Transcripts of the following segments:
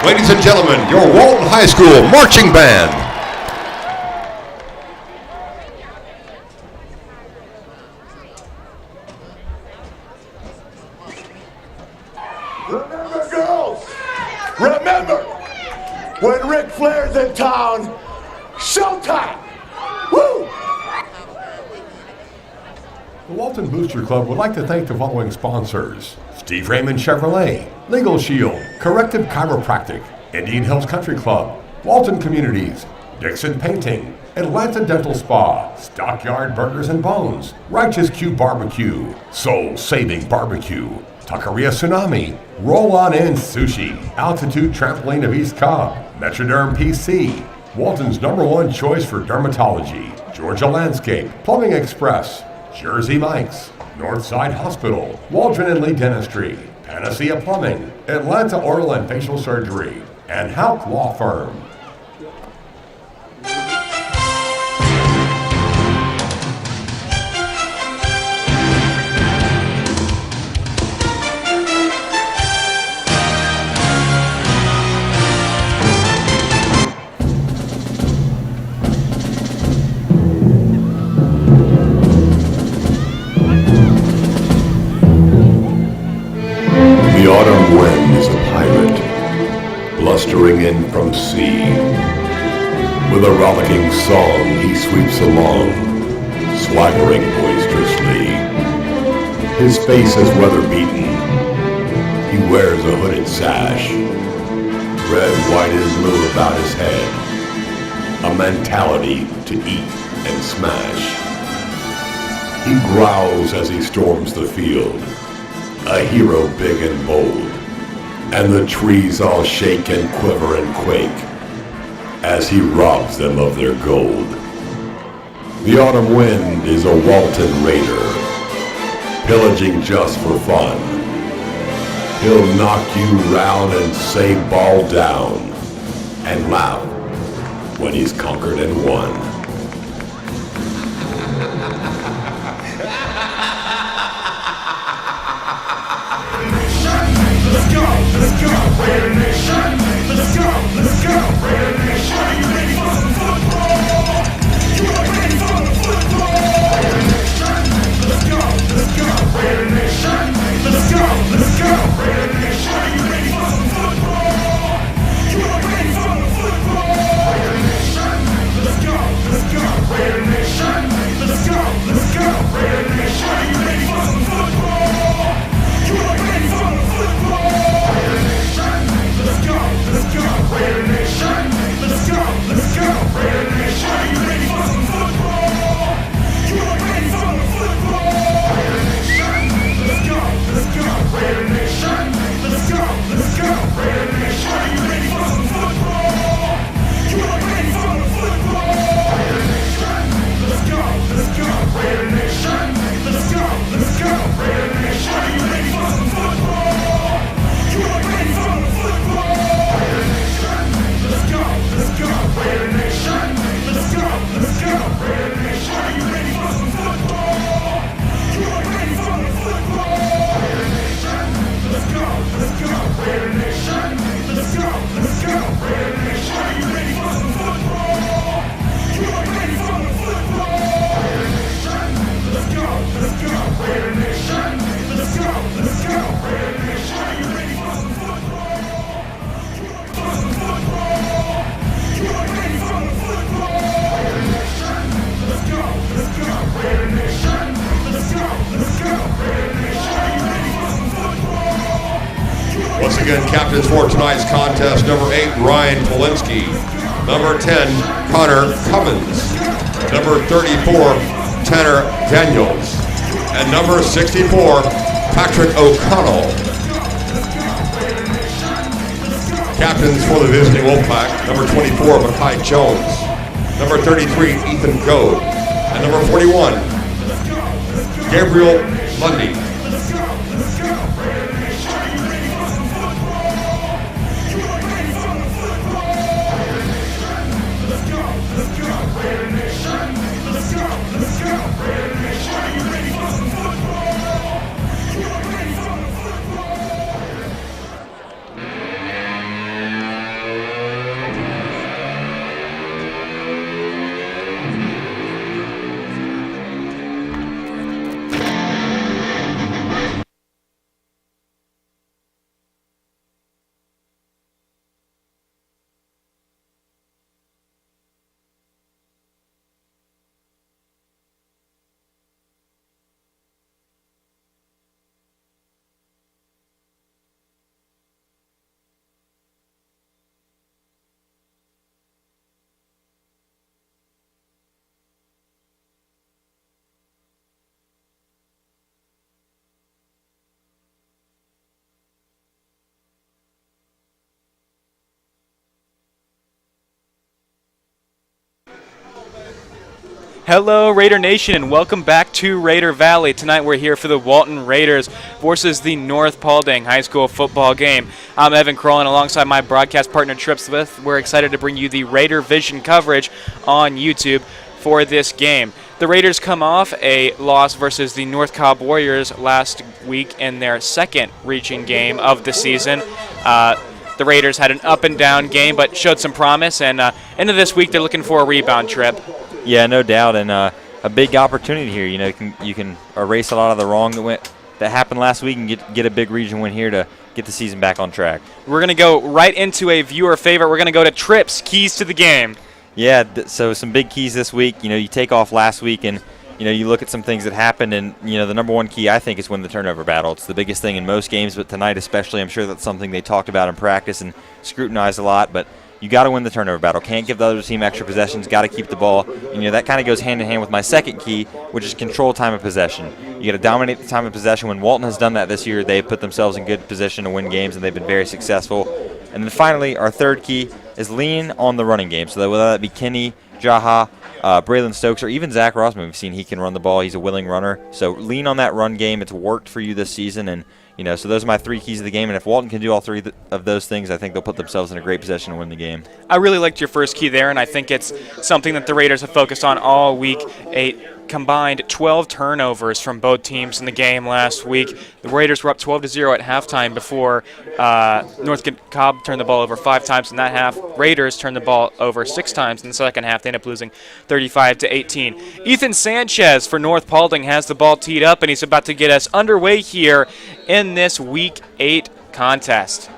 Ladies and gentlemen, your Walton High School marching band. Remember, girls, remember, when Ric Flair's in town, showtime! Woo! The Walton Booster Club would like to thank the following sponsors: Steve Raymond Chevrolet, Legal Shield, Corrective Chiropractic, Indian Hills Country Club, Walton Communities, Dixon Painting, Atlanta Dental Spa, Stockyard Burgers and Bones, Righteous Q Barbecue, Soul Saving Barbecue, Taqueria Tsunami, Roll On In Sushi, Altitude Trampoline of East Cobb, Metroderm PC, Walton's #1 choice for dermatology, Georgia Landscape, Plumbing Express, Jersey Mike's, Northside Hospital, Waldron and Lee Dentistry, Panacea Plumbing, Atlanta Oral and Facial Surgery, and Houck Law Firm. The autumn wind is a pirate, blustering in from sea. With a rollicking song he sweeps along, swaggering boisterously. His face is weather-beaten. He wears a hooded sash, red, white, and blue about his head, a mentality to eat and smash. He growls as he storms the field, a hero big and bold, and the trees all shake and quiver and quake as he robs them of their gold. The autumn wind is a Walton raider, pillaging just for fun. He'll knock you round and say ball down, and laugh when he's conquered and won. Let's go, Raider Nation. Let's go, Raider Nation. Are you ready for some football? You are ready for the football. Raider Nation. Let's go, Raider Nation. Let's go, Raider Nation. Are you ready for some football? You are ready for the football. Raider Nation. Let's go, Raider Nation. Let's go, Raider Nation. Are you ready for some football? You are ready for the football. Raider Nation. Let's go, Raider Nation. Let's go, Raider Nation. Are you ready for some football? You are ready for the football. Raider Nation. Let's go, Raider Nation. Let's go, Raider Nation. Are you ready for some football? You are ready for the football. Raider Nation. Let's go, Raider Nation. Let's go, Raider Nation. Are you ready for some football? You are ready for the football. Raider Nation. Let's go, Raider Nation. Let's go, Raider Nation. Are you ready for some football? You are ready for the football. Raider Nation. Let's go, Raider Nation. Let's go, Raider Nation. Are you ready for some football? You are ready for the football. Raider Nation. Let's go, Raider Nation. Let's go, Raider Nation. Are you ready for some football? You are ready for some football. You are ready for the football. Raider Nation. Let's go, Raider Nation. Let's go, Raider Nation. Are you ready for some football? Once again, captains for tonight's contest: number 8, Ryan Polinsky; number 10, Connor Cummings; number 34, Tanner Daniels; and number 64, Patrick O'Connell. Captains for the visiting Wolfpack: number 24, Makai Jones; number 33, Ethan Goad; and number 41, Gabriel Lundy. Hello, Raider Nation, and welcome back to Raider Valley. Tonight we're here for the Walton Raiders versus the North Paulding High School football game. I'm Evan Kroll, and alongside my broadcast partner Trip Smith, we're excited to bring you the Raider Vision coverage on YouTube for this game. The Raiders come off a loss versus the North Cobb Warriors last week in their second region game of the season. The Raiders had an up-and-down game but showed some promise, and into this week they're looking for a rebound trip. Yeah, no doubt, and a big opportunity here. You know, you can erase a lot of the wrong that happened last week and get a big region win here to get the season back on track. We're going to go right into a viewer favorite. We're going to go to Tripp's Keys to the Game. Yeah, so some big keys this week. You know, you take off last week and, you know, you look at some things that happened, and, you know, the number one key, I think, is win the turnover battle. It's the biggest thing in most games, but tonight especially, I'm sure that's something they talked about in practice and scrutinized a lot, but you got to win the turnover battle. Can't give the other team extra possessions. Got to keep the ball. And, you know, that kind of goes hand in hand with my second key, which is control time of possession. You got to dominate the time of possession. When Walton has done that this year, they've put themselves in good position to win games, and they've been very successful. And then finally, our third key is lean on the running game. So that whether that be Kenny, Jaha, Braylon Stokes, or even Zach Rossman, we've seen he can run the ball. He's a willing runner. So lean on that run game. It's worked for you this season, and you know, so those are my three keys of the game, and if Walton can do all three of those things, I think they'll put themselves in a great position to win the game. I really liked your first key there, and I think it's something that the Raiders have focused on all week. A combined 12 turnovers from both teams in the game last week. The Raiders were up 12-0 at halftime before North Cobb turned the ball over 5 times in that half. Raiders turned the ball over 6 times in the second half. They ended up losing 35-18. Ethan Sanchez for North Paulding has the ball teed up, and he's about to get us underway here in this Week 8 contest.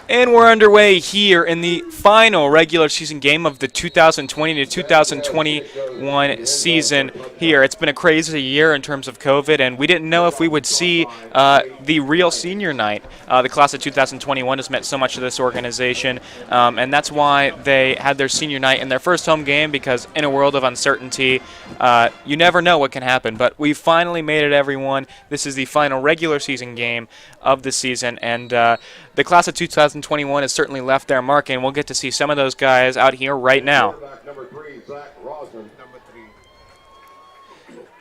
And we're underway here in the final regular season game of the 2020 to 2021 season here. It's been a crazy year in terms of COVID, and we didn't know if we would see the real senior night. The class of 2021 has meant so much to this organization, and that's why they had their senior night in their first home game, because in a world of uncertainty, you never know what can happen. But we finally made it, everyone. This is the final regular season game of the season, and the class of 2021 has certainly left their mark, and we'll get to see some of those guys out here right now.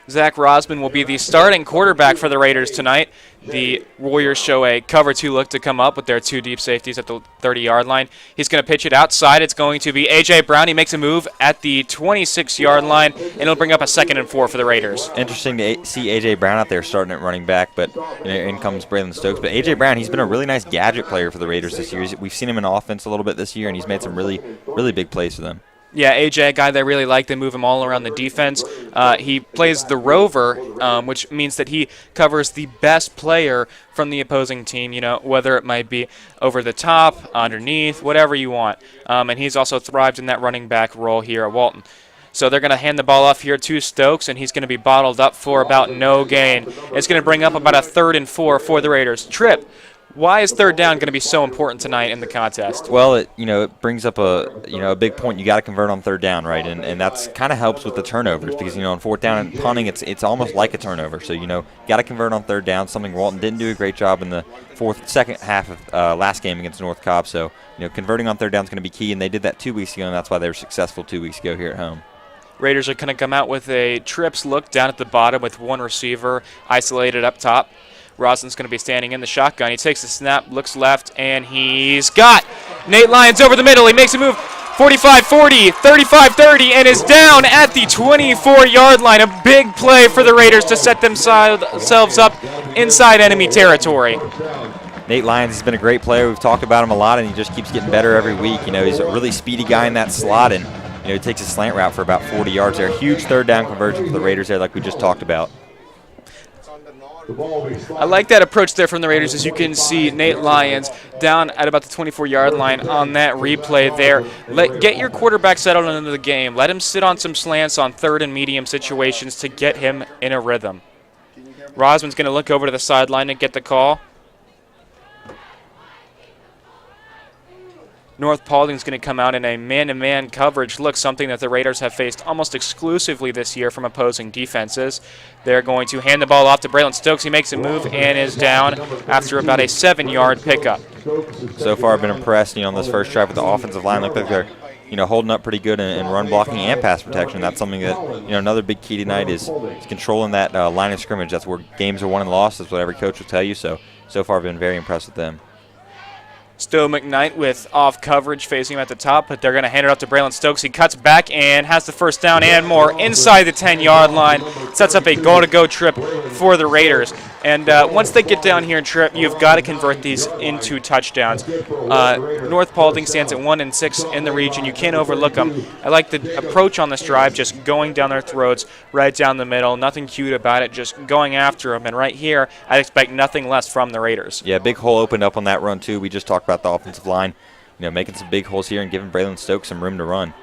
Zach Rosman will be the starting quarterback for the Raiders tonight. The Warriors show a cover 2 look to come up with their 2 deep safeties at the 30-yard line. He's going to pitch it outside. It's going to be A.J. Brown. He makes a move at the 26-yard line, and it'll bring up a 2nd and 4 for the Raiders. Interesting to see A.J. Brown out there starting at running back, but you know, in comes Braylon Stokes. But A.J. Brown, he's been a really nice gadget player for the Raiders this year. We've seen him in offense a little bit this year, and he's made some really big plays for them. Yeah, AJ, a guy they really like. They move him all around the defense. He plays the rover, which means that he covers the best player from the opposing team, you know, whether it might be over the top, underneath, whatever you want. And he's also thrived in that running back role here at Walton. So they're going to hand the ball off here to Stokes, and he's going to be bottled up for about no gain. It's going to bring up about a 3rd and 4 for the Raiders. Trip, why is 3rd down going to be so important tonight in the contest? Well, it brings up a big point. You got to convert on 3rd down, right? And that's kind of helps with the turnovers, because on 4th down and punting, it's almost like a turnover. So got to convert on 3rd down. Something Walton didn't do a great job in the second half of last game against North Cobb. So converting on 3rd down is going to be key, and they did that 2 weeks ago, and that's why they were successful 2 weeks ago here at home. Raiders are going to come out with a trips look down at the bottom with 1 receiver isolated up top. Rosin's going to be standing in the shotgun. He takes the snap, looks left, and he's got Nate Lyons over the middle. He makes a move, 45-40, 35-30, and is down at the 24-yard line. A big play for the Raiders to set themselves up inside enemy territory. Nate Lyons has been a great player. We've talked about him a lot, and he just keeps getting better every week. He's a really speedy guy in that slot, and he takes a slant route for about 40 yards there. Huge 3rd down conversion for the Raiders there, like we just talked about. I like that approach there from the Raiders. As you can see, Nate Lyons down at about the 24-yard line on that replay there. Get your quarterback settled into the game. Let him sit on some slants on 3rd and medium situations to get him in a rhythm. Rosman's going to look over to the sideline and get the call. North Paulding's going to come out in a man-to-man coverage look, something that the Raiders have faced almost exclusively this year from opposing defenses. They're going to hand the ball off to Braylon Stokes. He makes a move and is down after about a 7-yard pickup. So far, I've been impressed, on this first drive with the offensive line. Look like they're, holding up pretty good in run blocking and pass protection. That's something that, another big key tonight is controlling that line of scrimmage. That's where games are won and lost. That's what every coach will tell you. So far, I've been very impressed with them. Stowe McKnight with off coverage facing him at the top, but they're going to hand it off to Braylon Stokes. He cuts back and has the first down and more inside the 10-yard line. Sets up a goal-to-go trip for the Raiders. And once they get down here and trip, you've got to convert these into touchdowns. North Paulding stands at 1-6 in the region. You can't overlook them. I like the approach on this drive, just going down their throats, right down the middle. Nothing cute about it, just going after them. And right here, I'd expect nothing less from the Raiders. Yeah, big hole opened up on that run, too. We just talked about the offensive line, making some big holes here and giving Braylon Stokes some room to run.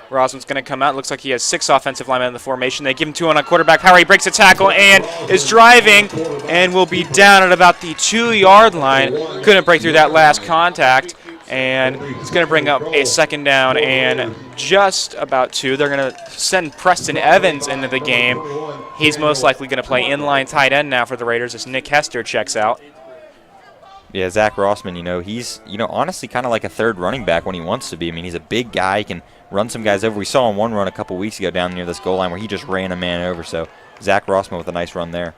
Rossman's going to come out. Looks like he has 6 offensive linemen in the formation. They give him 2 on a quarterback power. He breaks a tackle and is driving and will be down at about the 2-yard line. Couldn't break through that last contact, and it's going to bring up a second down and just about 2. They're going to send Preston Evans into the game. He's most likely going to play inline tight end now for the Raiders as Nick Hester checks out. Yeah, Zach Rossman, he's, honestly kind of like a third running back when he wants to be. I mean, he's a big guy. He can run some guys over. We saw him one run a couple weeks ago down near this goal line where he just ran a man over. So Zach Rossman with a nice run there.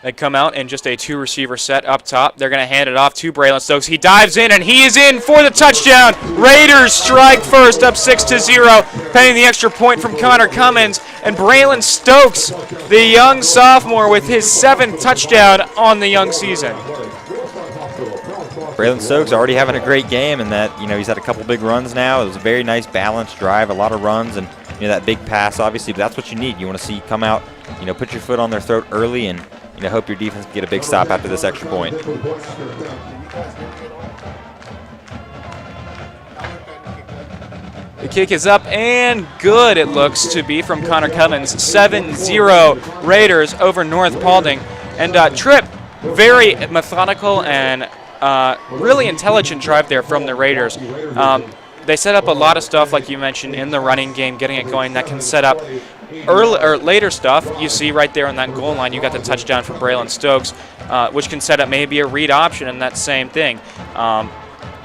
They come out in just a 2-receiver set up top. They're going to hand it off to Braylon Stokes. He dives in, and he is in for the touchdown. Raiders strike first, up 6-0, pending the extra point from Connor Cummins. And Braylon Stokes, the young sophomore, with his 7th touchdown on the young season. Braylon Stokes already having a great game, and that he's had a couple big runs now. It was a very nice balanced drive, a lot of runs, and that big pass obviously. But that's what you need. You want to see come out, put your foot on their throat early, and hope your defense can get a big stop after this extra point. The kick is up and good, it looks to be, from Connor Cummins. 7-0 Raiders over North Paulding. And Tripp, very methodical and really intelligent drive there from the Raiders. They set up a lot of stuff, like you mentioned, in the running game, getting it going. That can set up early or later stuff. You see right there on that goal line, you got the touchdown from Braylon Stokes, which can set up maybe a read option in that same thing.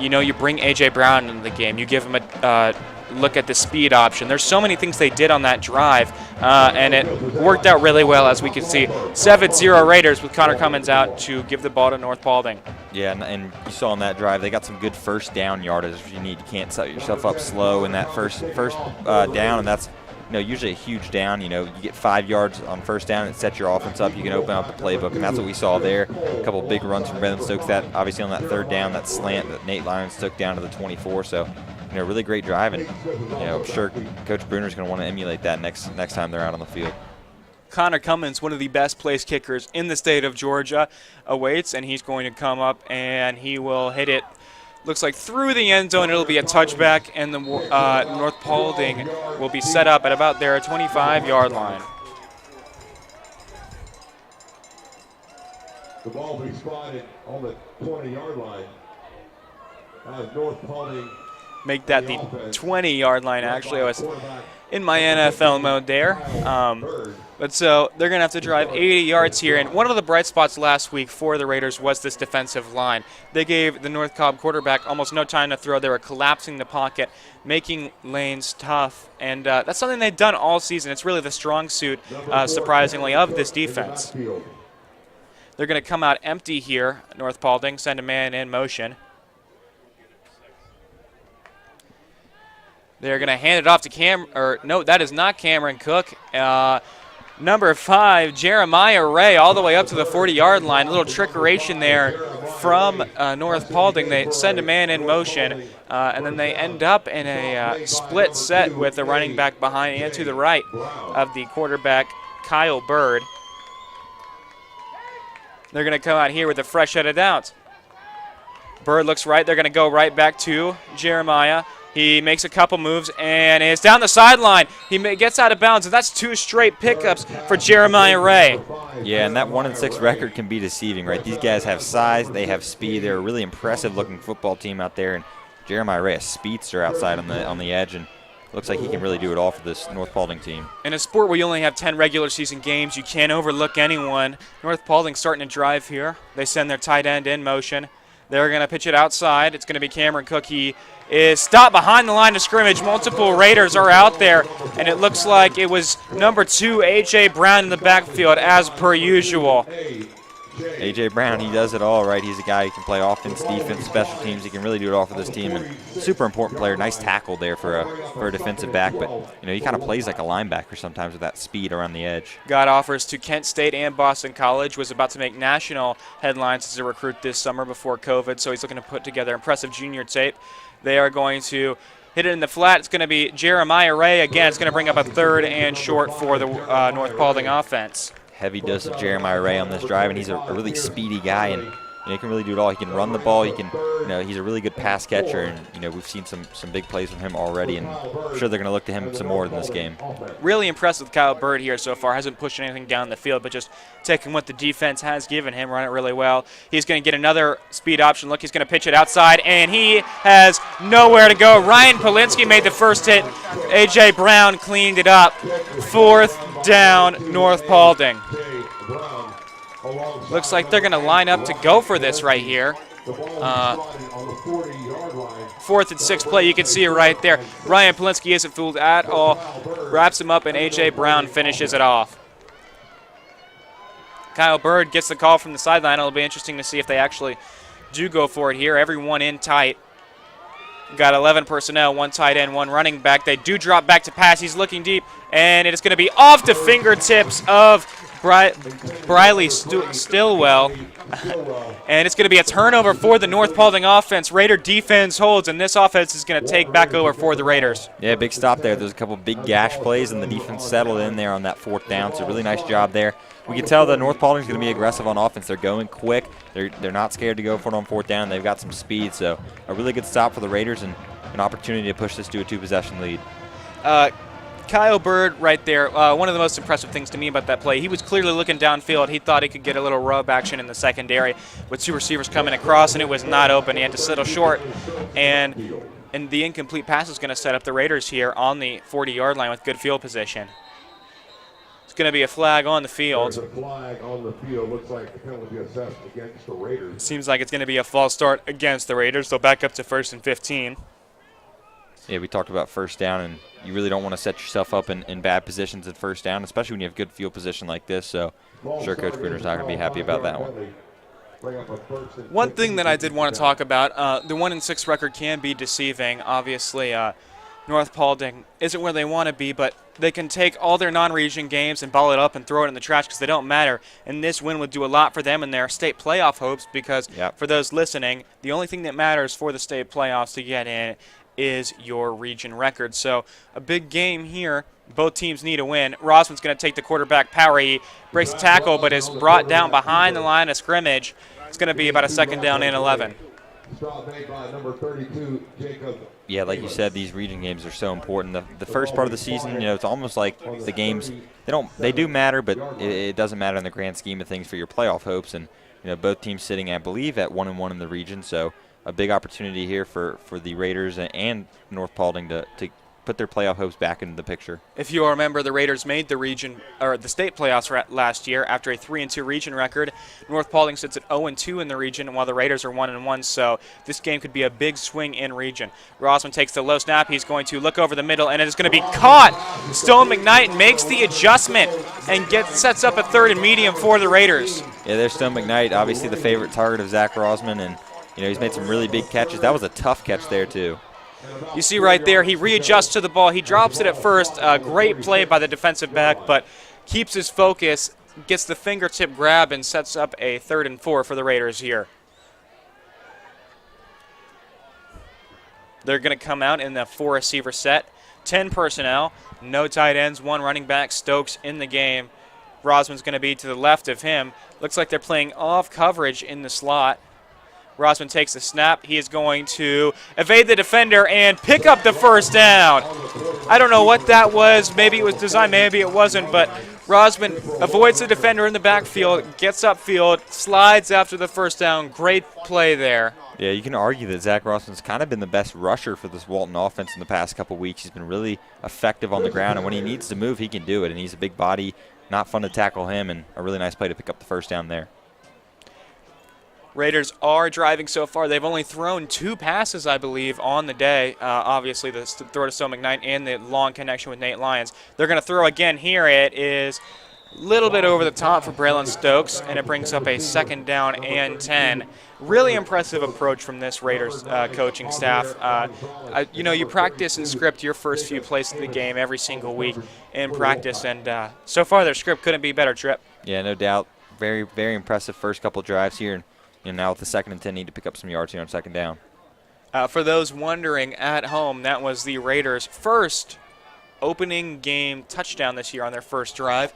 You bring A.J. Brown into the game. You give him a look at the speed option. There's so many things they did on that drive, and it worked out really well, as we can see. 7-0 Raiders with Connor Cummins out to give the ball to North Paulding. Yeah, and you saw on that drive, they got some good first down yardage you need. You can't set yourself up slow in that first down, and that's usually a huge down. You get 5 yards on first down, and it sets your offense up. You can open up the playbook, and that's what we saw there. A couple of big runs from Braylon Stokes. That obviously on that third down, that slant that Nate Lyons took down to the 24. So, really great drive, and I'm sure Coach Bruner's going to want to emulate that next time they're out on the field. Connor Cummins, one of the best place kickers in the state of Georgia, awaits, and he's going to come up and he will hit it. Looks like through the end zone. It'll be a touchback, and the North Paulding will be set up at about their 25-yard line. The ball will be spotted on the 20-yard line. As North Paulding make that the 20-yard line. Actually, I was in my NFL mode there. But so they're going to have to drive 80 yards here. And one of the bright spots last week for the Raiders was this defensive line. They gave the North Cobb quarterback almost no time to throw. They were collapsing the pocket, making lanes tough. And that's something they've done all season. It's really the strong suit, surprisingly, of this defense. They're going to come out empty here, North Paulding, send a man in motion. They're going to hand it off to no, that is not Cameron Cook. Number 5, Jeremiah Ray, all the way up to the 40-yard line. A little trickeration there from North Paulding. They send a man in motion, and then they end up in a split set with the running back behind and to the right of the quarterback, Kyle Bird. They're going to come out here with a fresh set of downs. Bird looks right. They're going to go right back to Jeremiah. He makes a couple moves and is down the sideline. He gets out of bounds, and that's 2 straight pickups for Jeremiah Ray. Yeah, and that 1-6 record can be deceiving, right? These guys have size, they have speed. They're a really impressive-looking football team out there, and Jeremiah Ray, a speedster outside on the edge, and looks like he can really do it all for this North Paulding team. In a sport where you only have 10 regular season games, you can't overlook anyone. North Paulding starting to drive here. They send their tight end in motion. They're going to pitch it outside. It's going to be Cameron Cook. He is stopped behind the line of scrimmage. Multiple Raiders are out there, and it looks like it was number 2, A.J. Brown, in the backfield, as per usual. A.J. Brown, he does it all, right? He's a guy who can play offense, defense, special teams. He can really do it all for this team, and super important player. Nice tackle there for a defensive back, but he kind of plays like a linebacker sometimes with that speed around the edge. Got offers to Kent State and Boston College. Was about to make national headlines as a recruit this summer before COVID, so he's looking to put together impressive junior tape. They are going to hit it in the flat. It's going to be Jeremiah Ray again. It's going to bring up a 3rd and short for the North Paulding offense. Heavy dose of Jeremiah Ray on this drive, and he's a really speedy guy, and he can really do it all. He can run the ball. He can, he's a really good pass catcher, and we've seen some big plays from him already, and I'm sure they're going to look to him some more in this game. Really impressed with Kyle Bird here so far. Hasn't pushed anything down the field, but just taking what the defense has given him, run it really well. He's going to get another speed option look. He's going to pitch it outside, and he has nowhere to go. Ryan Polinsky made the first hit. A.J. Brown cleaned it up. 4th down, North Paulding. Looks like they're going to line up to go for this right here. 4th and 6 play, you can see it right there. Ryan Polinsky isn't fooled at all. Wraps him up, and A.J. Brown finishes it off. Kyle Bird gets the call from the sideline. It'll be interesting to see if they actually do go for it here. Everyone in tight. Got 11 personnel, 1 tight end, 1 running back. They do drop back to pass. He's looking deep, and it is going to be off the fingertips of Briley Stillwell. And it's going to be a turnover for the North Paulding offense. Raider defense holds, and this offense is going to take back over for the Raiders. Yeah, big stop there. There's a couple big gash plays, and the defense settled in there on that 4th down, so really nice job there. We can tell that North Paulding is going to be aggressive on offense. They're going quick. They're not scared to go for it on 4th down. They've got some speed, so a really good stop for the Raiders and an opportunity to push this to a 2-possession lead. Kyle Bird right there, one of the most impressive things to me about that play, he was clearly looking downfield. He thought he could get a little rub action in the secondary with 2 receivers coming across, and it was not open. He had to settle short, and the incomplete pass is going to set up the Raiders here on the 40-yard line with good field position. It's going to be a flag on the field. There's a flag on the field. Looks like the penalty assessed against the Raiders. Seems like it's going to be a false start against the Raiders. They'll back up to 1st and 15. Yeah, we talked about 1st down, and you really don't want to set yourself up in bad positions at 1st down, especially when you have good field position like this. So I'm sure Coach Bruner's not going to be happy about that one. One thing that I did want to talk about, the 1-6 record can be deceiving. Obviously, North Paulding isn't where they want to be, but they can take all their non-region games and ball it up and throw it in the trash because they don't matter. And this win would do a lot for them and their state playoff hopes because for those listening, the only thing that matters for the state playoffs to get in is your region record. So a big game here. Both teams need a win. Rosman's going to take the quarterback power. He breaks the tackle but is brought down behind the line of scrimmage. It's going to be about a 2nd down and 11. Stop made by number 32, Jacob. Yeah, like you said, these region games are so important. The first part of the season, it's almost like the games they do matter, but it doesn't matter in the grand scheme of things for your playoff hopes. And both teams sitting, I believe, at 1-1 in the region. So a big opportunity here for the Raiders and North Paulding to put their playoff hopes back into the picture. If you remember, the Raiders made the region or the state playoffs last year after a 3-2 region record. North Paulding sits at 0-2 in the region, while the Raiders are 1-1. So this game could be a big swing in region. Rosman takes the low snap. He's going to look over the middle, and it is going to be caught. Stone McKnight makes the adjustment and sets up a 3rd and medium for the Raiders. Yeah, there's Stone McKnight, obviously the favorite target of Zach Rosman, and he's made some really big catches. That was a tough catch there too. You see right there, he readjusts to the ball. He drops it at first. Great play by the defensive back, but keeps his focus, gets the fingertip grab, and sets up a 3rd and 4 for the Raiders here. They're going to come out in the 4-receiver set. 10 personnel, no tight ends, 1 running back. Stokes in the game. Rosman's going to be to the left of him. Looks like they're playing off coverage in the slot. Rosman takes the snap. He is going to evade the defender and pick up the first down. I don't know what that was. Maybe it was designed, maybe it wasn't, but Rosman avoids the defender in the backfield, gets upfield, slides after the first down. Great play there. Yeah, you can argue that Zach Rosman's kind of been the best rusher for this Walton offense in the past couple weeks. He's been really effective on the ground, and when he needs to move, he can do it. And he's a big body, not fun to tackle him, and a really nice play to pick up the first down there. Raiders are driving so far. They've only thrown 2 passes, I believe, on the day. Obviously, the throw to Stowe McKnight and the long connection with Nate Lyons. They're going to throw again here. It is a little bit over the top for Braylon Stokes, and it brings up a 2nd down and 10. Really impressive approach from this Raiders coaching staff. You know, you practice and script your first few plays of the game every single week in practice, and so far their script couldn't be better, Trip. Yeah, no doubt. Very, very impressive first couple drives here. And now with the 2nd and 10, need to pick up some yards here on 2nd down. For those wondering at home, that was the Raiders' first opening game touchdown this year on their first drive.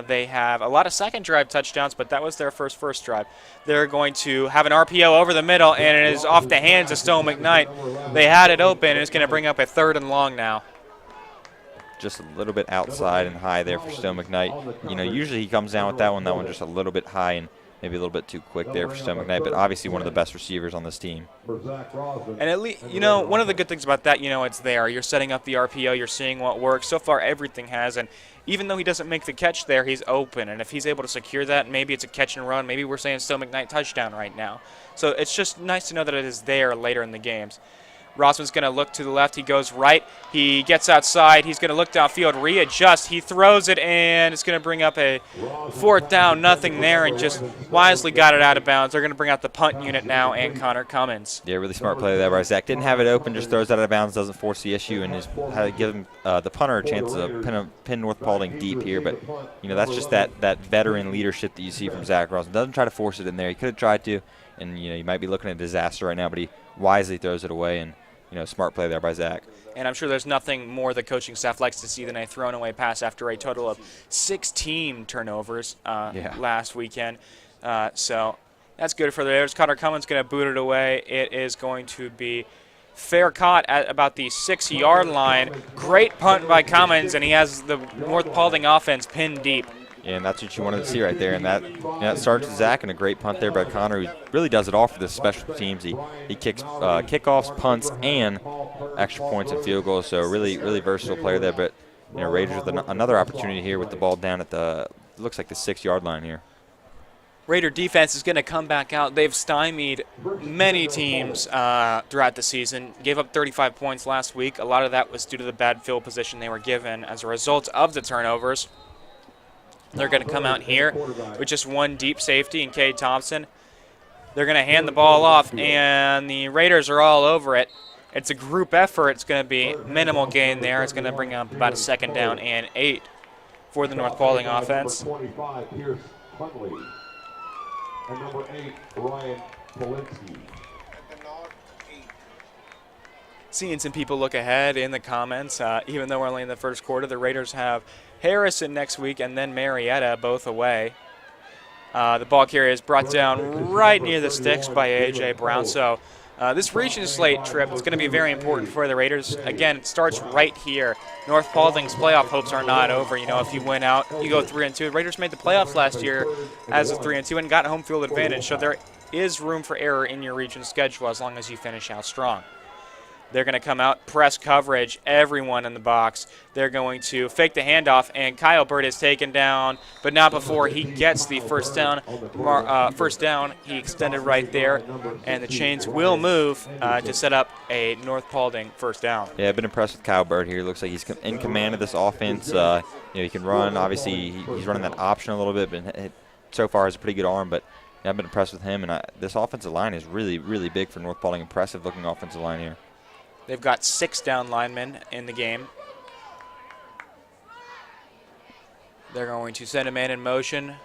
They have a lot of second drive touchdowns, but that was their first drive. They're going to have an RPO over the middle, and it is off the hands of Stowe McKnight. They had it open, and it's going to bring up a 3rd and long now. Just a little bit outside and high there for Stowe McKnight. You know, usually he comes down with that one. That one just a little bit high and maybe a little bit too quick there for Stowe McKnight, but obviously one of the best receivers on this team. And at least, you know, one of the good things about that, you know, it's there. You're setting up the RPO. You're seeing what works. So far, everything has. And even though he doesn't make the catch there, he's open. And if he's able to secure that, maybe it's a catch and run. Maybe we're saying Stowe McKnight touchdown right now. So it's just nice to know that it is there later in the games. Rossman's going to look to the left. He goes right. He gets outside. He's going to look downfield, readjust. He throws it, and it's going to bring up a 4th down, nothing there, and just wisely got it out of bounds. They're going to bring out the punt unit now and Connor Cummins. Yeah, really smart play there by Zach. Didn't have it open, just throws it out of bounds, doesn't force the issue, and just had to give him, the punter a chance to pin North Paulding deep here. But, you know, that's just that veteran leadership that you see from Zach Rossman. Doesn't try to force it in there. He could have tried to, and, you know, you might be looking at disaster right now, but he wisely throws it away, and, you know, smart play there by Zach. And I'm sure there's nothing more the coaching staff likes to see than a thrown away pass after a total of 16 turnovers last weekend. So that's good for the Raiders. Connor Cummins going to boot it away. It is going to be fair caught at about the 6-yard line. Great punt by Cummins, and he has the North Paulding offense pinned deep. And that's what you wanted to see right there. And that starts with Zach, and a great punt there by Connor, who really does it all for the special teams. He kicks kickoffs, punts, and extra points and field goals. So really, really versatile player there. But, you know, Raiders with another opportunity here with the ball down at the, looks like the 6-yard line here. Raider defense is going to come back out. They've stymied many teams throughout the season. Gave up 35 points last week. A lot of that was due to the bad field position they were given as a result of the turnovers. They're going to come out here with just one deep safety in Cade Thompson. They're going to hand the ball off, and the Raiders are all over it. It's a group effort. It's going to be minimal gain there. It's going to bring up about a 2nd down and 8 for the North Paulding offense. Number 25, Pierce Huntley. And number 8, Ryan Polinsky. Seeing some people look ahead in the comments. Even though we're only in the first quarter, the Raiders have Harrison next week and then Marietta both away. The ball carrier is brought down right near the sticks by A.J. Brown. So this region slate trip is going to be very important for the Raiders. Again, it starts right here. North Paulding's playoff hopes are not over. You know, if you win out, you go 3-2. Raiders made the playoffs last year as a 3-2 and got home field advantage. So there is room for error in your region schedule as long as you finish out strong. They're going to come out, press coverage, everyone in the box. They're going to fake the handoff, and Kyle Bird is taken down, but not before he gets the first down. He extended right there, and the chains will move to set up a North Paulding first down. Yeah, I've been impressed with Kyle Bird here. Looks like he's in command of this offense. You know, he can run. Obviously, he's running that option a little bit, but so far has a pretty good arm. But yeah, I've been impressed with him, and this offensive line is really, really big for North Paulding. Impressive-looking offensive line here. They've got 6 down linemen in the game. They're going to send a man in motion.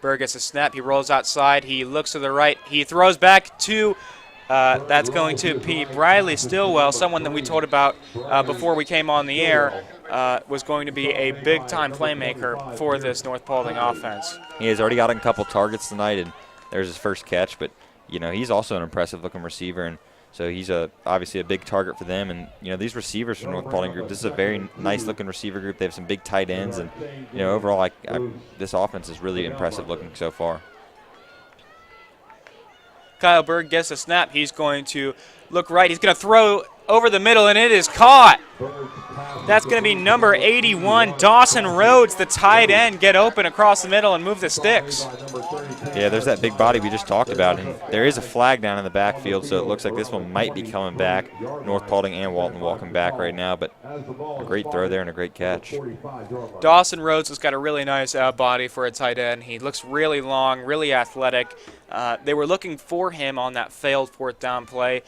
Berg gets a snap. He rolls outside. He looks to the right. He throws back to, that's going to be Briley Stillwell, someone that we told about before we came on the air, was going to be a big-time playmaker for this North Paulding offense. He has already gotten a couple targets tonight, and there's his first catch, but he's also an impressive-looking receiver, and so he's obviously a big target for them. And these receivers from North Paulding group, this is a very nice-looking receiver group. They have some big tight ends, and overall, this offense is really impressive looking so far. Kyle Berg gets a snap. He's going to look right. He's going to throw over the middle, and it is caught. That's going to be number 81, Dawson Rhodes, the tight end, get open across the middle and move the sticks. Yeah, there's that big body we just talked about, and there is a flag down in the backfield, so it looks like this one might be coming back. North Paulding and Walton walking back right now, but a great throw there and a great catch. Dawson Rhodes has got a really nice body for a tight end. He looks really long, really athletic. They were looking for him on that failed fourth down play.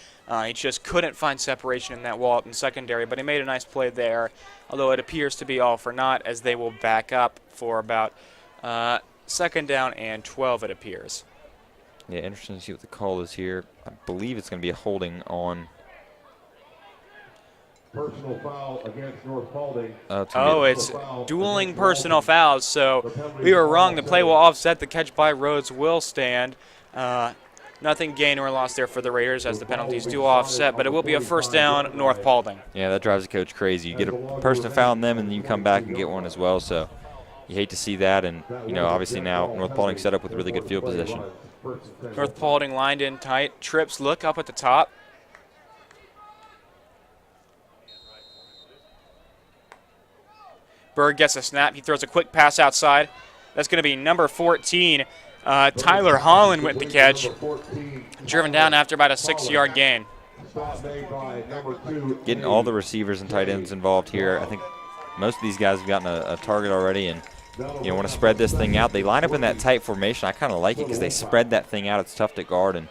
He just couldn't find separation in that Walton secondary, but he made a nice play there, although it appears to be all for naught as they will back up for about second down and 12, it appears. Yeah, interesting to see what the call is here. I believe it's going to be a holding on. Personal foul against North Paulding. It's dueling personal fouls, so we were wrong. The play will offset. The catch by Rhodes will stand. Nothing gained or lost there for the Raiders as the penalties do offset, but it will be a first down, North Paulding. Yeah, that drives the coach crazy. You get a personal foul on them, and then you come back and get one as well. So you hate to see that, and obviously now North Paulding set up with really good field position. North Paulding lined in tight. Trips look up at the top. Berg gets a snap. He throws a quick pass outside. That's going to be number 14. Tyler Holland with the catch. Driven down after about a 6-yard gain. Getting all the receivers and tight ends involved here. I think most of these guys have gotten a target already, and want to spread this thing out. They line up in that tight formation. I kind of like it because they spread that thing out. It's tough to guard, and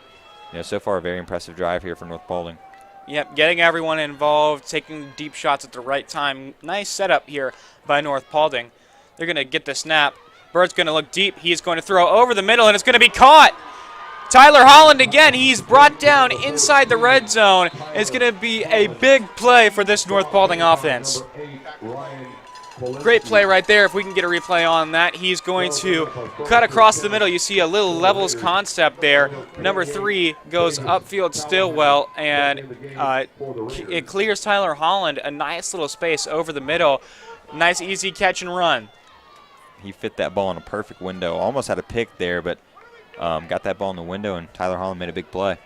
so far a very impressive drive here for North Paulding. Yep, getting everyone involved, taking deep shots at the right time. Nice setup here by North Paulding. They're going to get the snap. Bird's going to look deep. He's going to throw over the middle, and it's going to be caught. Tyler Holland again. He's brought down inside the red zone. It's going to be a big play for this North Paulding offense. Great play right there. If we can get a replay on that, he's going to cut across the middle. You see a little levels concept there. Number 3 goes upfield still well, and it clears Tyler Holland a nice little space over the middle. Nice easy catch and run. He fit that ball in a perfect window. Almost had a pick there, but got that ball in the window, and Tyler Holland made a big play.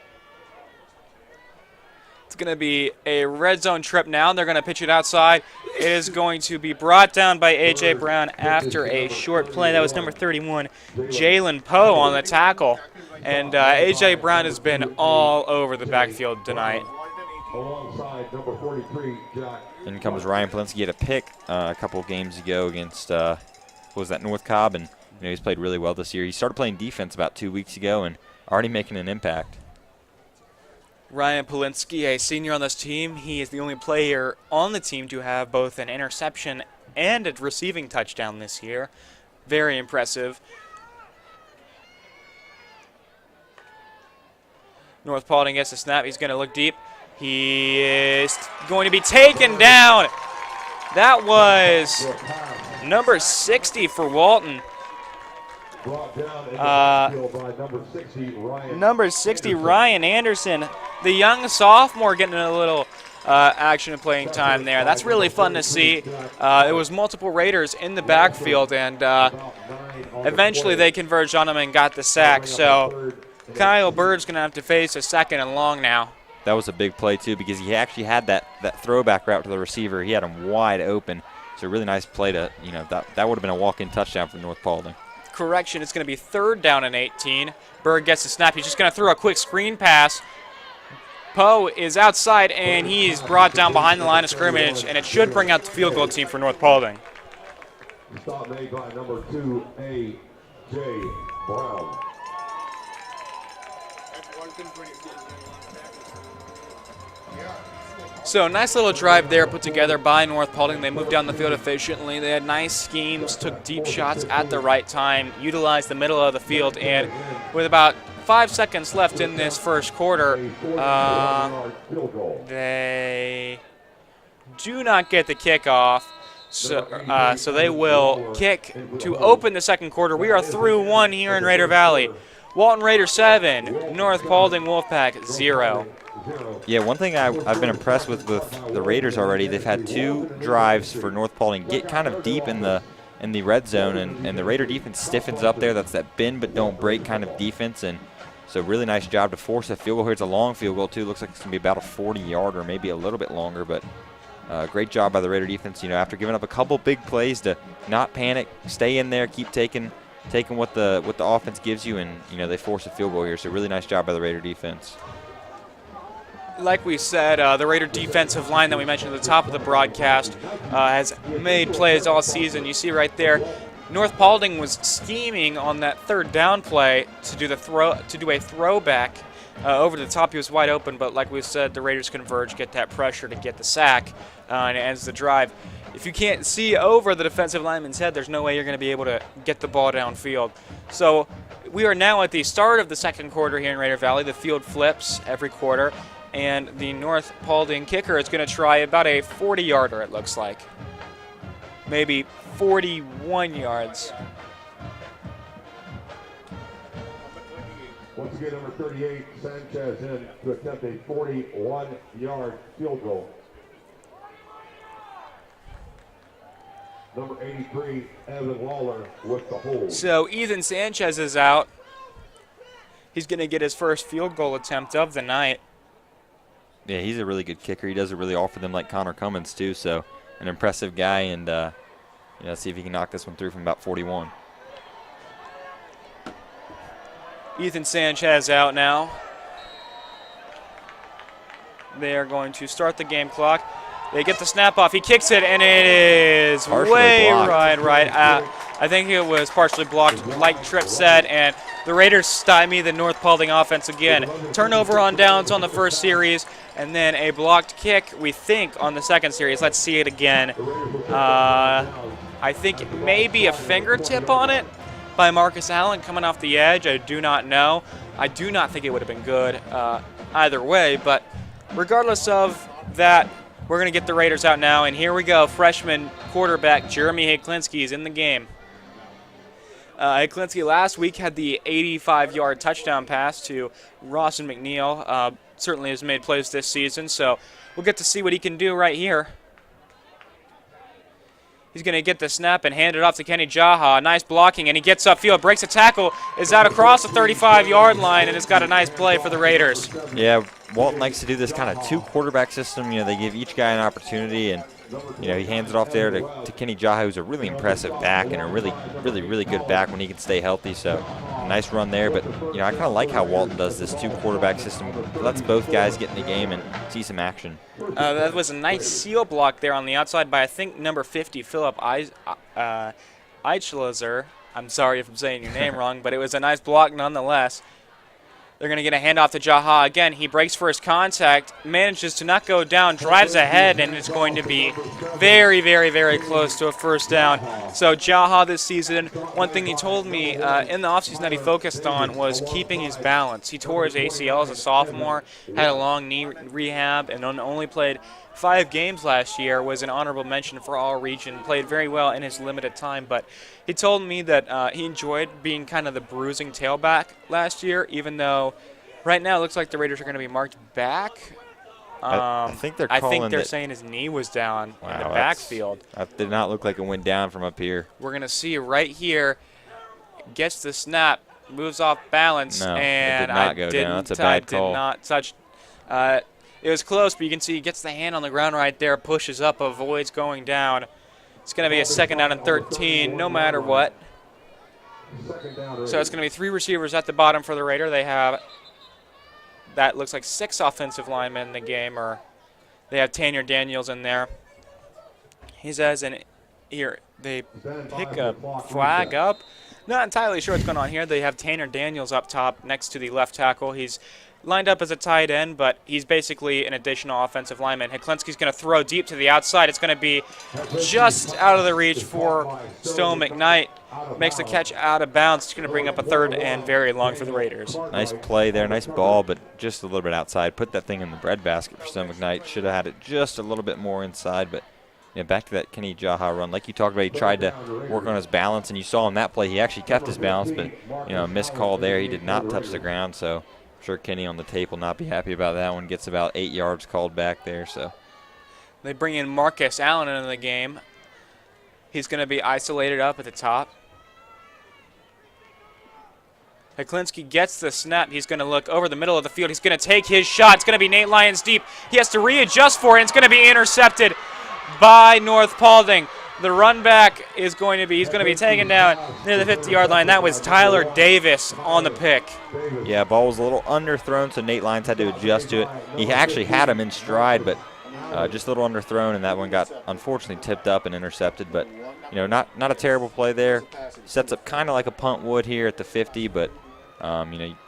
It's going to be a red zone trip now. They're going to pitch it outside. It is going to be brought down by A.J. Brown after a short play. That was number 31, Jalen Poe on the tackle. And A.J. Brown has been all over the backfield tonight. Alongside number 43, Jack. In comes Ryan Polinsky. He had a pick a couple of games ago against, North Cobb, and he's played really well this year. He started playing defense about 2 weeks ago and already making an impact. Ryan Polinsky, a senior on this team, he is the only player on the team to have both an interception and a receiving touchdown this year. Very impressive. North Paulding gets a snap. He's going to look deep. He is going to be taken down. That was number 60 for Walton. Number 60, Ryan Anderson, the young sophomore, getting a little action and playing time there. That's really fun to see. It was multiple Raiders in the backfield, and eventually they converged on him and got the sack. So Kyle Bird's going to have to face a second and long now. That was a big play, too, because he actually had that throwback route to the receiver. He had him wide open. It's a really nice play to, that would have been a walk-in touchdown for North Paulding. Correction, it's going to be third down and 18. Berg gets the snap. He's just going to throw a quick screen pass. Poe is outside, and he's brought down behind the line of scrimmage, and it should bring out the field goal team for North Paulding. Stop made by number 2, A.J. Brown. So nice little drive there put together by North Paulding. They moved down the field efficiently. They had nice schemes, took deep shots at the right time, utilized the middle of the field, and with about 5 seconds left in this first quarter, they do not get the kickoff. So they will kick to open the second quarter. We are through one here in Raider Valley. Walton Raiders 7, North Paulding Wolfpack 0. Yeah, one thing I've been impressed with the Raiders already, they've had 2 drives for North Paulding get kind of deep in the red zone, and the Raider defense stiffens up there. That's that bend but don't break kind of defense, and so really nice job to force a field goal here. It's a long field goal, too. Looks like it's going to be about a 40-yarder, maybe a little bit longer, but great job by the Raider defense. You know, after giving up a couple big plays, to not panic, stay in there, keep taking what the offense gives you, and you know they force a field goal here. So really nice job by the Raider defense. Like we said, the Raider defensive line that we mentioned at the top of the broadcast has made plays all season. You see right there, North Paulding was scheming on that third down play to do a throwback over the top. He was wide open, but like we said, the Raiders converge, get that pressure to get the sack, and it ends the drive. If you can't see over the defensive lineman's head, there's no way you're going to be able to get the ball downfield. So we are now at the start of the second quarter here in Raider Valley. The field flips every quarter, and the North Paulding kicker is going to try about a 40-yarder, it looks like. Maybe 41 yards. Once again, number 38, Sanchez in to attempt a 41-yard field goal. Number 83, Evan Waller with the hold. So Ethan Sanchez is out. He's going to get his first field goal attempt of the night. Yeah, he's a really good kicker. He does it really all for them, like Connor Cummings, too. So an impressive guy, and see if he can knock this one through from about 41. Ethan Sanchez out now. They are going to start the game clock. They get the snap off. He kicks it, and it is partially way blocked. right. I think it was partially blocked, like Tripp said, and the Raiders stymie the North Paulding offense again. Turnover on downs on the first series, and then a blocked kick, we think, on the second series. Let's see it again. I think maybe a fingertip on it by Marcus Allen coming off the edge. I do not know. I do not think it would have been good either way, but regardless of that, we're going to get the Raiders out now, and here we go. Freshman quarterback Jeremy Heklinski is in the game. Heklinski last week had the 85-yard touchdown pass to Rawson McNeil. Certainly has made plays this season, so we'll get to see what he can do right here. He's going to get the snap and hand it off to Kenny Jaha. Nice blocking, and he gets upfield, breaks a tackle, is out across the 35-yard line, and it's got a nice play for the Raiders. Yeah, Walton likes to do this kind of 2-quarterback system. You know, they give each guy an opportunity, and you know he hands it off there to Kenny Jaha, who's a really impressive back and a really good back when he can stay healthy. So nice run there, but you know I kind of like how Walton does this 2-quarterback system. It lets both guys get in the game and see some action. That was a nice seal block there on the outside by, I think, number 50, Philip Eichlezer. I'm sorry if I'm saying your name wrong, but it was a nice block nonetheless. They're going to get a handoff to Jaha. Again, he breaks first contact, manages to not go down, drives ahead, and it's going to be very close to a first down. So Jaha this season, one thing he told me in the offseason that he focused on was keeping his balance. He tore his ACL as a sophomore, had a long knee rehab, and only played 5 games last year, was an honorable mention for all region, played very well in his limited time, but he told me that he enjoyed being kind of the bruising tailback last year, even though right now it looks like the Raiders are going to be marked back. I think they're saying his knee was down in the backfield. That did not look like it went down from up here. We're going to see right here, gets the snap, moves off balance, no, and it did not go down. That's a bad call. I did not touch. It was close, but you can see he gets the hand on the ground right there, pushes up, avoids going down. It's going to be a 2nd down and 13, no matter what. So it's going to be 3 receivers at the bottom for the Raider. They have, that looks like 6 offensive linemen in the game, or they have Tanner Daniels in there. He says, and here, they pick a flag up. Not entirely sure what's going on here. They have Tanner Daniels up top next to the left tackle. He's lined up as a tight end, but he's basically an additional offensive lineman. Heklinski's going to throw deep to the outside. It's going to be just out of the reach for Stone McKnight. Makes the catch out of bounds. It's going to bring up a 3rd and very long for the Raiders. Nice play there, nice ball, but just a little bit outside. Put that thing in the breadbasket for Stone McKnight. Should have had it just a little bit more inside, but back to that Kenny Jaha run. Like you talked about, he tried to work on his balance, and you saw in that play he actually kept his balance, but, a missed call there. He did not touch the ground, so I'm sure Kenny on the tape will not be happy about that one. Gets about 8 yards called back there. So They bring in Marcus Allen into the game. He's going to be isolated up at the top. Heklinski gets the snap. He's going to look over the middle of the field. He's going to take his shot. It's going to be Nate Lyons deep. He has to readjust for it. It's going to be intercepted by North Paulding. The run back is going to be, he's going to be taken down near the 50-yard line. That was Tyler Davis on the pick. Yeah, ball was a little underthrown, so Nate Lyons had to adjust to it. He actually had him in stride, but just a little underthrown, and that one got unfortunately tipped up and intercepted. But, not a terrible play there. Sets up kind of like a punt would here at the 50, but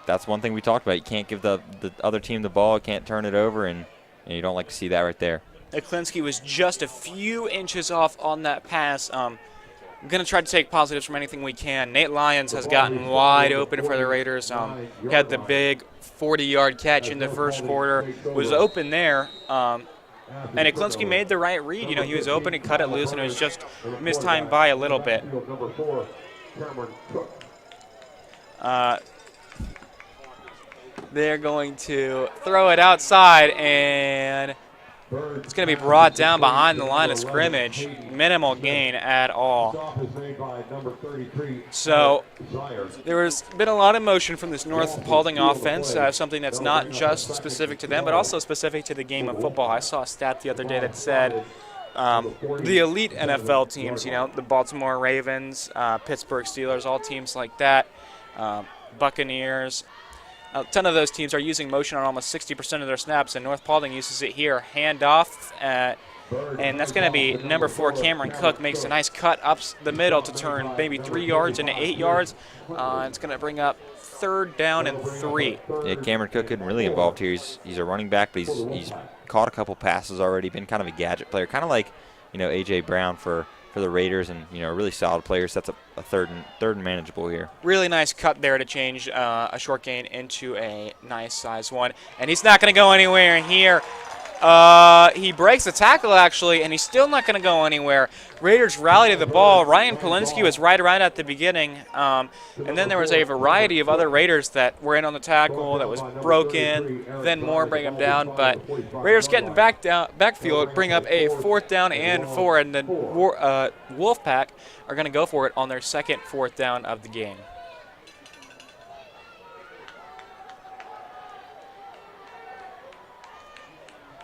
that's one thing we talked about. You can't give the other team the ball, can't turn it over, and you don't like to see that right there. Heklinski was just a few inches off on that pass. I'm going to try to take positives from anything we can. Nate Lyons has gotten wide open for the Raiders. He had the big 40-yard catch in the first quarter. Was open there. And Heklinski made the right read. He was open and cut it loose, and it was just mistimed by a little bit. They're going to throw it outside, and it's going to be brought down behind the line of scrimmage. Minimal gain at all. So there's been a lot of motion from this North Paulding offense, something that's not just specific to them, but also specific to the game of football. I saw a stat the other day that said the elite NFL teams, the Baltimore Ravens, Pittsburgh Steelers, all teams like that, Buccaneers, a ton of those teams are using motion on almost 60% of their snaps, and North Paulding uses it here. Handoff, and that's going to be number 4, Cameron Cook, makes a nice cut up the middle to turn maybe 3 yards into 8 yards. It's going to bring up 3rd down and 3. Yeah, Cameron Cook isn't really involved here. He's a running back, but he's caught a couple passes already, been kind of a gadget player, kind of like, A.J. Brown for the Raiders, and a really solid player. Sets up a third and manageable here. Really nice cut there to change a short gain into a nice size one, and he's not going to go anywhere here. He breaks the tackle actually, and he's still not going to go anywhere. Raiders rally to the ball. Ryan Polinsky was right around at the beginning, and then there was a variety of other Raiders that were in on the tackle that was broken, then more bring him down. But Raiders get in the backfield, bring up a 4th down and 4, and then Wolfpack are going to go for it on their second 4th down of the game.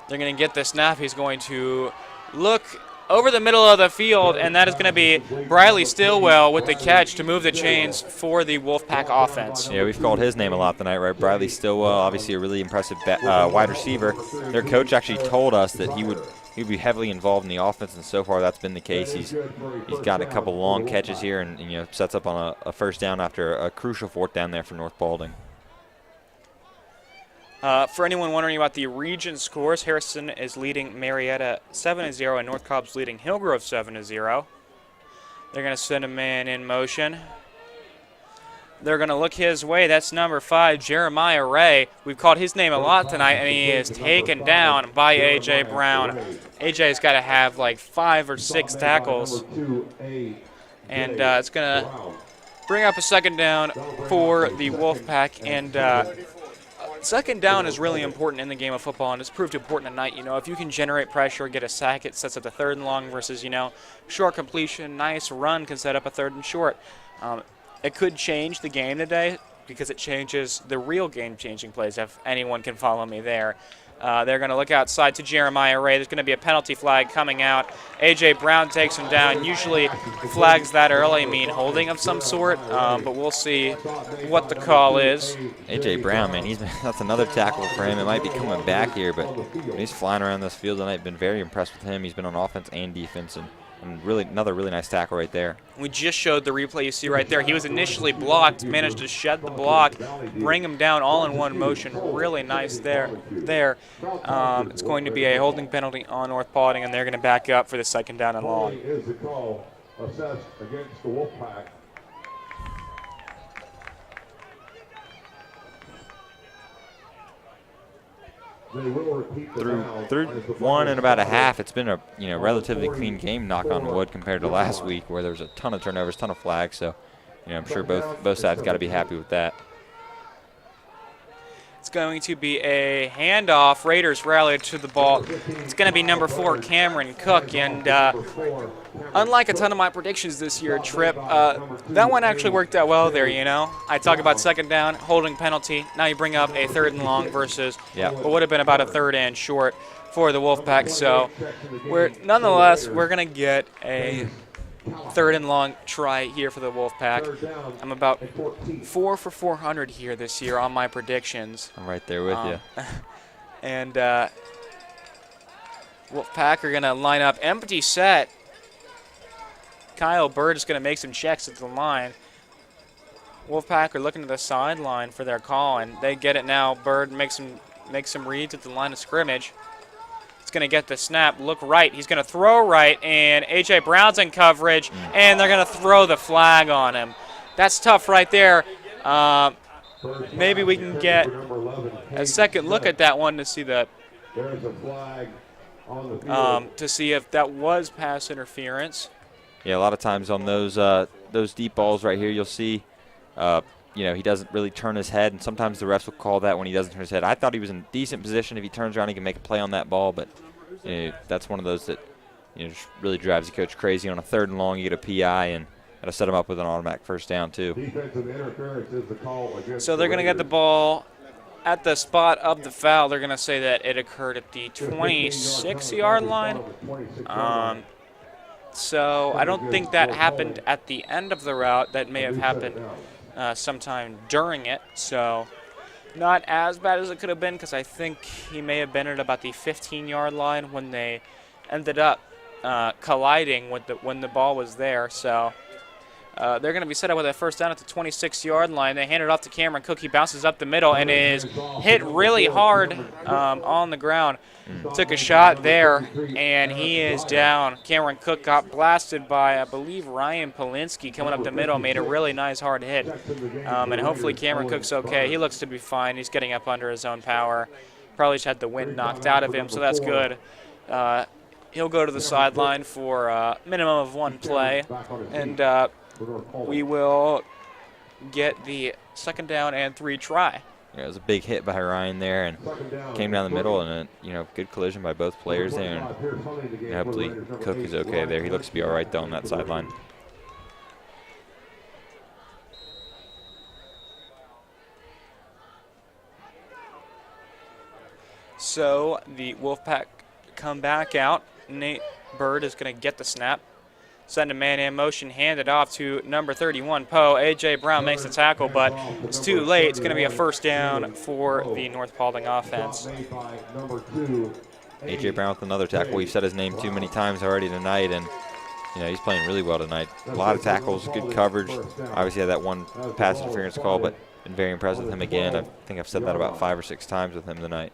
They're going to get the snap. He's going to look over the middle of the field, and that is going to be Briley Stillwell with the catch to move the chains for the Wolfpack offense. Yeah, we've called his name a lot tonight, right? Briley Stillwell, obviously a really impressive wide receiver. Their coach actually told us that he would be heavily involved in the offense, and so far that's been the case. He's got a couple long catches here, and sets up on a 1st down after a crucial 4th down there for North Paulding. For anyone wondering about the region scores, Harrison is leading Marietta 7-0, and North Cobb's leading Hillgrove 7-0. They're going to send a man in motion. They're going to look his way. That's number 5, Jeremiah Ray. We've called his name a lot tonight, and he is taken down by A.J. Brown. A.J.'s got to have like 5 or 6 tackles. And it's going to bring up a 2nd down for the Wolfpack. And 2nd down is really important in the game of football, and it's proved important tonight. If you can generate pressure, get a sack, it sets up the 3rd and long versus, short completion, nice run can set up a 3rd and short. It could change the game today because it changes the real game-changing plays, if anyone can follow me there. They're going to look outside to Jeremiah Ray. There's going to be a penalty flag coming out. A.J. Brown takes him down. Usually flags that early mean holding of some sort, but we'll see what the call is. A.J. Brown, man, that's another tackle for him. It might be coming back here, but he's flying around this field tonight. Been very impressed with him. He's been on offense and defense, and really another really nice tackle right there. We just showed the replay you see right there. He was initially blocked, managed to shed the block, bring him down all in one motion. Really nice there. It's going to be a holding penalty on North Paulding, and they're going to back up for the 2nd down and long. Is the call assessed against the Wolfpack. through one and about a half, it's been a relatively clean game, knock on wood, compared to last week where there was a ton of turnovers, ton of flags. So, I'm sure both sides got to be happy with that. It's going to be a handoff. Raiders rally to the ball. It's going to be number 4, Cameron Cook. And unlike a ton of my predictions this year, Trip, that one actually worked out well there, I talk about second down, holding penalty. Now you bring up a 3rd and long versus what would have been about a 3rd and short for the Wolfpack. So nonetheless, we're going to get a 3rd and long try here for the Wolfpack. I'm about 4 for 400 here this year on my predictions. I'm right there with you. And Wolfpack are going to line up empty set. Kyle Bird is going to make some checks at the line. Wolfpack are looking to the sideline for their call, and they get it now. Bird makes some reads at the line of scrimmage. He's going to get the snap, look right. He's going to throw right, and A.J. Brown's in coverage, and they're going to throw the flag on him. That's tough right there. Maybe we can get a second look at that one to see if that was pass interference. Yeah, a lot of times on those deep balls right here, you'll see, he doesn't really turn his head, and sometimes the refs will call that when he doesn't turn his head. I thought he was in decent position. If he turns around, he can make a play on that ball, but that's one of those that just really drives the coach crazy. On a 3rd and long, you get a PI, and that'll set him up with an automatic first down too. So they're going to get the ball at the spot of the foul. They're going to say that it occurred at the 26-yard line. So I don't think that happened at the end of the route. That may have happened sometime during it. So not as bad as it could have been, because I think he may have been at about the 15-yard line when they ended up colliding when the ball was there. So they're going to be set up with a first down at the 26-yard line. They hand it off to Cameron Cook. He bounces up the middle and is hit really hard on the ground. Took a shot there, and he is down. Cameron Cook got blasted by, I believe, Ryan Polinsky coming up the middle, made a really nice hard hit. And hopefully Cameron Cook's okay. He looks to be fine. He's getting up under his own power. Probably just had the wind knocked out of him, so that's good. He'll go to the sideline for a minimum of 1 play, and we will get the 2nd down and 3 try. Yeah, it was a big hit by Ryan there, and came down the middle, and good collision by both players there. And hopefully Cook is okay there. He looks to be all right though on that sideline. So the Wolfpack come back out. Nate Bird is going to get the snap. Send a man-in motion, hand it off to number 31, Poe. A.J. Brown makes the tackle, but it's too late. It's going to be a first down for the North Paulding offense. A.J. Brown with another tackle. We've said his name too many times already tonight, and he's playing really well tonight. A lot of tackles, good coverage. Obviously had that one pass interference call, but been very impressed with him again. I think I've said that about 5 or 6 times with him tonight.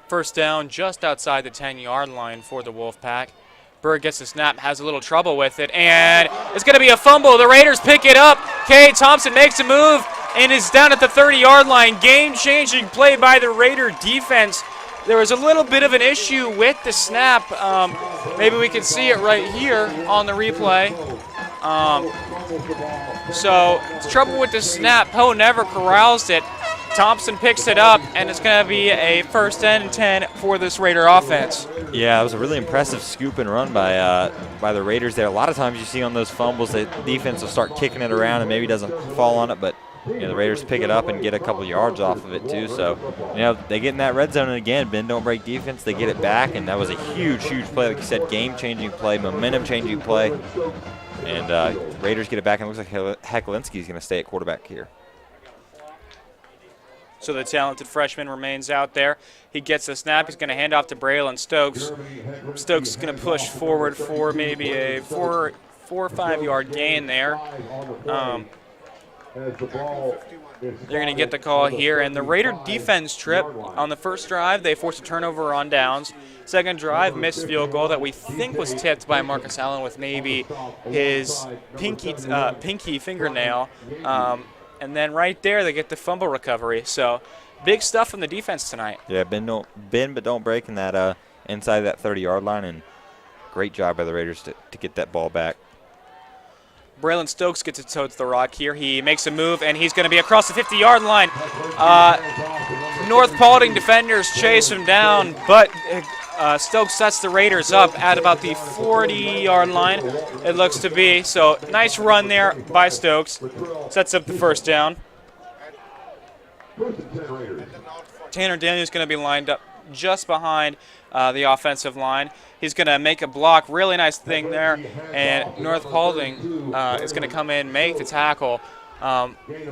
First down just outside the 10-yard line for the Wolfpack. Bird gets the snap, has a little trouble with it, and it's going to be a fumble. The Raiders pick it up. Kay Thompson makes a move and is down at the 30-yard line. Game-changing play by the Raider defense. There was a little bit of an issue with the snap. Maybe we can see it right here on the replay. So it's trouble with the snap. Poe never corrals it. Thompson picks it up, and it's going to be a first and 10 for this Raider offense. Yeah, it was a really impressive scoop and run by the Raiders there. A lot of times you see on those fumbles the defense will start kicking it around and maybe doesn't fall on it, but the Raiders pick it up and get a couple yards off of it too. So they get in that red zone, and again, bend don't break defense. They get it back, and that was a huge play. Like you said, game-changing play, momentum-changing play. And Raiders get it back, and it looks like Hecklinski's going to stay at quarterback here. So the talented freshman remains out there. He gets the snap. He's going to hand off to Braylon Stokes. Stokes is going to push forward for maybe a 4 or 5 yard gain there. They're going to get the call here. And the Raider defense, Trip, on the first drive, they forced a turnover on downs. Second drive, missed field goal that we think was tipped by Marcus Allen with maybe his pinky fingernail. And then right there, they get the fumble recovery. So big stuff from the defense tonight. Yeah, bend but don't break in that inside that 30-yard line, and great job by the Raiders to get that ball back. Braylon Stokes gets it towards the rock here. He makes a move, and he's going to be across the 50-yard line. North Paulding defenders chase him down, but Stokes sets the Raiders up at about the 40-yard line, it looks to be. So nice run there by Stokes. Sets up the first down. Tanner Daniels going to be lined up just behind the offensive line. He's going to make a block. Really nice thing there. And North Paulding is going to come in, make the tackle.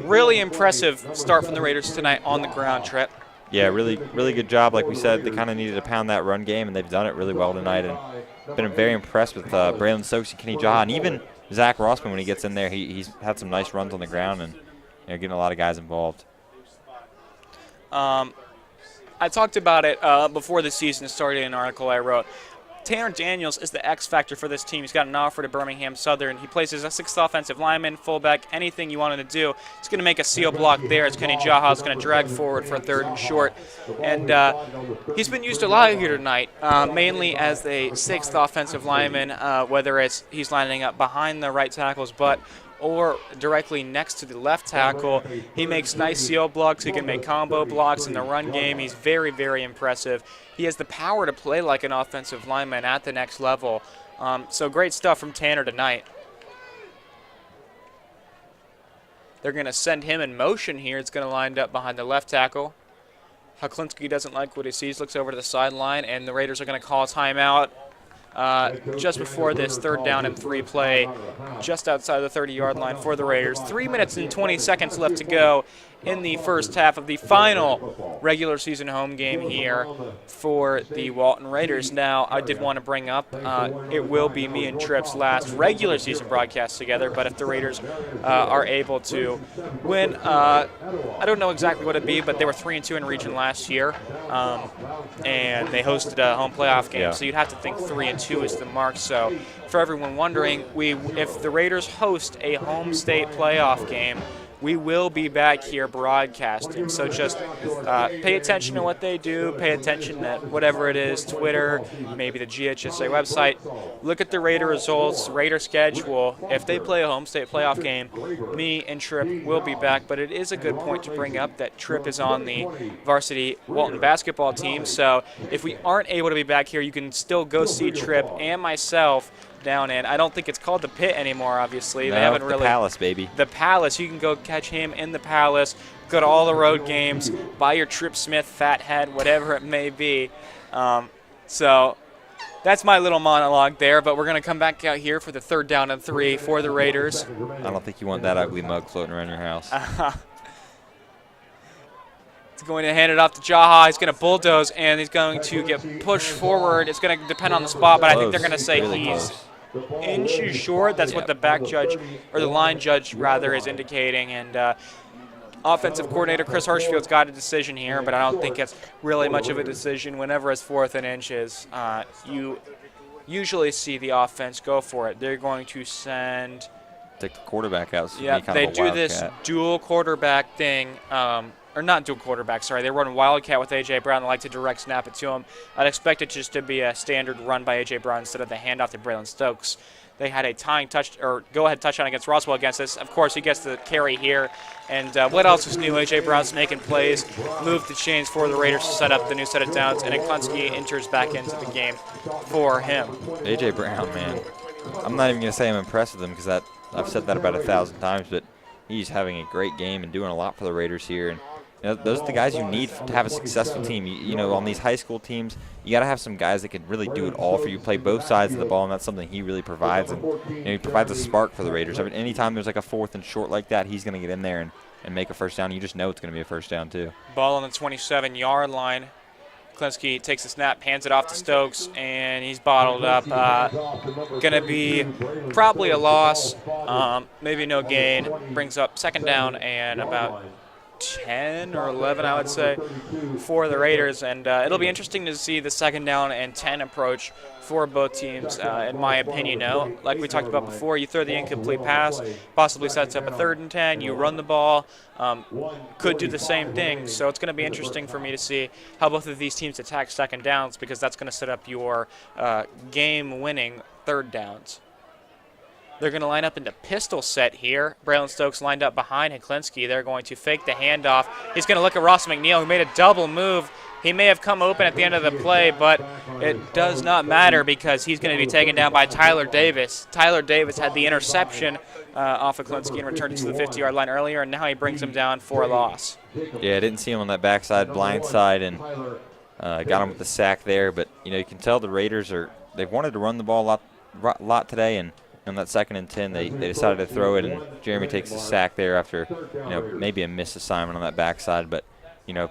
Really impressive start from the Raiders tonight on the ground, Trip. Yeah, really good job. Like we said, they kind of needed to pound that run game, and they've done it really well tonight. And been very impressed with Braylon Stokes and Kenny Jaha, and even Zach Rossman when he gets in there. He's had some nice runs on the ground, and getting a lot of guys involved. I talked about it before the season started in an article I wrote. Tanner Daniels is the X factor for this team. He's got an offer to Birmingham Southern. He plays as a sixth offensive lineman, fullback, anything you want him to do. He's going to make a seal block there as Kenny Jaha is going to drag forward for a 3rd and short. And he's been used a lot here tonight, mainly as a sixth offensive lineman, whether it's he's lining up behind the right tackle's butt or directly next to the left tackle. He makes nice seal blocks. He can make combo blocks in the run game. He's very, very impressive. He has the power to play like an offensive lineman at the next level. So great stuff from Tanner tonight. They're going to send him in motion here. It's going to line up behind the left tackle. Huklinski doesn't like what he sees, looks over to the sideline, and the Raiders are going to call a timeout just before this 3rd down and 3 play, just outside the 30-yard line for the Raiders. 3 minutes and 20 seconds left to go in the first half of the final regular season home game here for the Walton Raiders. Now, I did want to bring up, it will be me and Tripp's last regular season broadcast together, but if the Raiders are able to win, I don't know exactly what it'd be, but they were 3-2 in region last year, and they hosted a home playoff game, so you'd have to think 3-2 is the mark. So for everyone wondering, if the Raiders host a home state playoff game, we will be back here broadcasting. So just pay attention to what they do. Pay attention to whatever it is, Twitter, maybe the GHSA website. Look at the Raider results, Raider schedule. If they play a home state playoff game, me and Tripp will be back. But it is a good point to bring up that Tripp is on the varsity Walton basketball team. So if we aren't able to be back here, you can still go see Tripp and myself down in. I don't think it's called the Pit anymore, obviously. No, they haven't the Palace, baby. The Palace. You can go catch him in the Palace, go to all the road games, buy your Tripp Smith fat head, whatever it may be. So that's my little monologue there, but we're going to come back out here for the 3rd down and 3 for the Raiders. I don't think you want that ugly mug floating around your house. He's going to hand it off to Jaha. He's going to bulldoze, and he's going to get pushed forward. It's going to depend on the spot, but I think they're going to say really he's close. Inches short. That's what the back judge, or the line judge rather, is indicating. And offensive coordinator Chris Hirschfield's got a decision here, but I don't think it's really much of a decision. Whenever it's 4th and inches, you usually see the offense go for it. They're going to send. Take the quarterback out. So Yeah, kind they of a do this wildcat. dual quarterback thing. Or not dual quarterback, sorry. They run Wildcat with A.J. Brown. They like to direct snap it to him. I'd expect it just to be a standard run by A.J. Brown instead of the handoff to Braylon Stokes. They had a tying go-ahead touchdown against Roswell against this. Of course, he gets the carry here. And what else is new? A.J. Brown's making plays, moved the chains for the Raiders to set up the new set of downs, and Huklinski enters back into the game for him. A.J. Brown, man. I'm not even going to say I'm impressed with him because I've said that about 1,000 times, but he's having a great game and doing a lot for the Raiders here. And those are the guys you need to have a successful team. You know, on these high school teams, you got to have some guys that can really do it all for you, play both sides of the ball, and that's something he really provides. And he provides a spark for the Raiders. I mean, anytime there's like a 4th and short like that, he's going to get in there and make a first down. You just know it's going to be a first down too. Ball on the 27-yard line. Huklinski takes the snap, hands it off to Stokes, and he's bottled up. Going to be probably a loss, maybe no gain. Brings up 2nd down and about 10 or 11, I would say, for the Raiders. And it'll be interesting to see the 2nd down and 10 approach for both teams, in my opinion. Like we talked about before, you throw the incomplete pass, possibly sets up a 3rd and 10, you run the ball, could do the same thing. So it's going to be interesting for me to see how both of these teams attack 2nd downs, because that's going to set up your game-winning 3rd downs. They're going to line up into pistol set here. Braylon Stokes lined up behind Heklinski. They're going to fake the handoff. He's going to look at Ross McNeil, who made a double move. He may have come open at the end of the play, but it does not matter because he's going to be taken down by Tyler Davis. Tyler Davis had the interception off of Heklinski and returned it to the 50-yard line earlier, and now he brings him down for a loss. Yeah, I didn't see him on that backside, blind side, and got him with the sack there. But, you can tell the Raiders they've wanted to run the ball a lot today, and on that 2nd and 10, they decided to throw it, and Jeremy takes the sack there after, maybe a missed assignment on that backside. But,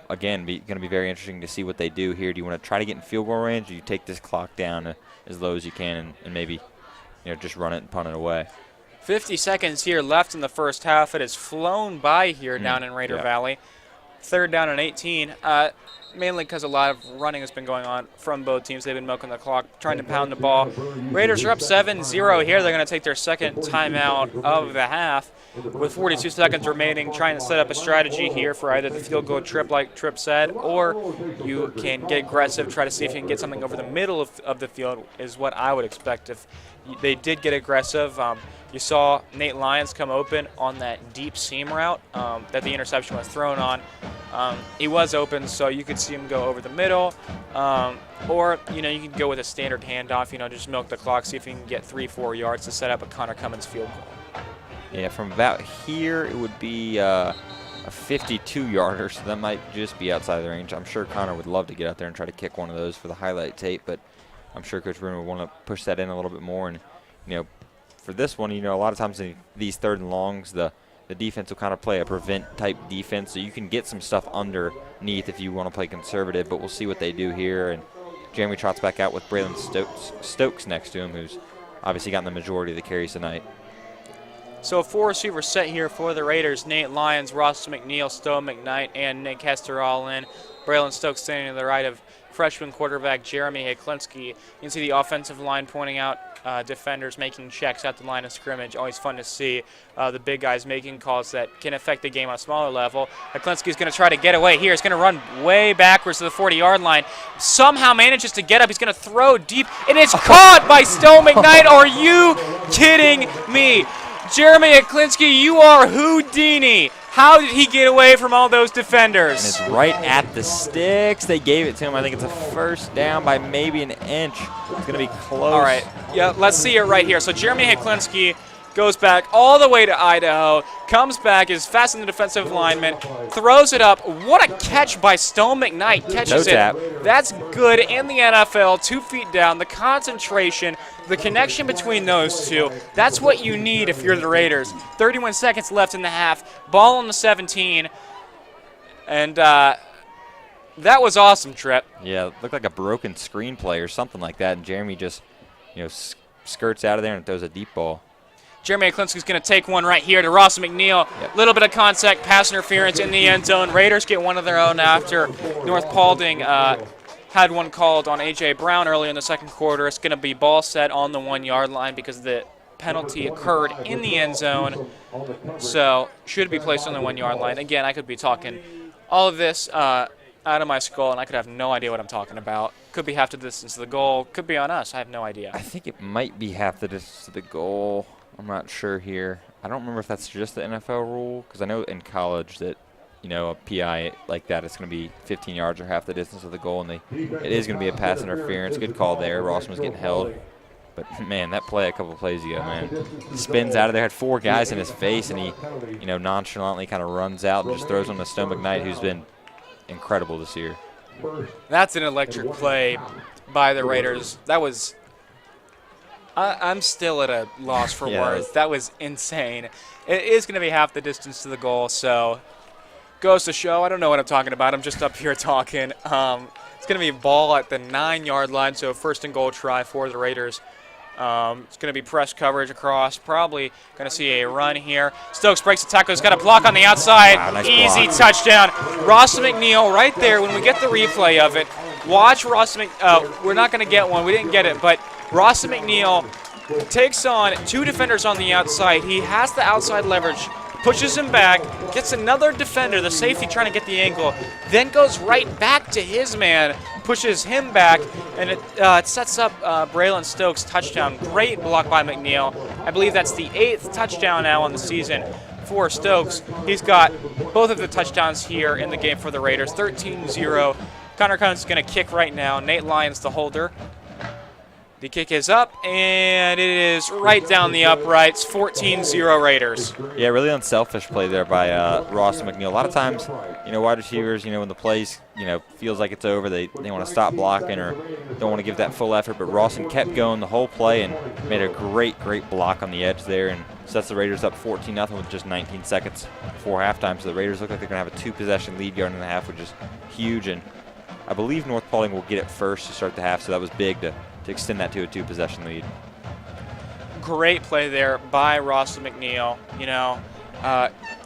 again, going to be very interesting to see what they do here. Do you want to try to get in field goal range, or do you take this clock down as low as you can and maybe, just run it and punt it away? 50 seconds here left in the first half. It has flown by here down in Raider Valley. 3rd down and 18. Mainly because a lot of running has been going on from both teams. They've been milking the clock, trying to pound the ball. Raiders are up 7-0 here. They're going to take their 2nd timeout of the half with 42 seconds remaining, trying to set up a strategy here for either the field goal trip like Tripp said, or you can get aggressive, try to see if you can get something over the middle of the field is what I would expect if they did get aggressive. You saw Nate Lyons come open on that deep seam route that the interception was thrown on. He was open, so you could see him go over the middle. Or, you could go with a standard handoff, just milk the clock, see if you can get 3-4 yards to set up a Connor Cummings field goal. Yeah, from about here, it would be a 52-yarder, so that might just be outside the range. I'm sure Connor would love to get out there and try to kick one of those for the highlight tape, but I'm sure Coach Bruno would want to push that in a little bit more. And, for this one, a lot of times in these 3rd and longs, the defense will kind of play a prevent-type defense, so you can get some stuff underneath if you want to play conservative, but we'll see what they do here. And Jeremy trots back out with Braylon Stokes next to him, who's obviously gotten the majority of the carries tonight. So a 4-receiver set here for the Raiders. Nate Lyons, Ross McNeil, Stowe McKnight, and Nick Hester all in. Braylon Stokes standing to the right of freshman quarterback Jeremy Heklinski. You can see the offensive line pointing out defenders making checks at the line of scrimmage. Always fun to see the big guys making calls that can affect the game on a smaller level. Heklinski's going to try to get away here. He's going to run way backwards to the 40-yard line. Somehow manages to get up. He's going to throw deep, and it's caught by Stowe McKnight. Are you kidding me? Jeremy Heklinski, you are Houdini. How did he get away from all those defenders? And it's right at the sticks. They gave it to him. I think it's a 1st down by maybe an inch. It's going to be close. All right. Yeah, let's see it right here. So Jeremy Heklinski goes back all the way to Idaho, comes back, is fast in the defensive lineman, throws it up. What a catch by Stowe McKnight. Catches it. That's good in the NFL, 2 feet down. The concentration, the connection between those two, that's what you need if you're the Raiders. 31 seconds left in the half. Ball on the 17. And that was awesome, Tripp. Yeah, it looked like a broken screenplay or something like that, and Jeremy just, skirts out of there and throws a deep ball. Jeremy Heklinski's going to take one right here to Ross McNeil. A little bit of contact, pass interference in the end zone. Raiders get one of their own after North Paulding had one called on A.J. Brown early in the 2nd quarter. It's going to be ball set on the 1-yard line because the penalty occurred in the end zone. So should be placed on the 1-yard line. Again, I could be talking all of this out of my skull, and I could have no idea what I'm talking about. Could be half the distance to the goal. Could be on us. I have no idea. I think it might be half the distance to the goal. I'm not sure here. I don't remember if that's just the NFL rule, because I know in college that, a PI like that is going to be 15 yards or half the distance of the goal, and it is going to be a pass interference. Good call there. Rossman was getting held. But, man, that play a couple of plays ago, man. He spins out of there, had 4 guys in his face, and he, nonchalantly kind of runs out and just throws on to Stowe McKnight, who's been incredible this year. That's an electric play by the Raiders. That was I'm still at a loss for words. That was insane. It is going to be half the distance to the goal, so goes to show. I don't know what I'm talking about. I'm just up here talking. It's going to be a ball at the 9-yard line, so 1st and goal try for the Raiders. It's going to be press coverage across. Probably going to see a run here. Stokes breaks the tackle. He's got a block on the outside. Wow, nice Easy block. touchdown. Ross McNeil right there. When we get the replay of it, watch Ross McNeil. We're not going to get one. We didn't get it. But Ross McNeil takes on 2 defenders on the outside. He has the outside leverage. Pushes him back, gets another defender, the safety trying to get the angle, then goes right back to his man, pushes him back, and it sets up Braylon Stokes' touchdown. Great block by McNeil. I believe that's the 8th touchdown now on the season for Stokes. He's got both of the touchdowns here in the game for the Raiders, 13-0. Connor Cummings is going to kick right now. Nate Lyons, the holder. The kick is up, and it is right down the uprights, 14-0 Raiders. Yeah, really unselfish play there by Ross McNeil. A lot of times, wide receivers, when the plays, feels like it's over, they want to stop blocking or don't want to give that full effort. But Rawson kept going the whole play and made a great block on the edge there and sets the Raiders up 14-0 with just 19 seconds before halftime. So the Raiders look like they're going to have a 2-possession lead going into the half, which is huge. And I believe North Paulding will get it first to start the half, so that was big to extend that to a 2-possession lead. Great play there by Ross McNeil.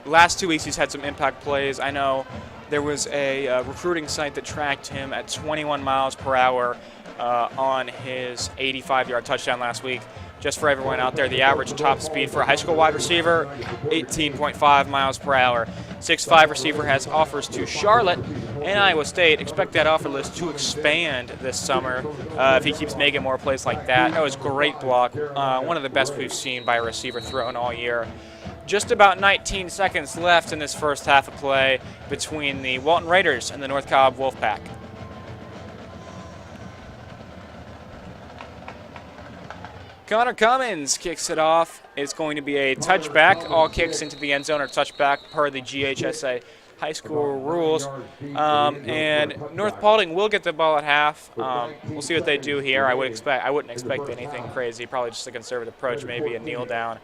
Last 2 weeks he's had some impact plays. I know there was a recruiting site that tracked him at 21 miles per hour on his 85-yard touchdown last week. Just for everyone out there, the average top speed for a high school wide receiver, 18.5 miles per hour. 6'5 receiver has offers to Charlotte and Iowa State. Expect that offer list to expand this summer if he keeps making more plays like that. That was a great block. One of the best we've seen by a receiver thrown all year. Just about 19 seconds left in this first half of play between the Walton Raiders and the North Cobb Wolfpack. Connor Cummins kicks it off. It's going to be a touchback. All kicks into the end zone are touchback per the GHSA high school rules. And North Paulding will get the ball at half. We'll see what they do here. I wouldn't expect anything crazy. Probably just a conservative approach, maybe a kneel down.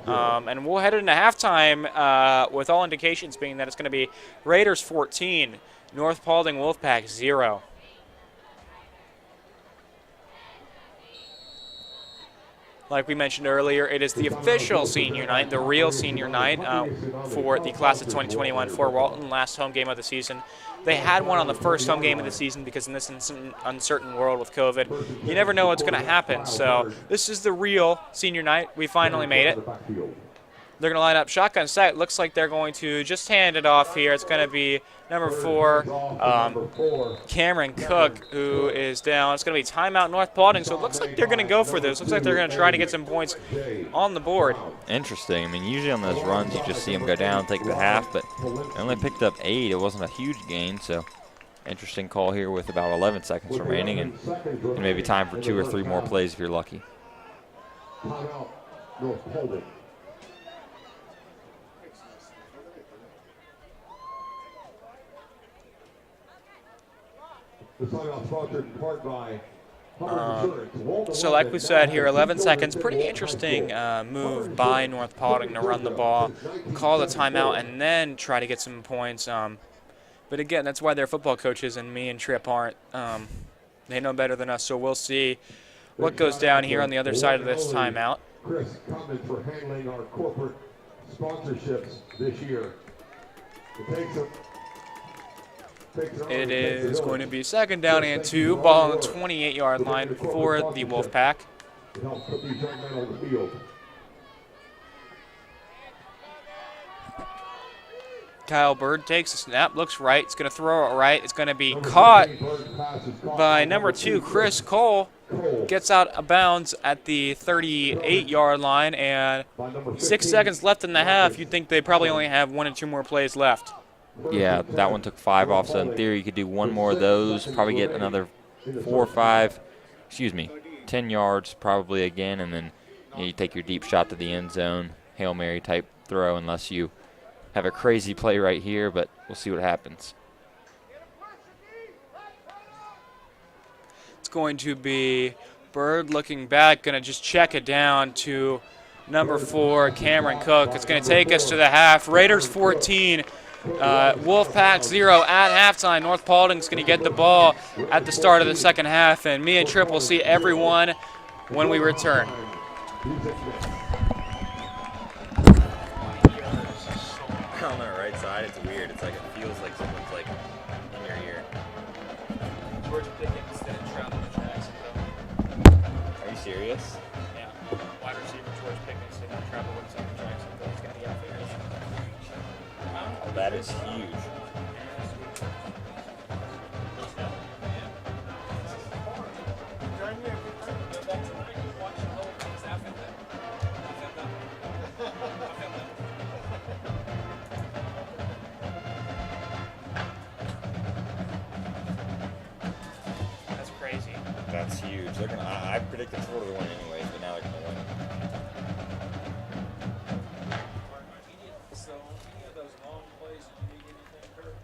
And we'll head into halftime with all indications being that it's going to be Raiders 14, North Paulding Wolfpack 0. Like we mentioned earlier, it is the official senior night, the real senior night for the class of 2021 for Walton, last home game of the season. They had one on the first home game of the season because in this uncertain world with COVID, you never know what's going to happen. So this is the real senior night. We finally made it. They're going to line up shotgun set. Looks like they're going to just hand it off here. It's going to be number 4, Cameron Cook, who is down. It's going to be timeout North Paulding. So it looks like they're going to go for this. Looks like they're going to try to get some points on the board. Interesting. I mean, usually on those runs, you just see them go down, take the half, but they only picked up 8. It wasn't a huge gain, so interesting call here with about 11 seconds remaining and maybe time for 2 or 3 more plays if you're lucky. Timeout, North Paulding. So like we said here, 11 seconds. Pretty interesting move by North Paulding to run the ball, call the timeout, and then try to get some points. But again, that's why they're football coaches, and me and Tripp aren't. They know better than us, so we'll see what goes down here on the other side of this timeout. Chris Cummings for handling our corporate sponsorships this year. It is going to be second down and 2. Ball on the 28-yard line for the Wolfpack. Kyle Bird takes a snap, looks right. It's going to throw it right. It's going to be caught by number 2, Chris Cole. Gets out of bounds at the 38-yard line, and 6 seconds left in the half. You'd think they probably only have 1 or 2 more plays left. Yeah, that one took 5 off, so in theory you could do 1 more of those, probably get another 10 yards probably again, and then you take your deep shot to the end zone, Hail Mary type throw, unless you have a crazy play right here, but we'll see what happens. It's going to be Bird looking back, going to just check it down to number 4, Cameron Cook. It's going to take us to the half. Raiders 14. Wolfpack 0 at halftime. North Paulding's going to get the ball at the start of the second half, and me and Tripp will see everyone when we return. On the right side, it's weird. It's like it feels like someone's like in your ear. George Pickens didn't travel to Jacksonville. Are you serious? Yeah. Wide receiver George Pickens did not travel with him to Jacksonville. He's going to be out there. Oh, that is huge. That's crazy. That's huge. They're gonna. I predicted Florida to win anyways, but now they're gonna win. So, any of those long plays, did you need anything, Kurt?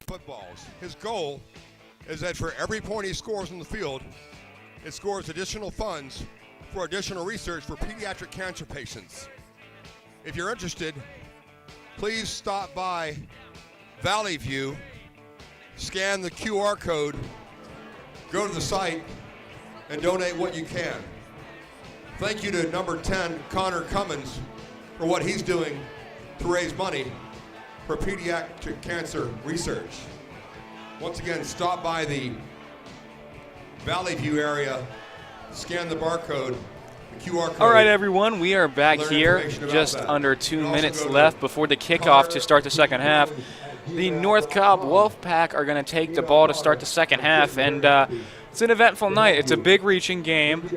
footballs. His goal is that for every point he scores on the field, it scores additional funds for additional research for pediatric cancer patients. If you're interested, please stop by Valley View, scan the QR code, go to the site, and donate what you can. Thank you to number 10, Connor Cummings, for what he's doing to raise money for pediatric cancer research. Once again, stop by the Valley View area, scan the barcode, the QR code. All right, everyone, we are back Learn here. information about Just that. under You 2 can also minutes go to left before the kickoff to start the second half. The North Cobb Wolfpack are going to take the ball to start the second half, and it's an eventful night. It's a big reaching game,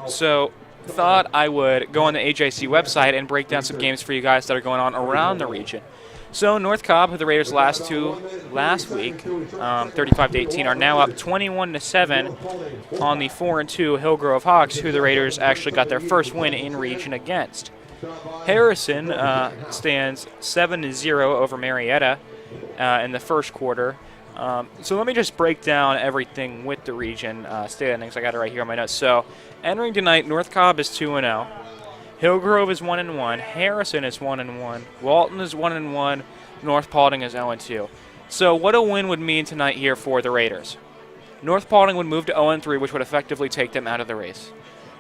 so thought I would go on the AJC website and break down some games for you guys that are going on around the region. So North Cobb, who the Raiders lost to last week, 35-18, are now up 21-7 on the 4-2 Hillgrove Hawks, who the Raiders actually got their first win in region against. Harrison stands 7-0 over Marietta in the first quarter. So let me just break down everything with the region standings. I got it right here on my notes. So entering tonight, North Cobb is 2-0. Hillgrove is 1-1. Harrison is 1-1. Walton is 1-1. North Paulding is 0-2. So what a win would mean tonight here for the Raiders. North Paulding would move to 0-3, which would effectively take them out of the race.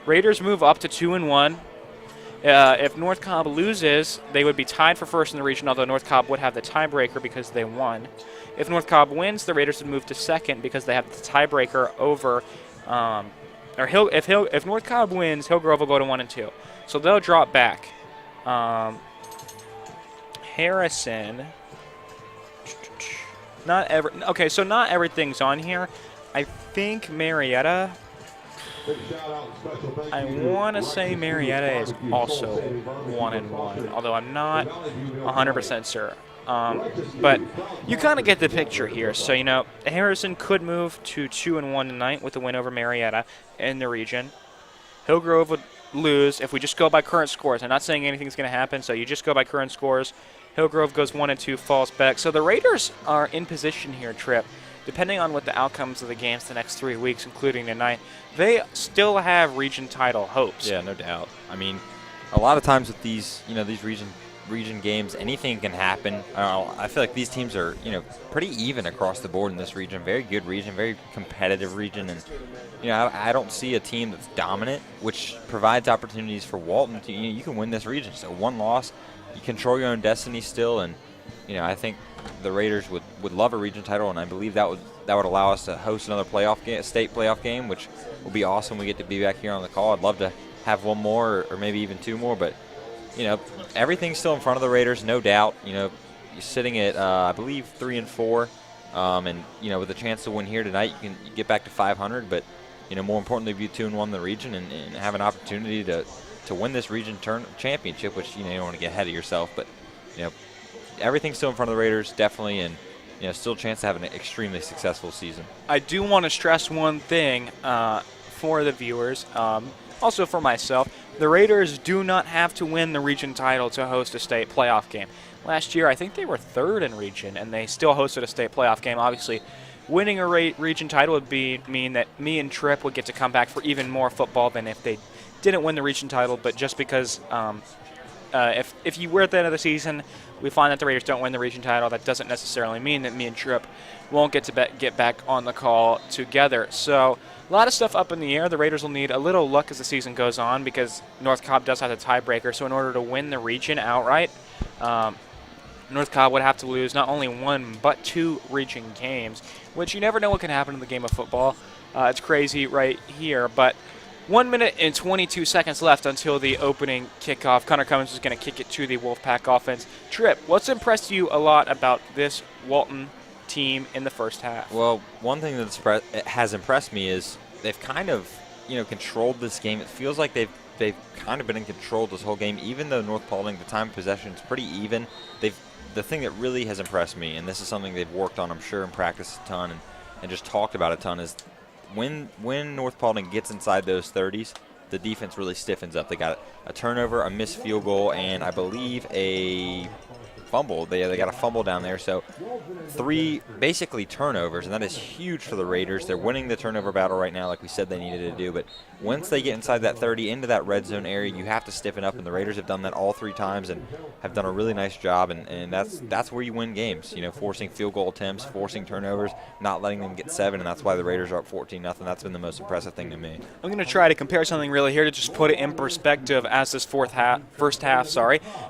Raiders move up to 2-1. If North Cobb loses, they would be tied for first in the region, although North Cobb would have the tiebreaker because they won. If North Cobb wins, the Raiders would move to second because they have the tiebreaker over. If North Cobb wins, Hillgrove will go to 1-2. So they'll drop back. Harrison. So not everything's on here. I think Marietta. I want to say Marietta is also 1-1, although I'm not 100% sure. But you kind of get the picture here. So, Harrison could move to 2-1 tonight with a win over Marietta in the region. Hillgrove would lose if we just go by current scores. I'm not saying anything's going to happen, so you just go by current scores. Hillgrove goes 1-2, falls back. So the Raiders are in position here, Tripp. Depending on what the outcomes of the games the next 3 weeks, including tonight, they still have region title hopes. Yeah, no doubt. I mean, a lot of times with these, these region games, anything can happen. I feel like these teams are, pretty even across the board in this region. Very good region, very competitive region, and I don't see a team that's dominant, which provides opportunities for Walton to. You can win this region. So one loss, you control your own destiny still, and I think the Raiders would love a region title, and I believe that would allow us to host another state playoff game, which will be awesome. We get to be back here on the call. I'd love to have one more or maybe even two more, but everything's still in front of the Raiders, no doubt. You're sitting at I believe 3-4, and with a chance to win here tonight, you get back to 500. But more importantly, be 2-1 in the region and have an opportunity to win this region championship, which you don't want to get ahead of yourself, but everything's still in front of the Raiders, definitely, and still a chance to have an extremely successful season. I do want to stress one thing for the viewers, also for myself. The Raiders do not have to win the region title to host a state playoff game. Last year, I think they were third in region, and they still hosted a state playoff game. Obviously, winning a region title would mean that me and Tripp would get to come back for even more football than if they didn't win the region title. But just because if you were at the end of the season, we find that the Raiders don't win the region title, that doesn't necessarily mean that me and Tripp won't get to get back on the call together. So a lot of stuff up in the air. The Raiders will need a little luck as the season goes on because North Cobb does have the tiebreaker. So in order to win the region outright, North Cobb would have to lose not only one but two region games, which you never know what can happen in the game of football. It's crazy right here, but 1 minute and 22 seconds left until the opening kickoff. Connor Cummings is going to kick it to the Wolfpack offense. Tripp, what's impressed you a lot about this Walton team in the first half? Well, one thing that has impressed me is they've kind of, controlled this game. It feels like they've kind of been in control this whole game, even though North Paulding, the time of possession is pretty even. The thing that really has impressed me, and this is something they've worked on, I'm sure, and practiced a ton and just talked about a ton, is when North Paulding gets inside those 30s, the defense really stiffens up. They got a turnover, a missed field goal, and I believe a fumble. They got a fumble down there, so 3 basically turnovers, and that is huge for the Raiders. They're winning the turnover battle right now, like we said they needed to do. But once they get inside that 30, into that red zone area, you have to stiffen up, and the Raiders have done that all 3 times and have done a really nice job. And that's where you win games. Forcing field goal attempts, forcing turnovers, not letting them get 7, and that's why the Raiders are up 14-0. That's been the most impressive thing to me. I'm going to try to compare something really here to just put it in perspective as this first half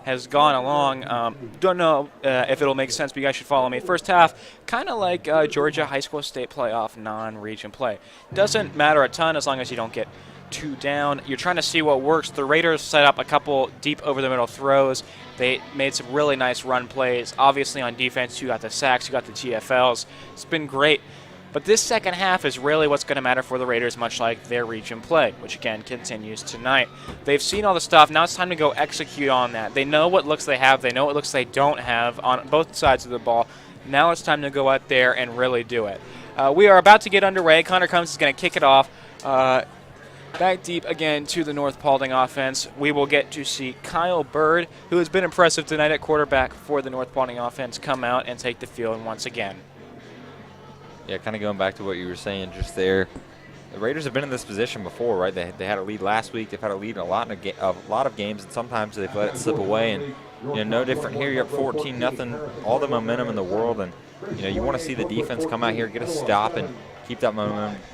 has gone along. Don't know if it'll make sense, but you guys should follow me. First half, kind of like Georgia High School State playoff non-region play. Doesn't matter a ton as long as you don't get 2 down. You're trying to see what works. The Raiders set up a couple deep over-the-middle throws. They made some really nice run plays. Obviously on defense, you got the sacks, you got the TFLs. It's been great. But this second half is really what's going to matter for the Raiders, much like their region play, which again continues tonight. They've seen all the stuff. Now it's time to go execute on that. They know what looks they have. They know what looks they don't have on both sides of the ball. Now it's time to go out there and really do it. We are about to get underway. Connor Cummings is going to kick it off. Back deep again to the North Paulding offense. We will get to see Kyle Bird, who has been impressive tonight at quarterback for the North Paulding offense, come out and take the field once again. Yeah, kind of going back to what you were saying just there. The Raiders have been in this position before, right? They had a lead last week. They've had a lead in a lot of games, and sometimes they've let it slip away. And no different here. You're up 14-0, all the momentum in the world, and you want to see the defense come out here, get a stop, and keep that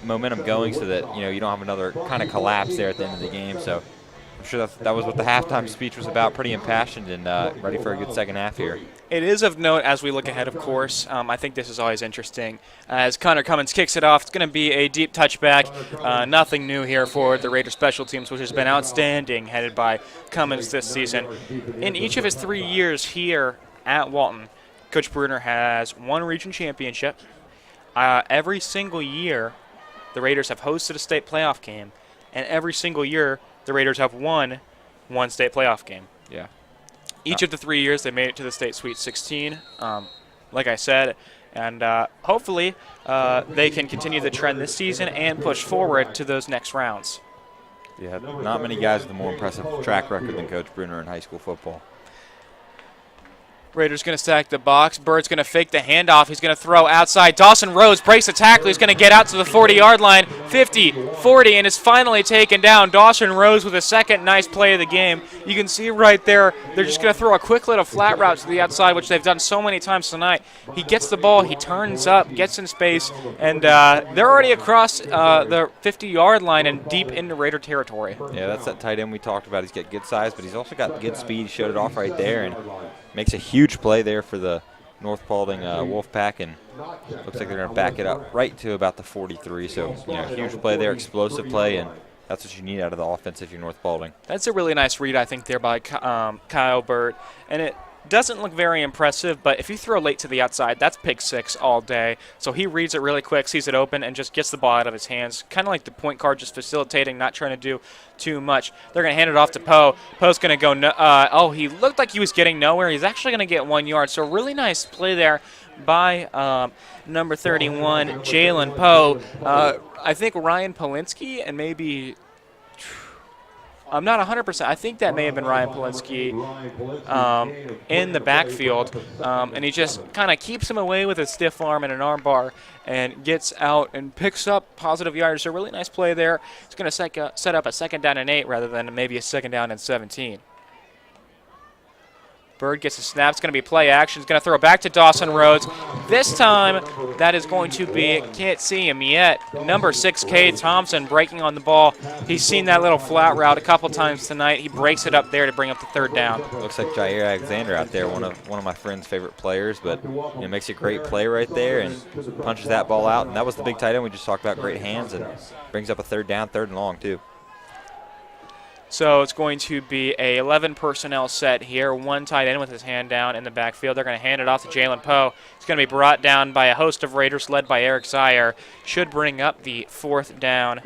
momentum going so that you don't have another kind of collapse there at the end of the game. So I'm sure that was what the halftime speech was about. Pretty impassioned and ready for a good second half here. It is of note as we look ahead, of course. I think this is always interesting. As Connor Cummings kicks it off, it's going to be a deep touchback. Nothing new here for the Raiders special teams, which has been outstanding, headed by Cummings this season. In each of his 3 years here at Walton, Coach Bruner has won a region championship. Every single year, the Raiders have hosted a state playoff game, and every single year, the Raiders have won one state playoff game. Yeah. Each of the 3 years, they made it to the state Sweet 16, like I said, and hopefully they can continue the trend this season and push forward to those next rounds. Yeah, not many guys with a more impressive track record than Coach Bruner in high school football. Raiders going to stack the box. Bird's going to fake the handoff. He's going to throw outside. Dawson Rose breaks the tackle. He's going to get out to the 40-yard line. 50, 40, and is finally taken down. Dawson Rose with a second nice play of the game. You can see right there, they're just going to throw a quick little flat route to the outside, which they've done so many times tonight. He gets the ball. He turns up, gets in space, and they're already across the 50-yard line and deep into Raider territory. Yeah, that's that tight end we talked about. He's got good size, but he's also got good speed. He showed it off right there, and makes a huge play there for the North Paulding Wolfpack, and looks like they're going to back it up right to about the 43. So, huge play there, explosive play, and that's what you need out of the offense if you're North Paulding. That's a really nice read, I think, there by Kyle Bird, and it doesn't look very impressive, but if you throw late to the outside, that's pick 6 all day. So he reads it really quick, sees it open, and just gets the ball out of his hands. Kind of like the point guard, just facilitating, not trying to do too much. They're going to hand it off to Poe. Poe's going to go, he looked like he was getting nowhere. He's actually going to get 1 yard. So really nice play there by number 31, Jalen Poe. I think Ryan Polinsky and maybe I'm not 100%. I think that may have been Ryan Polinsky in the backfield, and he just kind of keeps him away with a stiff arm and an arm bar and gets out and picks up positive yardage. So a really nice play there. It's going to set up a 2nd down and 8 rather than maybe a 2nd down and 17. Bird gets a snap. It's going to be play action. He's going to throw it back to Dawson Rhodes. This time, that is going to be, can't see him yet, number 6, Cade Thompson breaking on the ball. He's seen that little flat route a couple times tonight. He breaks it up there to bring up the 3rd down. Looks like Jair Alexander out there, one of my friend's favorite players, but makes a great play right there and punches that ball out. And that was the big tight end we just talked about, great hands, and brings up a 3rd down, 3rd and long too. So it's going to be a 11 personnel set here. 1 tight end with his hand down in the backfield. They're going to hand it off to Jalen Poe. It's going to be brought down by a host of Raiders led by Eric Zier. Should bring up the 4th down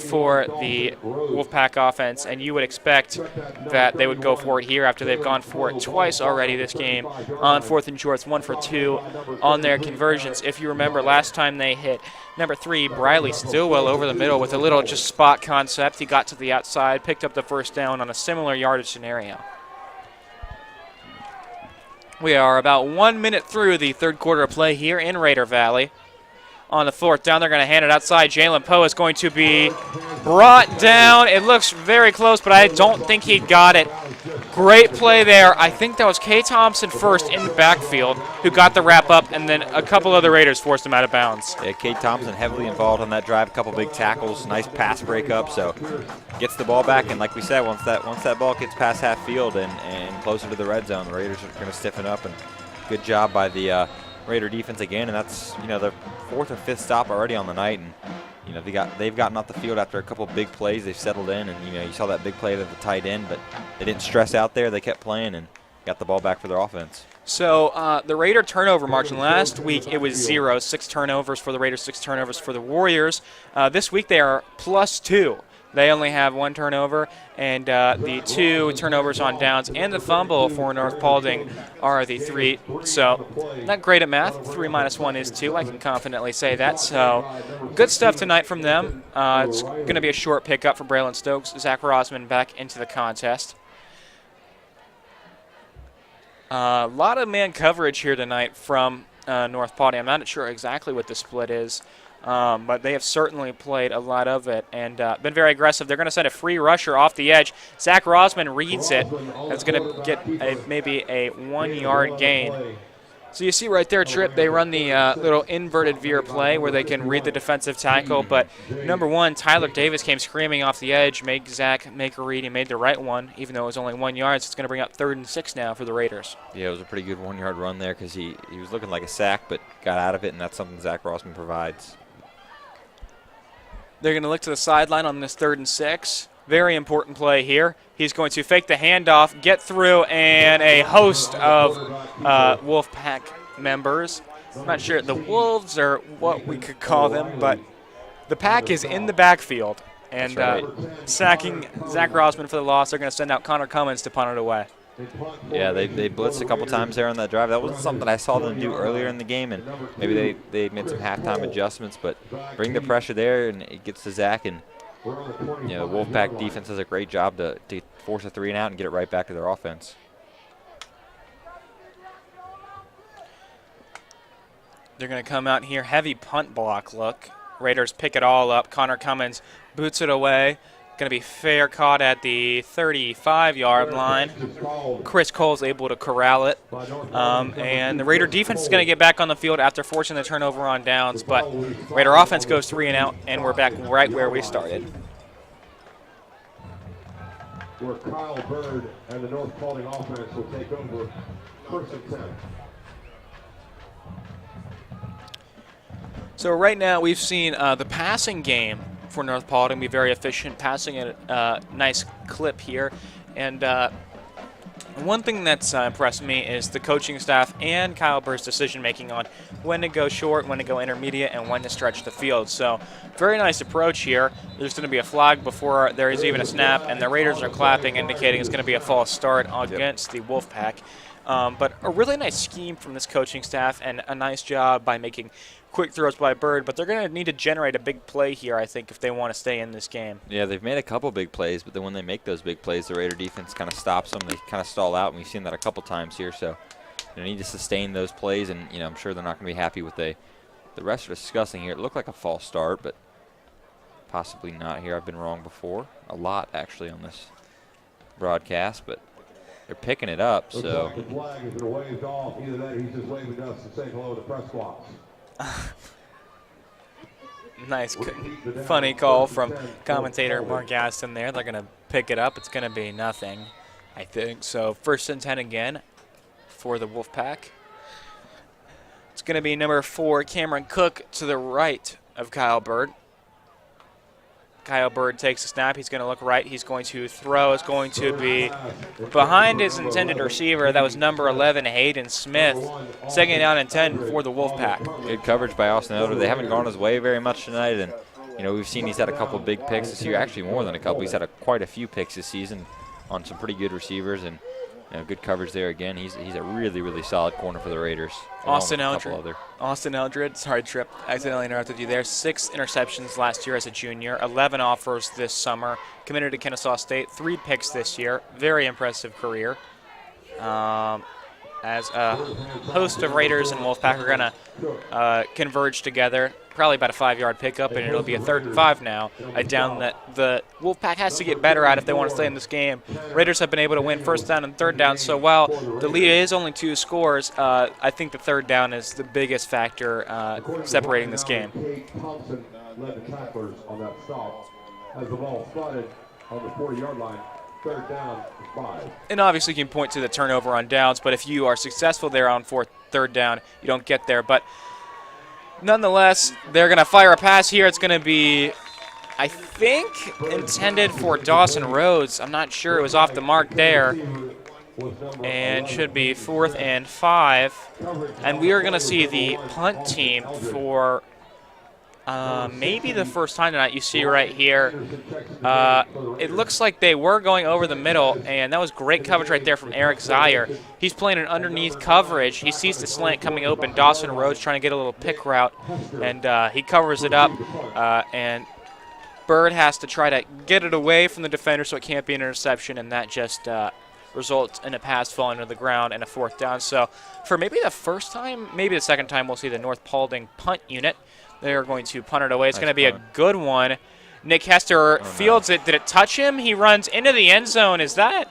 for the Wolfpack offense, and you would expect that they would go for it here after they've gone for it twice already this game on 4th and shorts, 1 for 2 on their conversions. If you remember, last time they hit number 3, Briley Stillwell over the middle with a little just spot concept. He got to the outside, picked up the 1st down on a similar yardage scenario. We are about 1 minute through the third quarter of play here in Raider Valley. On the fourth down, they're going to hand it outside. Jalen Poe is going to be brought down. It looks very close, but I don't think he got it. Great play there. I think that was Kay Thompson first in the backfield who got the wrap up, and then a couple other Raiders forced him out of bounds. Yeah, Kay Thompson heavily involved on that drive. A couple big tackles, nice pass breakup. So gets the ball back, and like we said, once that ball gets past half field and closer to the red zone, the Raiders are going to stiffen up. And good job by the Raider defense again, and that's their fourth or fifth stop already on the night. And they've gotten off the field after a couple of big plays. They've settled in, and you saw that big play to the tight end, but they didn't stress out there. They kept playing and got the ball back for their offense. So the Raider turnover margin last week, it was 0, 6 turnovers for the Raiders, 6 turnovers for the Warriors. This week they are +2. They only have 1 turnover, and the 2 turnovers on downs and the fumble for North Paulding are the 3. So not great at math. 3 minus 1 is 2. I can confidently say that. So good stuff tonight from them. It's going to be a short pickup for Braylon Stokes. Zach Rosman back into the contest. A lot of man coverage here tonight from North Paulding. I'm not sure exactly what the split is. But they have certainly played a lot of it and been very aggressive. They're going to send a free rusher off the edge. Zach Rosman reads it. That's going to get maybe a 1-yard gain. So you see right there, Tripp, they run the little inverted veer play where they can read the defensive tackle. But number 1, Tyler Davis came screaming off the edge, made Zach make a read. He made the right one, even though it was only 1 yard. So it's going to bring up 3rd and 6 now for the Raiders. Yeah, it was a pretty good 1-yard run there because he was looking like a sack but got out of it, and that's something Zach Rossman provides. They're going to look to the sideline on this 3rd and 6. Very important play here. He's going to fake the handoff, get through, and a host of Wolfpack members. I'm not sure the Wolves or what we could call them, but the pack is in the backfield. And sacking Zach Rosman for the loss. They're going to send out Connor Cummings to punt it away. Yeah, they blitzed a couple times there on that drive. That wasn't something I saw them do earlier in the game, and maybe they made some halftime adjustments, but bring the pressure there, and it gets to Zach, and the Wolfpack defense does a great job to force a 3 and out and get it right back to their offense. They're going to come out here, heavy punt block look. Raiders pick it all up. Connor Cummins boots it away. Going to be fair caught at the 35-yard line. Chris Cole's able to corral it. And the Raider defense is going to get back on the field after forcing the turnover on downs. But Raider offense goes 3 and out, and we're back right where we started. Where Kyle Bird and the North Paulding offense will take over 1st and 10. So right now we've seen the passing game for North Paulding be very efficient, passing at a nice clip here. And one thing that's impressed me is the coaching staff and Kyle Bird's decision-making on when to go short, when to go intermediate, and when to stretch the field. So very nice approach here. There's going to be a flag before there is even a snap, and the Raiders are clapping, indicating it's going to be a false start against the Wolfpack. But a really nice scheme from this coaching staff and a nice job by making quick throws by Bird, but they're going to need to generate a big play here, I think, if they want to stay in this game. Yeah, they've made a couple big plays, but then when they make those big plays, the Raider defense kind of stops them. They kind of stall out, and we've seen that a couple times here. So they need to sustain those plays, and I'm sure they're not going to be happy with the refs are discussing here. It looked like a false start, but possibly not here. I've been wrong before, a lot actually on this broadcast, but they're picking it up. So the flag has been waved off. Either that, he's just waving to us to say hello to press box. Nice, funny call from commentator Mark Aston there. They're going to pick it up. It's going to be nothing, I think. So 1st and 10 again for the Wolfpack. It's going to be number 4, Cameron Cook, to the right of Kyle Bird. Kyle Bird takes a snap. He's going to look right. He's going to throw. It's going to be behind his intended receiver. That was number 11, Hayden Smith. 2nd down and 10 for the Wolfpack. Good coverage by Austin Elder. They haven't gone his way very much tonight, and we've seen he's had a couple big picks this year. Actually, more than a couple. He's had quite a few picks this season on some pretty good receivers, and good coverage there again. He's a really, really solid corner for the Raiders. Austin Eldred, sorry, Tripp, accidentally interrupted you there. 6 interceptions last year as a junior, 11 offers this summer. Committed to Kennesaw State, 3 picks this year. Very impressive career. as a host of Raiders and Wolfpack are going to converge together. Probably about a 5-yard pickup, and it'll be a 3rd and 5 now. A down that the Wolfpack has to get better at if they want to stay in this game. Raiders have been able to win 1st down and 3rd down, so while the lead is only 2 scores, I think the 3rd down is the biggest factor separating this game. Thompson led the tacklers on that stop as the ball spotted on the 40-yard line. 3rd down, 5. And obviously you can point to the turnover on downs, but if you are successful there on 3rd down, you don't get there. But nonetheless, they're going to fire a pass here. It's going to be, I think, intended for Dawson Rhodes. I'm not sure. It was off the mark there. And should be 4th and 5. And we are going to see the punt team for maybe the first time tonight. You see right here, it looks like they were going over the middle, and that was great coverage right there from Eric Zier. He's playing an underneath coverage. He sees the slant coming open. Dawson Rhodes trying to get a little pick route, and he covers it up, and Bird has to try to get it away from the defender so it can't be an interception, and that just results in a pass falling to the ground and a 4th down. So for maybe the first time, maybe the second time, we'll see the North Paulding punt unit. They're going to punt it away. It's going to be a good one. Nick Hester fields it. Did it touch him? He runs into the end zone. Is that?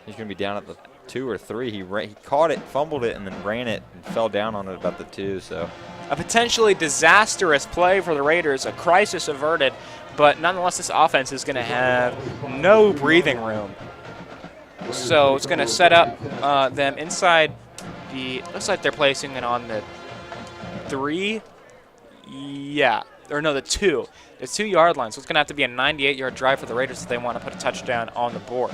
He's going to be down at the 2 or 3. He caught it, fumbled it, and then ran it and fell down on it about the 2. So a potentially disastrous play for the Raiders, a crisis averted. But nonetheless, this offense is going to have no breathing room. So it's going to set up them inside the, looks like they're placing it on the 3. Yeah, or no, the 2. The 2-yard line. So it's going to have to be a 98-yard drive for the Raiders if they want to put a touchdown on the board.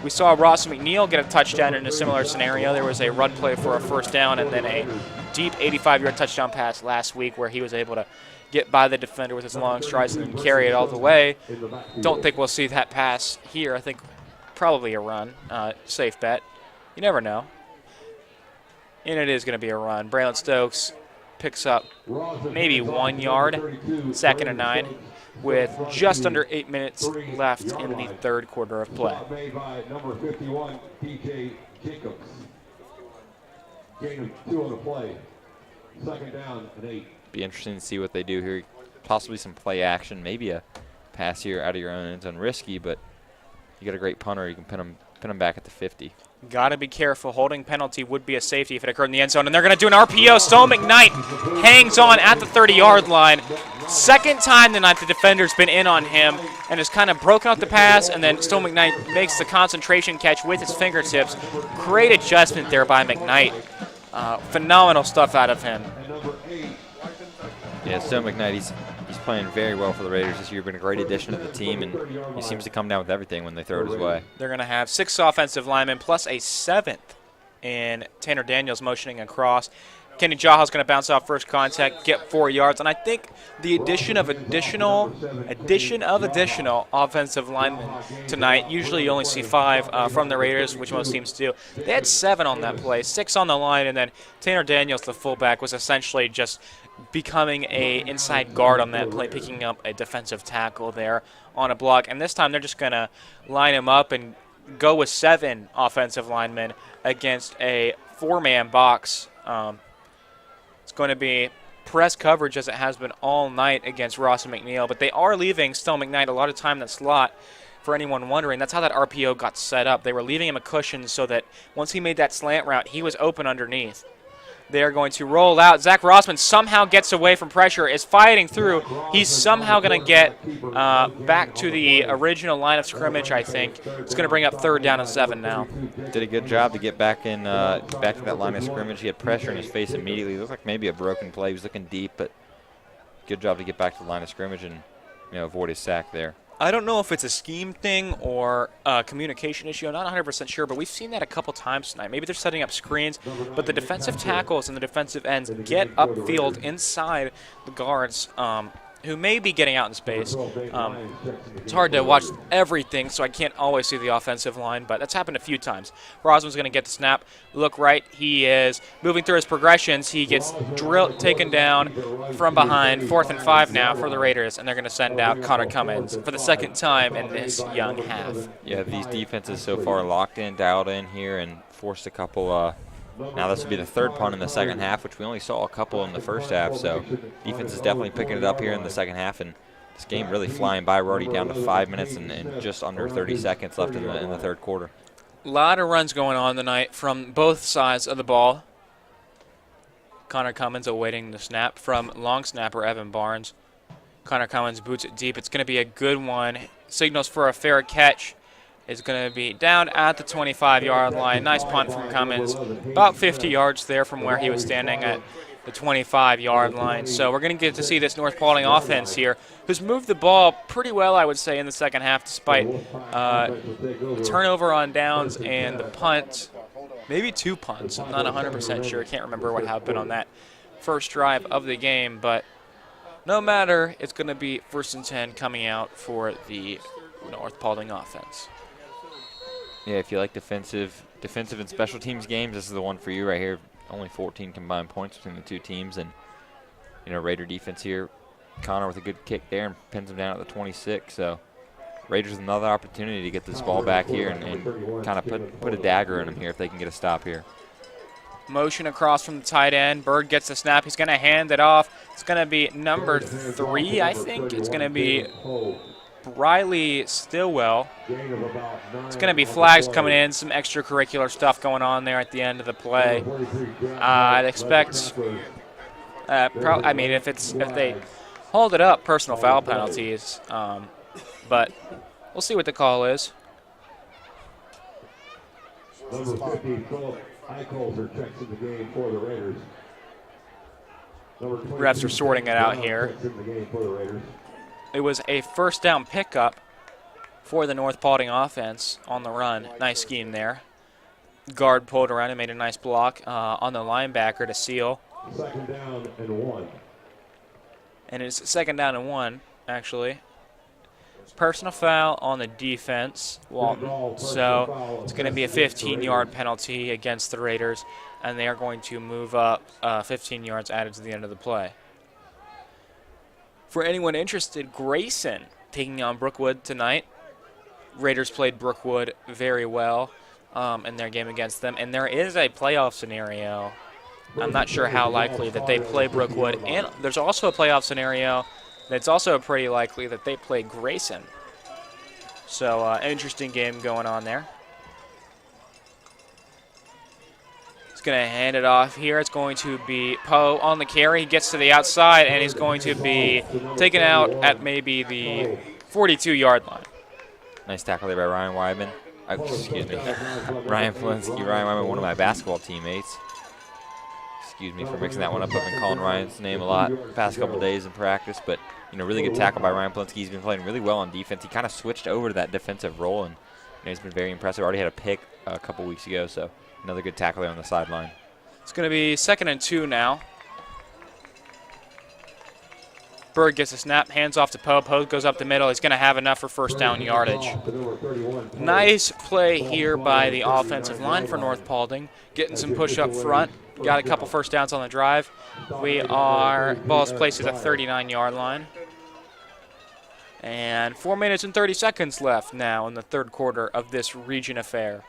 We saw Ross McNeil get a touchdown in a similar scenario. There was a run play for a 1st down and then a deep 85-yard touchdown pass last week where he was able to get by the defender with his long strides and then carry it all the way. Don't think we'll see that pass here. I think probably a run. Safe bet. You never know. And it is going to be a run. Braylon Stokes picks up maybe 1 yard, 2nd and 9, with just under 8 minutes left in the 3rd quarter of play. Made by number 51, DJ Jacobs. Gain of 2 on the play. 2nd down and 8. be interesting to see what they do here. Possibly some play action, maybe a pass here out of your own end zone. Risky, but you got a great punter. You can pin them back at the 50. Got to be careful. Holding penalty would be a safety if it occurred in the end zone. And they're going to do an RPO. Stowe McKnight hangs on at the 30-yard line. 2nd time tonight the defender's been in on him and has kind of broken up the pass. And then Stowe McKnight makes the concentration catch with his fingertips. Great adjustment there by McKnight. Phenomenal stuff out of him. Yeah, Stowe McKnight, he's playing very well for the Raiders this year. Been a great addition to the team, and he seems to come down with everything when they throw it his way. They're going to have 6 offensive linemen plus a 7th in Tanner Daniels motioning across. Kenny Jaha's going to bounce off first contact, get 4 yards, and I think the addition of additional offensive linemen tonight. Usually you only see 5 from the Raiders, which most teams do. They had 7 on that play, 6 on the line, and then Tanner Daniels, the fullback, was essentially just becoming a inside guard on that play, picking up a defensive tackle there on a block. And this time they're just going to line him up and go with 7 offensive linemen against a 4-man box. It's going to be press coverage as it has been all night against Ross and McNeil, but they are leaving Stowe McKnight a lot of time in that slot. For anyone wondering, that's how that RPO got set up. They were leaving him a cushion so that once he made that slant route, he was open underneath. They are going to roll out. Zach Rossman somehow gets away from pressure, is fighting through. He's somehow going to get back to the original line of scrimmage, I think. It's going to bring up 3rd down and 7 now. Did a good job to get back in, back to that line of scrimmage. He had pressure in his face immediately. It looked like maybe a broken play. He was looking deep, but good job to get back to the line of scrimmage and avoid his sack there. I don't know if it's a scheme thing or a communication issue. I'm not 100% sure, but we've seen that a couple times tonight. Maybe they're setting up screens, but the defensive tackles and the defensive ends get upfield inside the guards who may be getting out in space. It's hard to watch everything, so I can't always see the offensive line, but that's happened a few times. Rosman's going to get the snap, look right. He is moving through his progressions. He gets taken down from behind. 4th and 5 now for the Raiders, and they're going to send out Connor Cummings for the 2nd time in this young half. Yeah, these defenses so far locked in, dialed in here, and forced a couple Now this will be the third punt in the second half, which we only saw a couple in the first half. So defense is definitely picking it up here in the second half, and this game really flying by. We're already down to 5 minutes and just under 30 seconds left in the third quarter. A lot of runs going on tonight from both sides of the ball. Connor Cummins awaiting the snap from long snapper Evan Barnes. Connor Cummins boots it deep. It's going to be a good one. Signals for a fair catch. It's going to be down at the 25-yard line. Nice punt from Cummins. About 50 yards there from where he was standing at the 25-yard line. So we're going to get to see this North Paulding offense here, who's moved the ball pretty well, I would say, in the second half, despite turnover on downs and the punt. Maybe 2 punts. I'm not 100% sure. I can't remember what happened on that first drive of the game. But no matter, it's going to be 1st and 10 coming out for the North Paulding offense. Yeah, if you like defensive and special teams games, this is the one for you right here. Only 14 combined points between the two teams, and Raider defense here. Connor with a good kick there and pins him down at the 26. So Raiders another opportunity to get this ball back here and kind of put a dagger in them here if they can get a stop here. Motion across from the tight end. Bird gets the snap. He's going to hand it off. It's going to be number 3, I think. It's going to be Riley Stillwell. It's going to be flags coming in, some extracurricular stuff going on there at the end of the play. I'd expect, if they hold it up, personal foul penalties. But we'll see what the call is. Number 50, Philip Eicholzer checks in the game for the Raiders. Refs are sorting it out here. It was a first down pickup for the North Paulding offense on the run. Nice scheme there. Guard pulled around and made a nice block on the linebacker to seal. 2nd down and 1. And it's 2nd down and 1, actually. Personal foul on the defense, Walton. So it's going to be a 15-yard penalty against the Raiders, and they are going to move up 15 yards added to the end of the play. For anyone interested, Grayson taking on Brookwood tonight. Raiders played Brookwood very well in their game against them, and there is a playoff scenario. I'm not sure how likely that they play Brookwood, and there's also a playoff scenario that's also pretty likely that they play Grayson. So interesting game going on there. Going to hand it off here. It's going to be Poe on the carry. He gets to the outside, and he's going to be taken out at maybe the 42-yard line. Nice tackle there by Ryan Wyman. Excuse me. Ryan Flinsky. Ryan Wyman, one of my basketball teammates. Excuse me for mixing that one up. I've been calling Ryan's name a lot the past couple days in practice, but really good tackle by Ryan Flinsky. He's been playing really well on defense. He kind of switched over to that defensive role, and he's been very impressive. Already had a pick a couple weeks ago, so another good tackle there on the sideline. It's going to be 2nd and 2 now. Bird gets a snap, hands off to Poe. Poe goes up the middle. He's going to have enough for 1st down yardage. Nice play here by the offensive line for North Paulding, getting some push up front. Got a couple 1st downs on the drive. Ball's placed at the 39-yard line. And 4 minutes and 30 seconds left now in the third quarter of this region affair.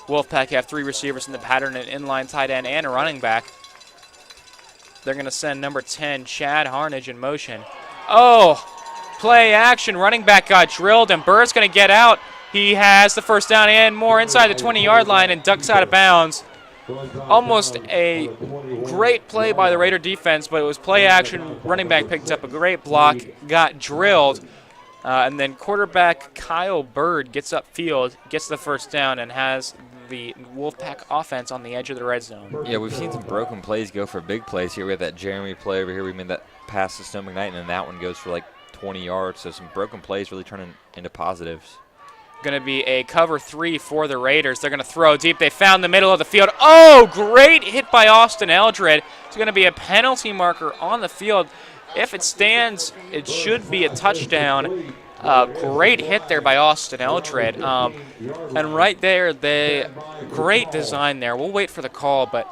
Wolfpack have 3 receivers in the pattern, an inline tight end and a running back. They're going to send number 10, Chad Harnage, in motion. Oh, play action. Running back got drilled, and Bird's going to get out. He has the 1st down and more inside the 20-yard line and ducks out of bounds. Almost a great play by the Raider defense, but it was play action. Running back picked up a great block, got drilled. And then quarterback Kyle Bird gets upfield, gets the 1st down, and has the Wolfpack offense on the edge of the red zone. Yeah, we've seen some broken plays go for big plays here. We have that Jeremy play over here. We made that pass to Snow McKnight, and then that one goes for like 20 yards. So some broken plays really turning into positives. Going to be a cover 3 for the Raiders. They're going to throw deep. They found the middle of the field. Oh, great hit by Austin Eldred. It's going to be a penalty marker on the field. If it stands, it should be a touchdown. Great hit there by Austin Eldred. And right there, great design there. We'll wait for the call, but,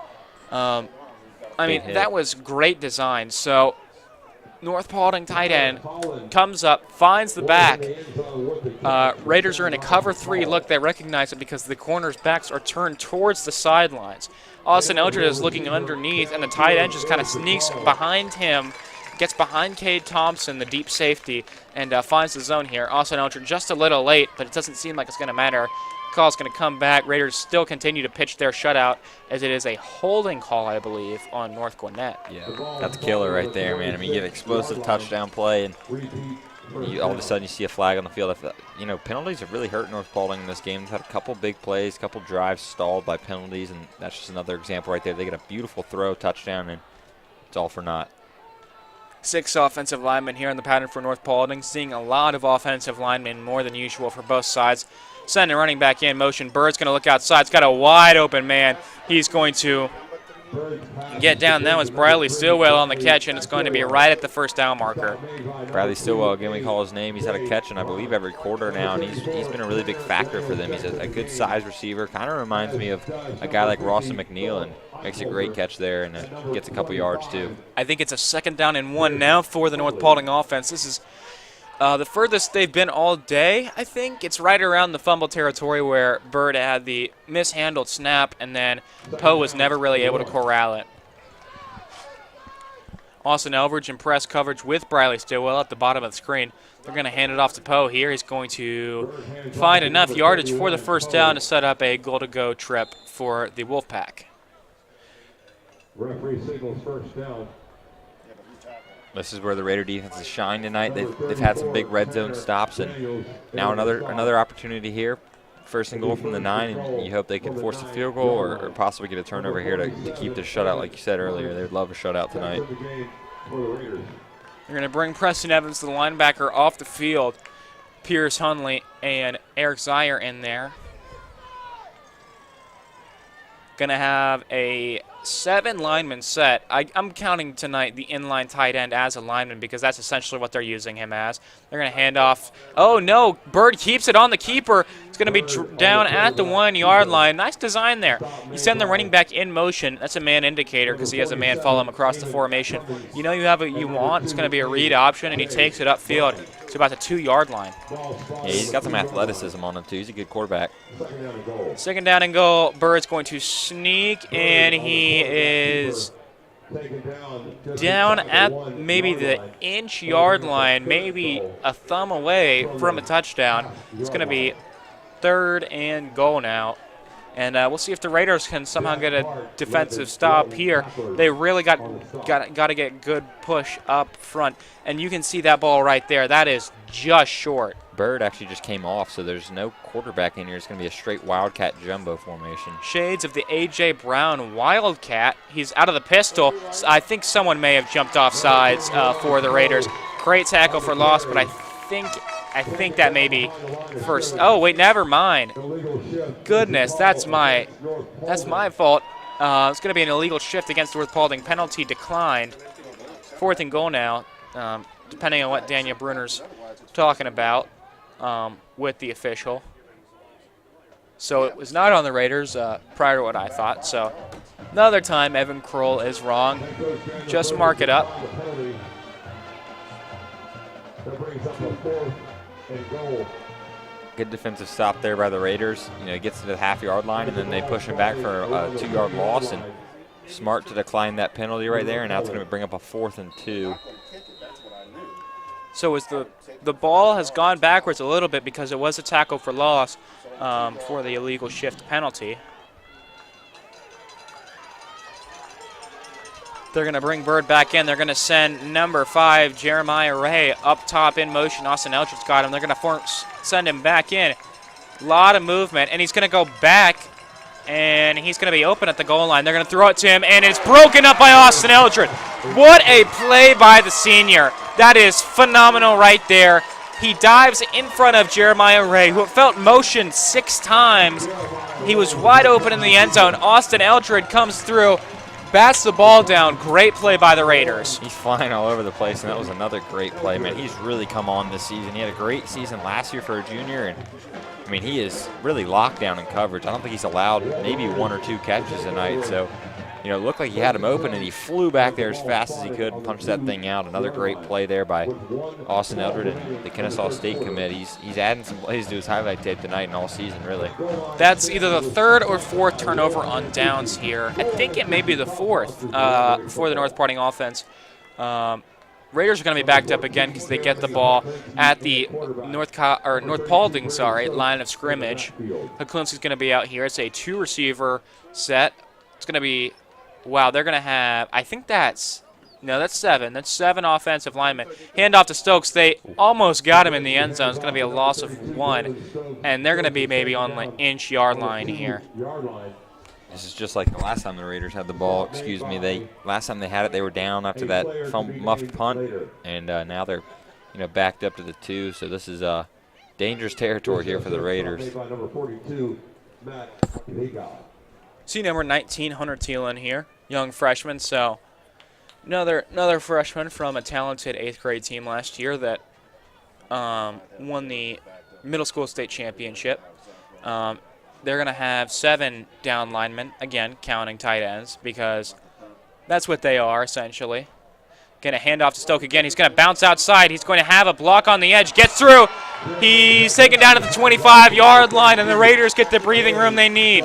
that was great design. So North Paulding tight end comes up, finds the back. Raiders are in a cover 3 look. They recognize it because the corners' backs are turned towards the sidelines. Austin Eldred is looking underneath, and the tight end just kind of sneaks behind him, gets behind Cade Thompson, the deep safety, and finds the zone here. Austin Eldred just a little late, but it doesn't seem like it's going to matter. Call's going to come back. Raiders still continue to pitch their shutout, as it is a holding call, I believe, on North Gwinnett. Yeah, that's a killer right there, man. I mean, you get an explosive touchdown play, and all of a sudden you see a flag on the field. Penalties have really hurt North Paulding in this game. They've had a couple big plays, a couple drives stalled by penalties, and that's just another example right there. They get a beautiful throw, touchdown, and it's all for naught. 6 offensive linemen here in the pattern for North Paulding, seeing a lot of offensive linemen, more than usual for both sides. Sending running back in motion. Bird's going to look outside. It's got a wide open man. He's going to get down. That was Bradley Stillwell on the catch, and it's going to be right at the first down marker. Bradley Stillwell, again, we call his name. He's had a catch in, I believe, every quarter now, and he's been a really big factor for them. He's a good size receiver. Kind of reminds me of a guy like Rawson McNeil, and makes a great catch there and gets a couple yards, too. I think it's a 2nd down and 1 now for the North Paulding offense. This is the furthest they've been all day, I think. It's right around the fumble territory where Bird had the mishandled snap, and then Poe was never really able to corral it. Austin Elbridge in press coverage with Bradley Stillwell at the bottom of the screen. They're going to hand it off to Poe here. He's going to find enough yardage for the first down to set up a goal-to-go trip for the Wolfpack. Referee signals first down. This is where the Raider defense has shined tonight. They've had some big red zone stops, and now another opportunity here. 1st and goal from the 9, and you hope they can force a field goal or possibly get a turnover here to keep this shutout, like you said earlier. They would love a shutout tonight. They're going to bring Preston Evans, the linebacker, off the field. Pierce Hunley and Eric Zier in there. Going to have a 7 lineman set. I'm counting tonight the inline tight end as a lineman because that's essentially what they're using him as. They're going to hand off. Oh, no. Bird keeps it on the keeper. It's going to be down at the 1-yard line. Nice design there. You send the running back in motion. That's a man indicator because he has a man follow him across the formation. You know you have what you want. It's going to be a read option, and he takes it upfield to about the 2-yard line. Yeah, he's got some athleticism on him, too. He's a good quarterback. 2nd down and goal. Bird's going to sneak, and he is down at maybe the inch-yard line, maybe a thumb away from a touchdown. It's going to be 3rd and goal now. And we'll see if the Raiders can somehow get a defensive stop here. They really got to get good push up front. And you can see that ball right there. That is just short. Bird actually just came off, so there's no quarterback in here. It's going to be a straight Wildcat jumbo formation. Shades of the A.J. Brown Wildcat. He's out of the pistol. I think someone may have jumped off sides for the Raiders. Great tackle for loss, but I think that may be first. Oh, wait, never mind. Goodness, that's my fault. It's going to be an illegal shift against North Paulding. Penalty declined. 4th and goal now, depending on what Daniel Bruner's talking about with the official. So it was not on the Raiders prior to what I thought. So another time Evan Kroll is wrong. Just mark it up. That brings up a 4th and goal. Good defensive stop there by the Raiders. You know, he gets to the half-yard line, and then they push him back for a 2-yard loss. And smart to decline that penalty right there, and now it's going to bring up a 4th and 2. So as the ball has gone backwards a little bit because it was a tackle for loss for the illegal shift penalty. They're going to bring Bird back in. They're going to send number 5, Jeremiah Ray, up top in motion. Austin Eldridge got him. They're going to send him back in. A lot of movement, and he's going to go back, and he's going to be open at the goal line. They're going to throw it to him, and it's broken up by Austin Eldridge. What a play by the senior. That is phenomenal right there. He dives in front of Jeremiah Ray, who felt motion 6 times. He was wide open in the end zone. Austin Eldridge comes through, bats the ball down. Great play by the Raiders. He's flying all over the place, and that was another great play, man. He's really come on this season. He had a great season last year for a junior, and I mean, he is really locked down in coverage. I don't think he's allowed maybe 1 or 2 catches tonight, so you know, it looked like he had him open, and he flew back there as fast as he could and punched that thing out. Another great play there by Austin Eldred and the Kennesaw State commit. He's adding some plays to his highlight tape tonight and all season, really. That's either the third or fourth turnover on downs here. I think it may be the fourth for the North Paulding offense. Raiders are going to be backed up again because they get the ball at the North Paulding line of scrimmage. Haklinski's going to be out here. It's a 2-receiver set. It's going to be, wow, they're going to have, I think that's 7. That's 7 offensive linemen. Handoff to Stokes. They almost got him in the end zone. It's going to be a loss of 1, and they're going to be maybe on the inch-yard line here. This is just like the last time the Raiders had the ball. Last time they had it, they were down after that muffed punt, and now they're, backed up to the 2. So this is dangerous territory here for the Raiders. See number 19, Hunter Thielen here, young freshman. So another freshman from a talented 8th grade team last year that won the middle school state championship. They're going to have 7 down linemen, again, counting tight ends, because that's what they are, essentially. Going to hand off to Stoke again. He's going to bounce outside. He's going to have a block on the edge. Gets through. He's taken down at the 25-yard line, and the Raiders get the breathing room they need.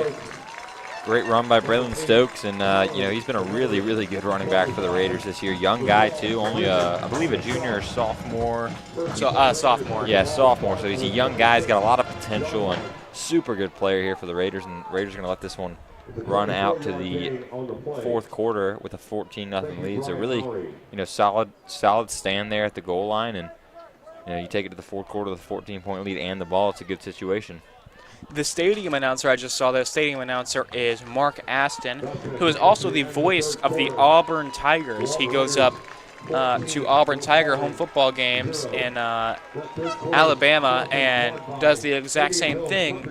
Great run by Braylon Stokes, and he's been a really, really good running back for the Raiders this year. Young guy, too, only, I believe, a junior or sophomore. Sophomore. Yeah, sophomore. So he's a young guy. He's got a lot of potential, and super good player here for the Raiders, and Raiders are going to let this one run out to the fourth quarter with a 14-0 lead. So really, solid stand there at the goal line, and you take it to the fourth quarter with a 14-point lead and the ball. It's a good situation. The stadium announcer, I just saw the stadium announcer is Mark Aston, who is also the voice of the Auburn Tigers. He goes up to Auburn Tiger home football games in Alabama and does the exact same thing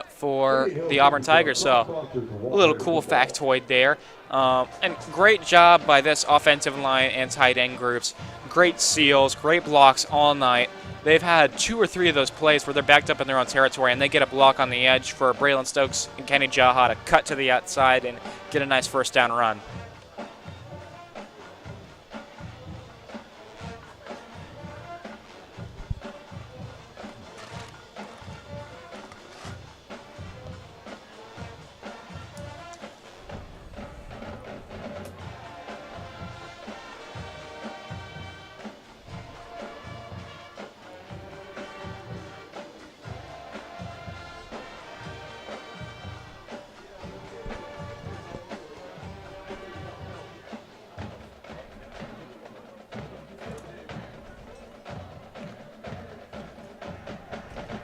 for the Auburn Tigers. So a little cool factoid there. And great job by this offensive line and tight end groups. Great seals, great blocks all night. They've had 2 or 3 of those plays where they're backed up in their own territory and they get a block on the edge for Braylon Stokes and Kenny Jaha to cut to the outside and get a nice first down run.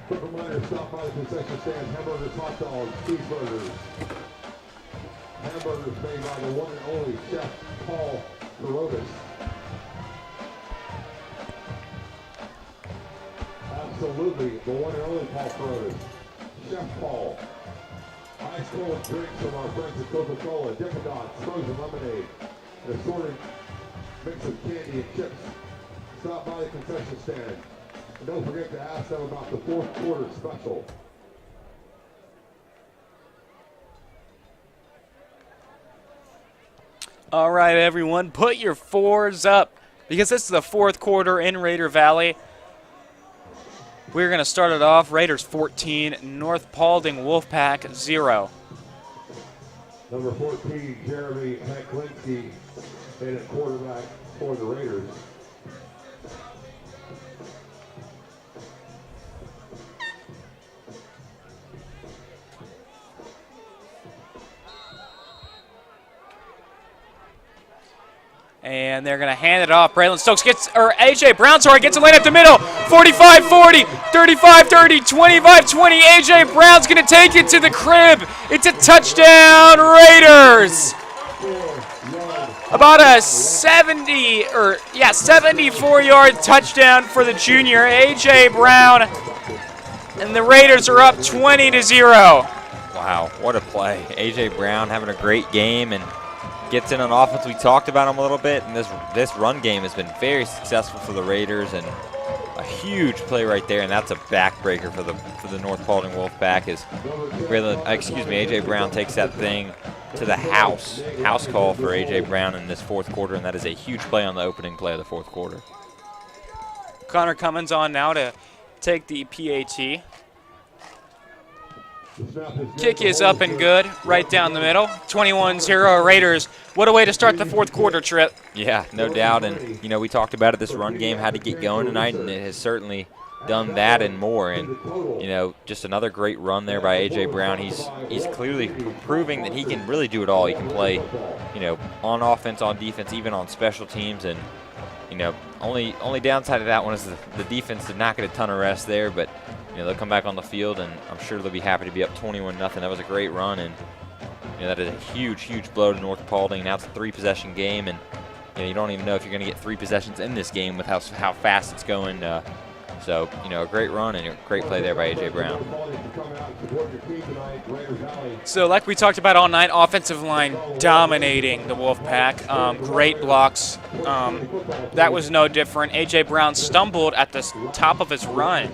Quick reminder, stop by the concession stand, hamburgers, hot dogs, cheeseburgers. Hamburgers made by the one and only Chef Paul Carrodus. Absolutely, the one and only Paul Carrodus. Chef Paul. Ice cold drinks from our friends at Coca-Cola, Dippin' Dots, frozen lemonade, and assorted mix of candy and chips. Stop by the concession stand. And don't forget to ask them about the fourth quarter special. All right, everyone, put your 4s up because this is the fourth quarter in Raider Valley. We're going to start it off. Raiders 14, North Paulding Wolfpack 0. Number 14, Jeremy Haklinski, in at quarterback for the Raiders. And they're going to hand it off. Braylon Stokes A.J. Brown, gets a lane up the middle. 45-40, 35-30, 25-20. A.J. Brown's going to take it to the crib. It's a touchdown, Raiders. About a 74-yard touchdown for the junior, A.J. Brown. And the Raiders are up 20-0. Wow, what a play. A.J. Brown having a great game and gets in on offense. We talked about him a little bit, and this run game has been very successful for the Raiders, and a huge play right there, and that's a backbreaker for the North Paulding Wolfpack as A.J. Brown takes that thing to the house call for A.J. Brown in this fourth quarter, and that is a huge play on the opening play of the fourth quarter. Connor Cummins on now to take the PAT. Kick is up and good, right down the middle. 21-0 Raiders. What a way to start the fourth quarter, Trip. Yeah, no doubt. And, you know, we talked about it, this run game had to get going tonight, and it has certainly done that and more. And, you know, just another great run there by A.J. Brown. He's clearly proving that he can really do it all. He can play, you know, on offense, on defense, even on special teams. And, you know, only downside of that one is the defense did not get a ton of rest there, but you know, they'll come back on the field, and I'm sure they'll be happy to be up 21-0. That was a great run, and you know, that is a huge, huge blow to North Paulding. Now it's a 3-possession game, and you know, you don't even know if you're going to get 3 possessions in this game with how fast it's going. So, you know, a great run and a great play there by A.J. Brown. So, like we talked about all night, offensive line dominating the Wolfpack. Great blocks. That was no different. A.J. Brown stumbled at the top of his run,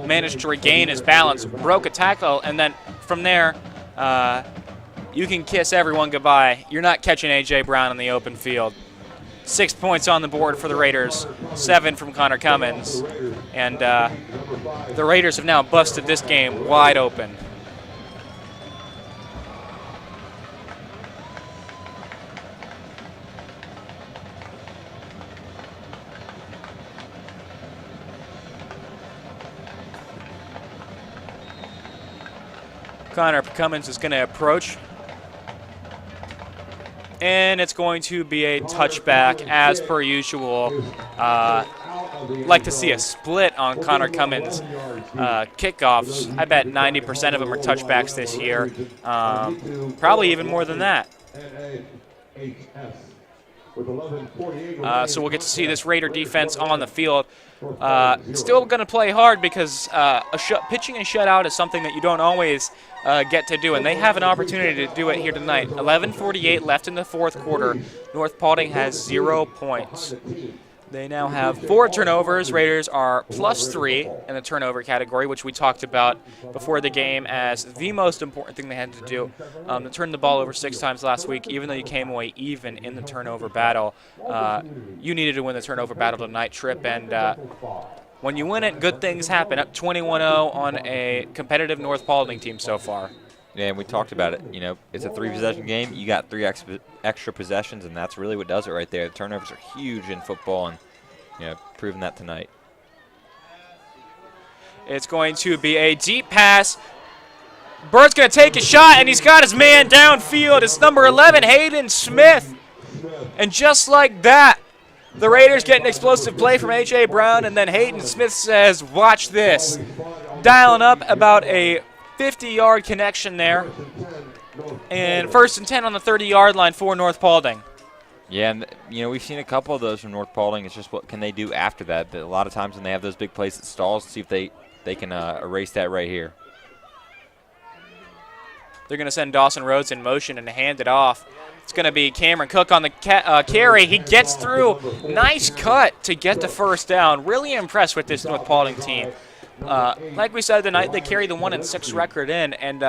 managed to regain his balance, broke a tackle, and then from there, you can kiss everyone goodbye. You're not catching A.J. Brown in the open field. 6 points on the board for the Raiders, 7 from Connor Cummins. And the Raiders have now busted this game wide open. Connor Cummins is going to approach. And it's going to be a touchback as per usual. Like to see a split on Connor Cummins kickoffs. I bet 90% of them are touchbacks this year. Probably even more than that. So we'll get to see this Raider defense on the field. Still going to play hard because pitching a shutout is something that you don't always get to do, and they have an opportunity to do it here tonight. 11:48 left in the fourth quarter. North Paulding has 0 points. They now have 4 turnovers. Raiders are +3 in the turnover category, which we talked about before the game as the most important thing they had to do. They turned the ball over 6 times last week. Even though you came away even in the turnover battle, you needed to win the turnover battle tonight, Trip. And when you win it, good things happen. Up 21-0 on a competitive North Paulding team so far. Yeah, and we talked about it. You know, it's a 3-possession game. You got 3 extra possessions, and that's really what does it right there. The turnovers are huge in football, and you know, proving that tonight. It's going to be a deep pass. Bird's going to take a shot, and he's got his man downfield. It's number 11, Hayden Smith. And just like that, the Raiders get an explosive play from A.J. Brown, and then Hayden Smith says, watch this. Dialing up about a 50-yard connection there. And 1st and 10 on the 30-yard line for North Paulding. Yeah, and you know, we've seen a couple of those from North Paulding. It's just what can they do after that. But a lot of times when they have those big plays, it stalls. See if they can erase that right here. They're going to send Dawson Rhodes in motion and hand it off. It's going to be Cameron Cook on the carry. He gets through. Nice cut to get the first down. Really impressed with this North Paulding team. Like we said tonight, they carry the 1-6 record in, and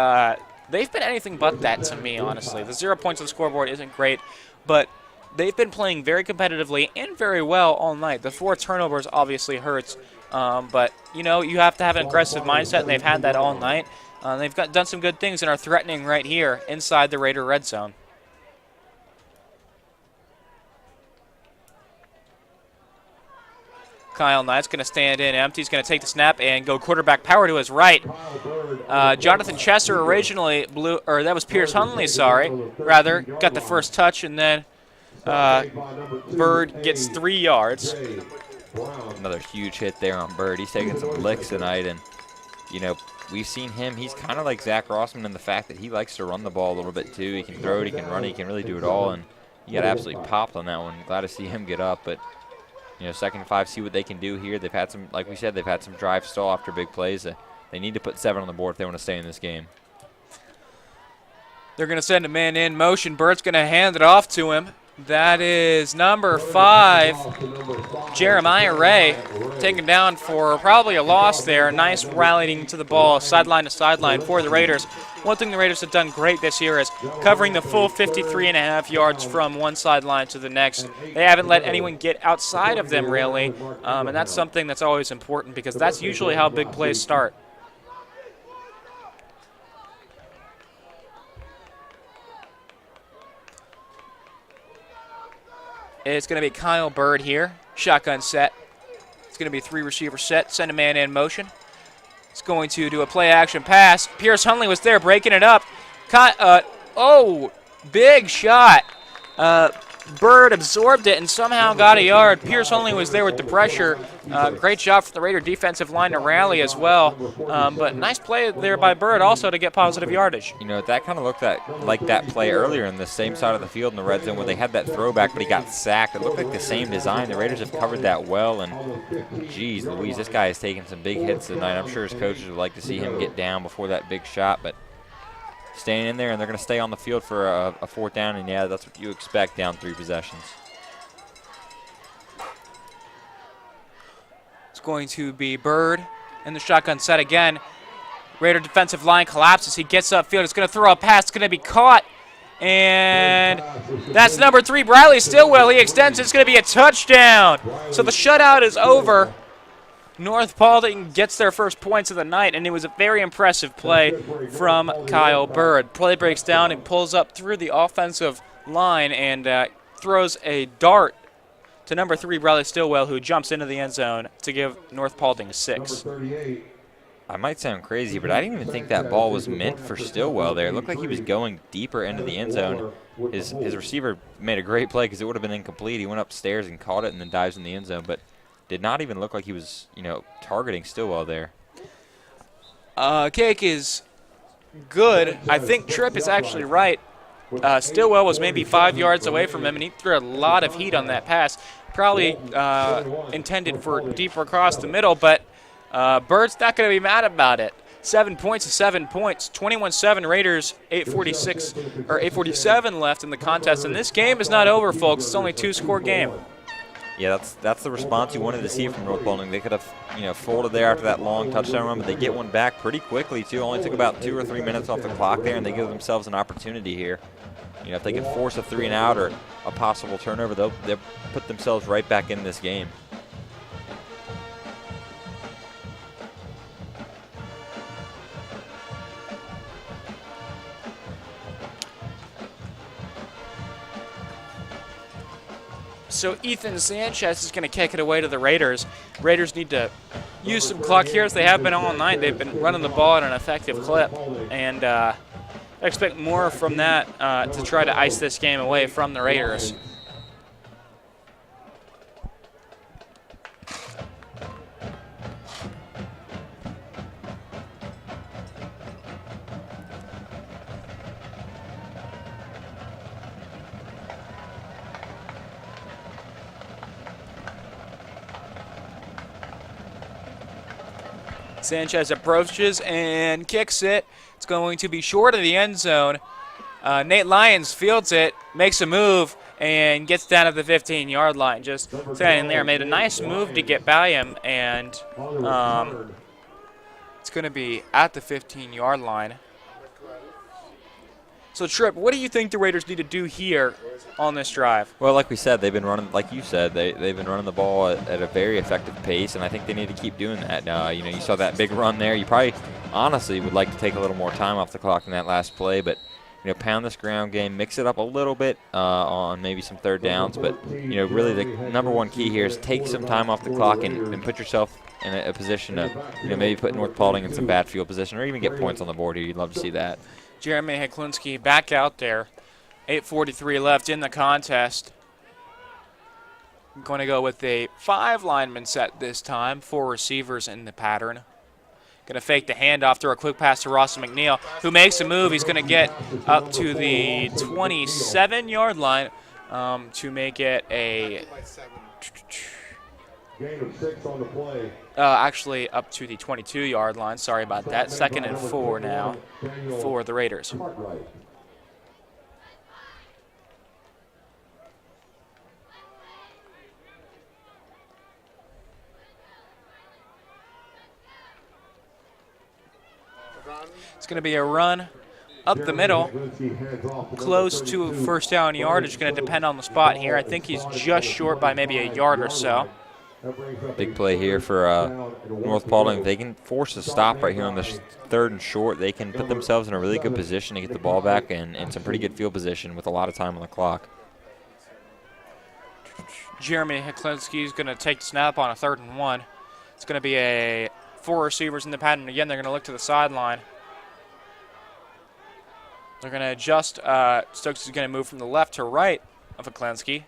they've been anything but that to me, honestly. The 0 points on the scoreboard isn't great, but they've been playing very competitively and very well all night. The 4 turnovers obviously hurts, but you know, you have to have an aggressive mindset, and they've had that all night. They've done some good things and are threatening right here inside the Raider red zone. Kyle Knight's going to stand in empty. He's going to take the snap and go quarterback power to his right. Jonathan Chester originally that was Pierce Hunley, rather, got the first touch, and then Bird gets 3 yards. Another huge hit there on Bird. He's taking some licks tonight, and, you know, we've seen him. He's kind of like Zach Rossman in the fact that he likes to run the ball a little bit, too. He can throw it, he can run it, he can really do it all, and he got absolutely popped on that one. Glad to see him get up, but you know, 2nd and 5, see what they can do here. They've had some, like we said, they've had some drive stall after big plays. They need to put 7 on the board if they want to stay in this game. They're going to send a man in motion. Bird's going to hand it off to him. That is number 5, Jeremiah Ray, taken down for probably a loss there. Nice rallying to the ball, sideline to sideline for the Raiders. One thing the Raiders have done great this year is covering the full 53.5 yards from one sideline to the next. They haven't let anyone get outside of them, really, and that's something that's always important because that's usually how big plays start. It's going to be Kyle Bird here. Shotgun set. It's going to be 3-receiver set. Send a man in motion. It's going to do a play-action pass. Pierce Hunley was there breaking it up. Big shot. Bird absorbed it and somehow got a yard. Pierce Hunley was there with the pressure. Great job for the Raider defensive line to rally as well. But nice play there by Bird also to get positive yardage. You know, that kind of looked like that play earlier in the same side of the field in the red zone where they had that throwback, but he got sacked. It looked like the same design. The Raiders have covered that well, and geez Louise, this guy has taken some big hits tonight. I'm sure his coaches would like to see him get down before that big shot, but staying in there, and they're going to stay on the field for a 4th down, and yeah, that's what you expect down 3 possessions. It's going to be Bird in the shotgun set again. Raider defensive line collapses. He gets upfield. It's going to throw a pass. It's going to be caught, and that's number 3, Bradley Stillwell. He extends. It's going to be a touchdown. So the shutout is over. North Paulding gets their first points of the night, and it was a very impressive play from Kyle Bird. Play breaks down and pulls up through the offensive line and throws a dart to number 3, Bradley Stillwell, who jumps into the end zone to give North Paulding 6. I might sound crazy, but I didn't even think that ball was meant for Stillwell there. It looked like he was going deeper into the end zone. His receiver made a great play because it would have been incomplete. He went upstairs and caught it and then dives in the end zone, but did not even look like he was, targeting Stillwell there. Kick is good. I think Tripp is actually right. Stillwell was maybe 5 yards away from him, and he threw a lot of heat on that pass. Probably intended for deeper across the middle, but Bird's not going to be mad about it. 7 points to 7 points. 21-7 Raiders, 8:47 left in the contest. And this game is not over, folks. It's only a 2-score game. Yeah, that's the response you wanted to see from North Paulding. They could have, folded there after that long touchdown run, but they get one back pretty quickly, too. Only took about 2 or 3 minutes off the clock there, and they give themselves an opportunity here. If they can force a 3-and-out or a possible turnover, they'll put themselves right back in this game. So Ethan Sanchez is going to kick it away to the Raiders. Raiders need to use some clock here as they have been all night. They've been running the ball at an effective clip, and I expect more from that to try to ice this game away from the Raiders. Sanchez approaches and kicks it. It's going to be short of the end zone. Nate Lyons fields it, makes a move, and gets down at the 15-yard line. Just standing there, made a nice move to get by him, and it's going to be at the 15-yard line. So, Tripp, what do you think the Raiders need to do here on this drive? Well, like we said, they've been running, like you said, they've been running the ball at a very effective pace, and I think they need to keep doing that. You saw that big run there. You probably, honestly, would like to take a little more time off the clock in that last play, but pound this ground game, mix it up a little bit on maybe some 3rd downs, but really the number one key here is take some time off the clock and put yourself in a position to maybe put North Paulding in some bad field position or even get points on the board here. You'd love to see that. Jeremy Heklinski back out there. 8:43 left in the contest. I'm going to go with a 5 lineman set this time, 4 receivers in the pattern. Going to fake the handoff, throw a quick pass to Ross McNeil, who makes a move. He's going to get up to the 27-yard line to make it a Gain of 6 on the play. actually up to the 22-yard line. Sorry about that. 2nd and 4 now for the Raiders. It's going to be a run up the middle, close to first down yardage. Going to depend on the spot here. I think he's just short by maybe a yard or so. Big play here for North Paulding. If they can force a stop right here on this 3rd and short, they can put themselves in a really good position to get the ball back and some pretty good field position with a lot of time on the clock. Jeremy Heklinski is going to take the snap on a 3rd and 1. It's going to be a 4 receivers in the pattern. Again, they're going to look to the sideline. They're going to adjust. Stokes is going to move from the left to right of Heklinski.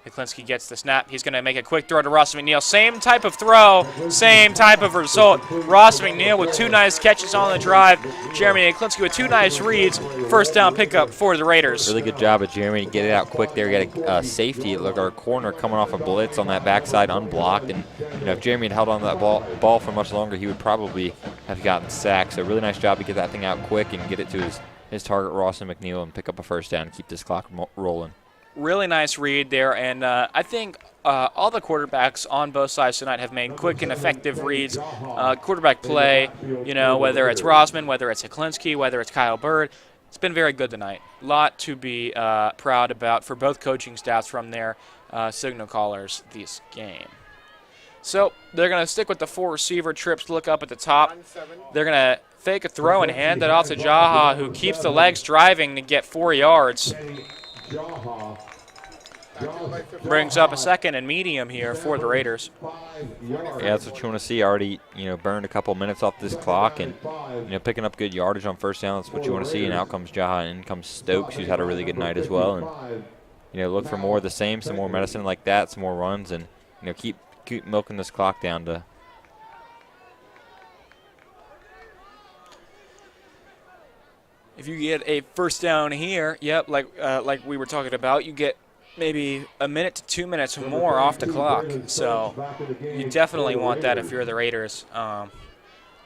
Heklinski gets the snap. He's going to make a quick throw to Ross McNeil. Same type of throw, same type of result. Ross McNeil with 2 nice catches on the drive. Jeremy Heklinski with 2 nice reads. First down pickup for the Raiders. Really good job of Jeremy to get it out quick there. Got a safety. Look, our corner coming off a blitz on that backside unblocked. And if Jeremy had held on to that ball for much longer, he would probably have gotten sacked. So really nice job to get that thing out quick and get it to his target, Ross and McNeil, and pick up a first down and keep this clock rolling. Really nice read there, and I think all the quarterbacks on both sides tonight have made quick and effective reads. Quarterback play, whether it's Rosman, whether it's Heklinski, whether it's Kyle Bird, it's been very good tonight. A lot to be proud about for both coaching staffs from their signal callers this game. So they're going to stick with the 4 receiver trips, look up at the top. They're going to fake a throw and hand it off to Jaha, who keeps the legs driving to get 4 yards. Brings up a 2nd and medium here for the Raiders. Yeah, that's what you want to see. Already, burned a couple minutes off this clock and, picking up good yardage on first down. That's what you want to see. And out comes Jaha, and in comes Stokes, who's had a really good night as well. And, look for more of the same, some more medicine like that, some more runs, and, keep milking this clock down to. If you get a first down here, yep, like we were talking about, you get maybe a minute to 2 minutes more off the clock. So you definitely want that if you're the Raiders.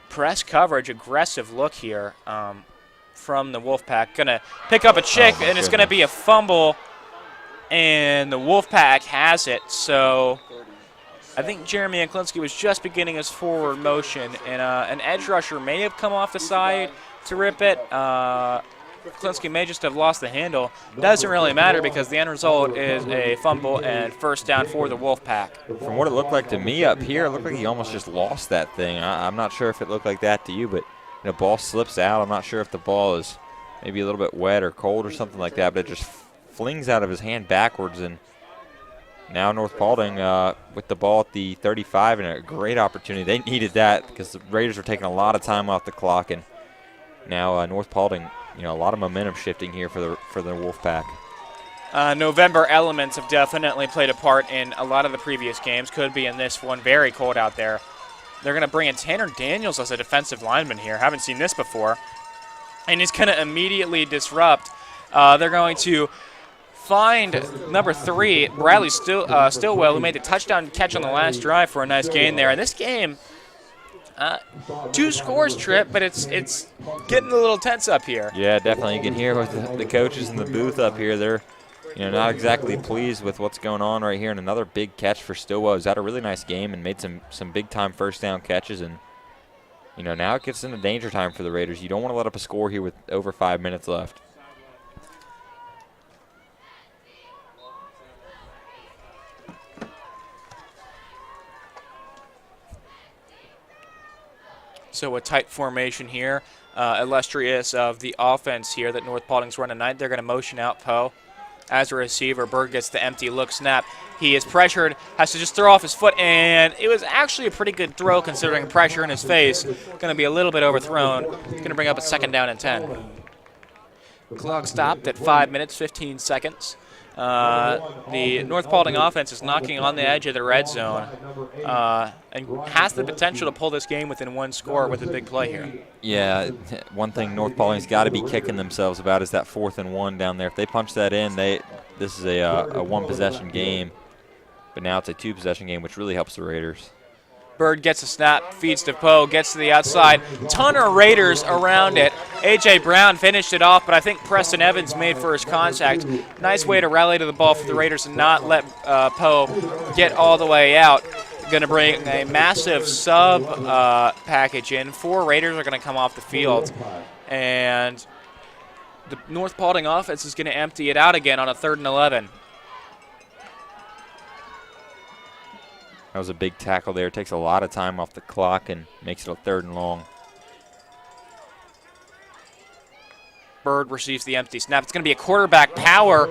Press coverage, aggressive look here from the Wolfpack. Going to pick up a chick, and it's going to be a fumble, and the Wolfpack has it. So I think Jeremy Heklinski was just beginning his forward motion, and an edge rusher may have come off the side to rip it. Heklinski may just have lost the handle. Doesn't really matter because the end result is a fumble and first down for the Wolfpack. From what it looked like to me up here, it looked like he almost just lost that thing. I'm not sure if it looked like that to you, but the ball slips out. I'm not sure if the ball is maybe a little bit wet or cold or something like that, but it just flings out of his hand backwards. And now North Paulding with the ball at the 35 and a great opportunity. They needed that because the Raiders were taking a lot of time off the clock, and now North Paulding, a lot of momentum shifting here for the Wolfpack. November elements have definitely played a part in a lot of the previous games. Could be in this one. Very cold out there. They're going to bring in Tanner Daniels as a defensive lineman here. Haven't seen this before. And he's going to immediately disrupt. They're going to find number 3, Bradley Stillwell, who made the touchdown catch on the last drive for a nice gain there. And this game, 2 scores, Trip, but it's getting a little tense up here. Yeah, definitely. You can hear with the coaches in the booth up here. They're not exactly pleased with what's going on right here. And another big catch for Stillwell. He's had a really nice game and made some big-time first down catches. And, now it gets into danger time for the Raiders. You don't want to let up a score here with over 5 minutes left. So a tight formation here, illustrious of the offense here that North Paulding's run tonight. They're going to motion out Poe as a receiver. Bird gets the empty look snap. He is pressured, has to just throw off his foot, and it was actually a pretty good throw considering pressure in his face. Going to be a little bit overthrown. Going to bring up a 2nd down and 10. Clock stopped at 5 minutes, 15 seconds. The North Paulding offense is knocking on the edge of the red zone and has the potential to pull this game within 1 score with a big play here. Yeah, one thing North Paulding's got to be kicking themselves about is that 4th and 1 down there. If they punch that in, this is a 1-possession game, but now it's a 2-possession game, which really helps the Raiders. Bird gets a snap, feeds to Poe, gets to the outside. Ton of Raiders around it. A.J. Brown finished it off, but I think Preston Evans made first contact. Nice way to rally to the ball for the Raiders and not let Poe get all the way out. going to bring a massive sub package in. 4 Raiders are going to come off the field, and the North Paulding offense is going to empty it out again on a 3rd and 11. That was a big tackle there. Takes a lot of time off the clock and makes it a 3rd and long. Bird receives the empty snap. It's going to be a quarterback power,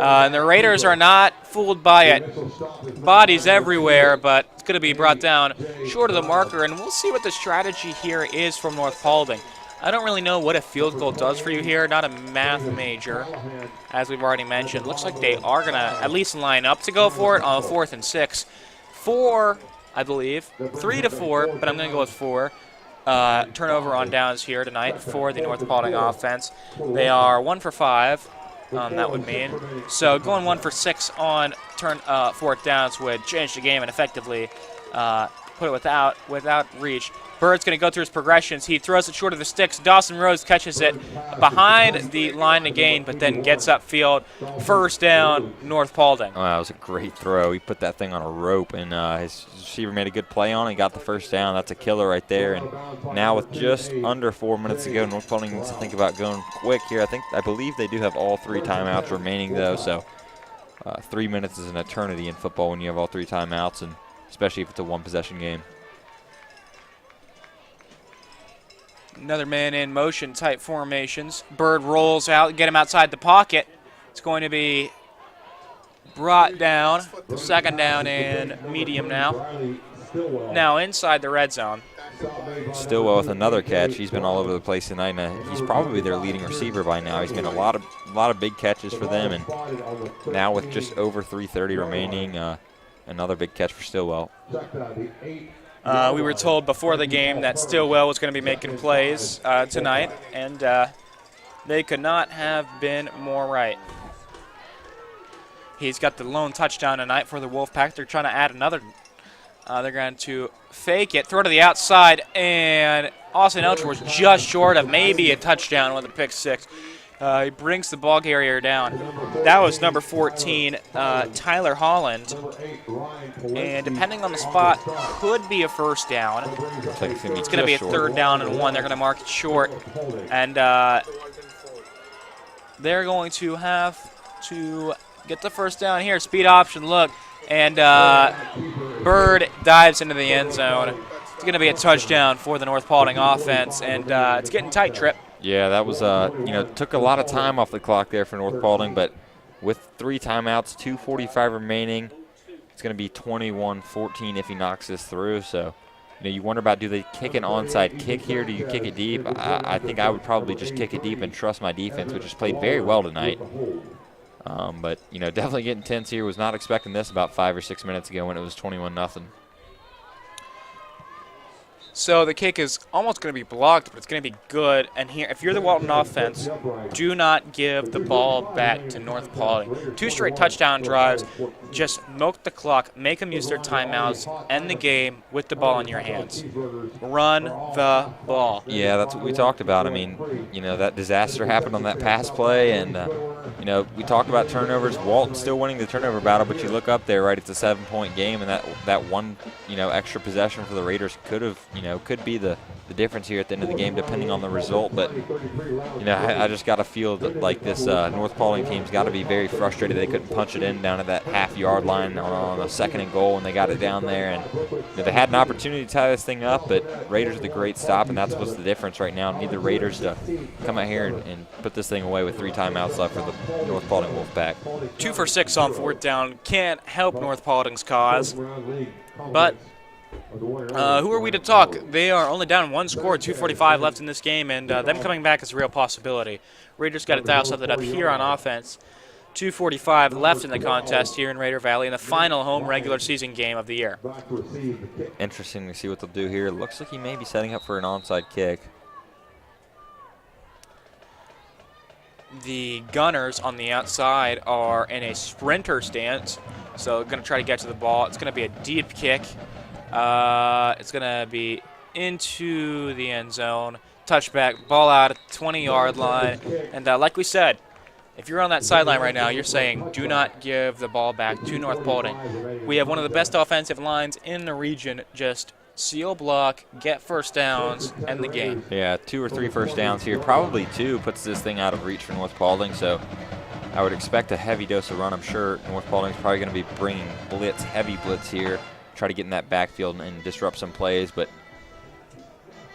and the Raiders are not fooled by it. Bodies everywhere, but it's going to be brought down short of the marker, and we'll see what the strategy here is from North Paulding. I don't really know what a field goal does for you here. Not a math major, as we've already mentioned. Looks like they are going to at least line up to go for it on a 4th and 6. 4, I believe. 3 to 4, but I'm going to go with 4. Turnover on downs here tonight for the North Paulding offense. They are 1 for 5, that would mean. So going 1 for 6 on 4th downs would change the game and effectively put it without reach. Bird's going to go through his progressions. He throws it short of the sticks. Dawson Rose catches it behind the line again, but then gets upfield. 1st down, North Paulding. Oh, that was a great throw. He put that thing on a rope, and his receiver made a good play on it. Got the 1st down. That's a killer right there. And now with just under 4 minutes to go, North Paulding needs to think about going quick here. I believe they do have all 3 timeouts remaining, though, so 3 minutes is an eternity in football when you have all 3 timeouts, and especially if it's a one-possession game. Another man in motion type formations. Bird rolls out, get him outside the pocket. It's going to be brought down. 2nd down and medium now. Now inside the red zone. Stillwell with another catch. He's been all over the place tonight, and he's probably their leading receiver by now. He's made a lot of big catches for them, and now with just over 3:30 remaining, another big catch for Stillwell. We were told before the game that Stillwell was going to be making plays tonight, and they could not have been more right. He's got the lone touchdown tonight for the Wolfpack. They're trying to add another. They're going to fake it, throw to the outside, and Austin Elcher was just short of maybe a touchdown with a pick 6. He brings the ball carrier down. That was number 14, Tyler Holland. And depending on the spot, could be a 1st down. It's going to be a 3rd down and 1. They're going to mark it short. And they're going to have to get the 1st down here. Speed option look. And Bird dives into the end zone. It's going to be a touchdown for the North Paulding offense. And it's getting tight, Trip. Yeah, that was, took a lot of time off the clock there for North Paulding, but with 3 timeouts, 2:45 remaining, it's going to be 21-14 if he knocks this through. So, you wonder about, do they kick an onside kick here? Do you kick it deep? I think I would probably just kick it deep and trust my defense, which has played very well tonight. But, definitely getting tense here. Was not expecting this about 5 or 6 minutes ago when it was 21-0. So the kick is almost going to be blocked, but it's going to be good. And here, if you're the Walton offense, do not give the ball back to North Paulding. 2 straight touchdown drives. Just milk the clock, make them use their timeouts, end the game with the ball in your hands. Run the ball. Yeah, that's what we talked about. I mean, that disaster happened on that pass play, and, we talked about turnovers. Walton still winning the turnover battle, but you look up there, right, it's a 7-point game, and that one, extra possession for the Raiders could be the difference here at the end of the game, depending on the result. But, I just got to feel that, like, this North Paulding team's got to be very frustrated they couldn't punch it in down at that half-yard line on a 2nd and goal when they got it down there. And they had an opportunity to tie this thing up, but Raiders with a great stop, and that's what's the difference right now. Need the Raiders to come out here and put this thing away with 3 timeouts left for the North Paulding Wolfpack. 2 for 6 on 4th down. Can't help North Paulding's cause. But who are we to talk? They are only down 1 score, 2:45 left in this game, and them coming back is a real possibility. Raiders got to dial something up here on offense. 2:45 left in the contest here in Raider Valley in the final home regular season game of the year. Interesting to see what they'll do here. Looks like he may be setting up for an onside kick. The Gunners on the outside are in a sprinter stance, so going to try to get to the ball. It's going to be a deep kick. It's going to be into the end zone. Touchback, ball out at the 20-yard line. And like we said, If you're on that sideline right now, you're saying, do not give the ball back to North Paulding. We have one of the best offensive lines in the region. Just seal block, get first downs, end the game. Yeah, 2 or 3 first downs here. Probably 2 puts this thing out of reach for North Paulding. So I would expect a heavy dose of run. I'm sure North Paulding's probably going to be bringing blitz, heavy blitz here, try to get in that backfield and disrupt some plays. But,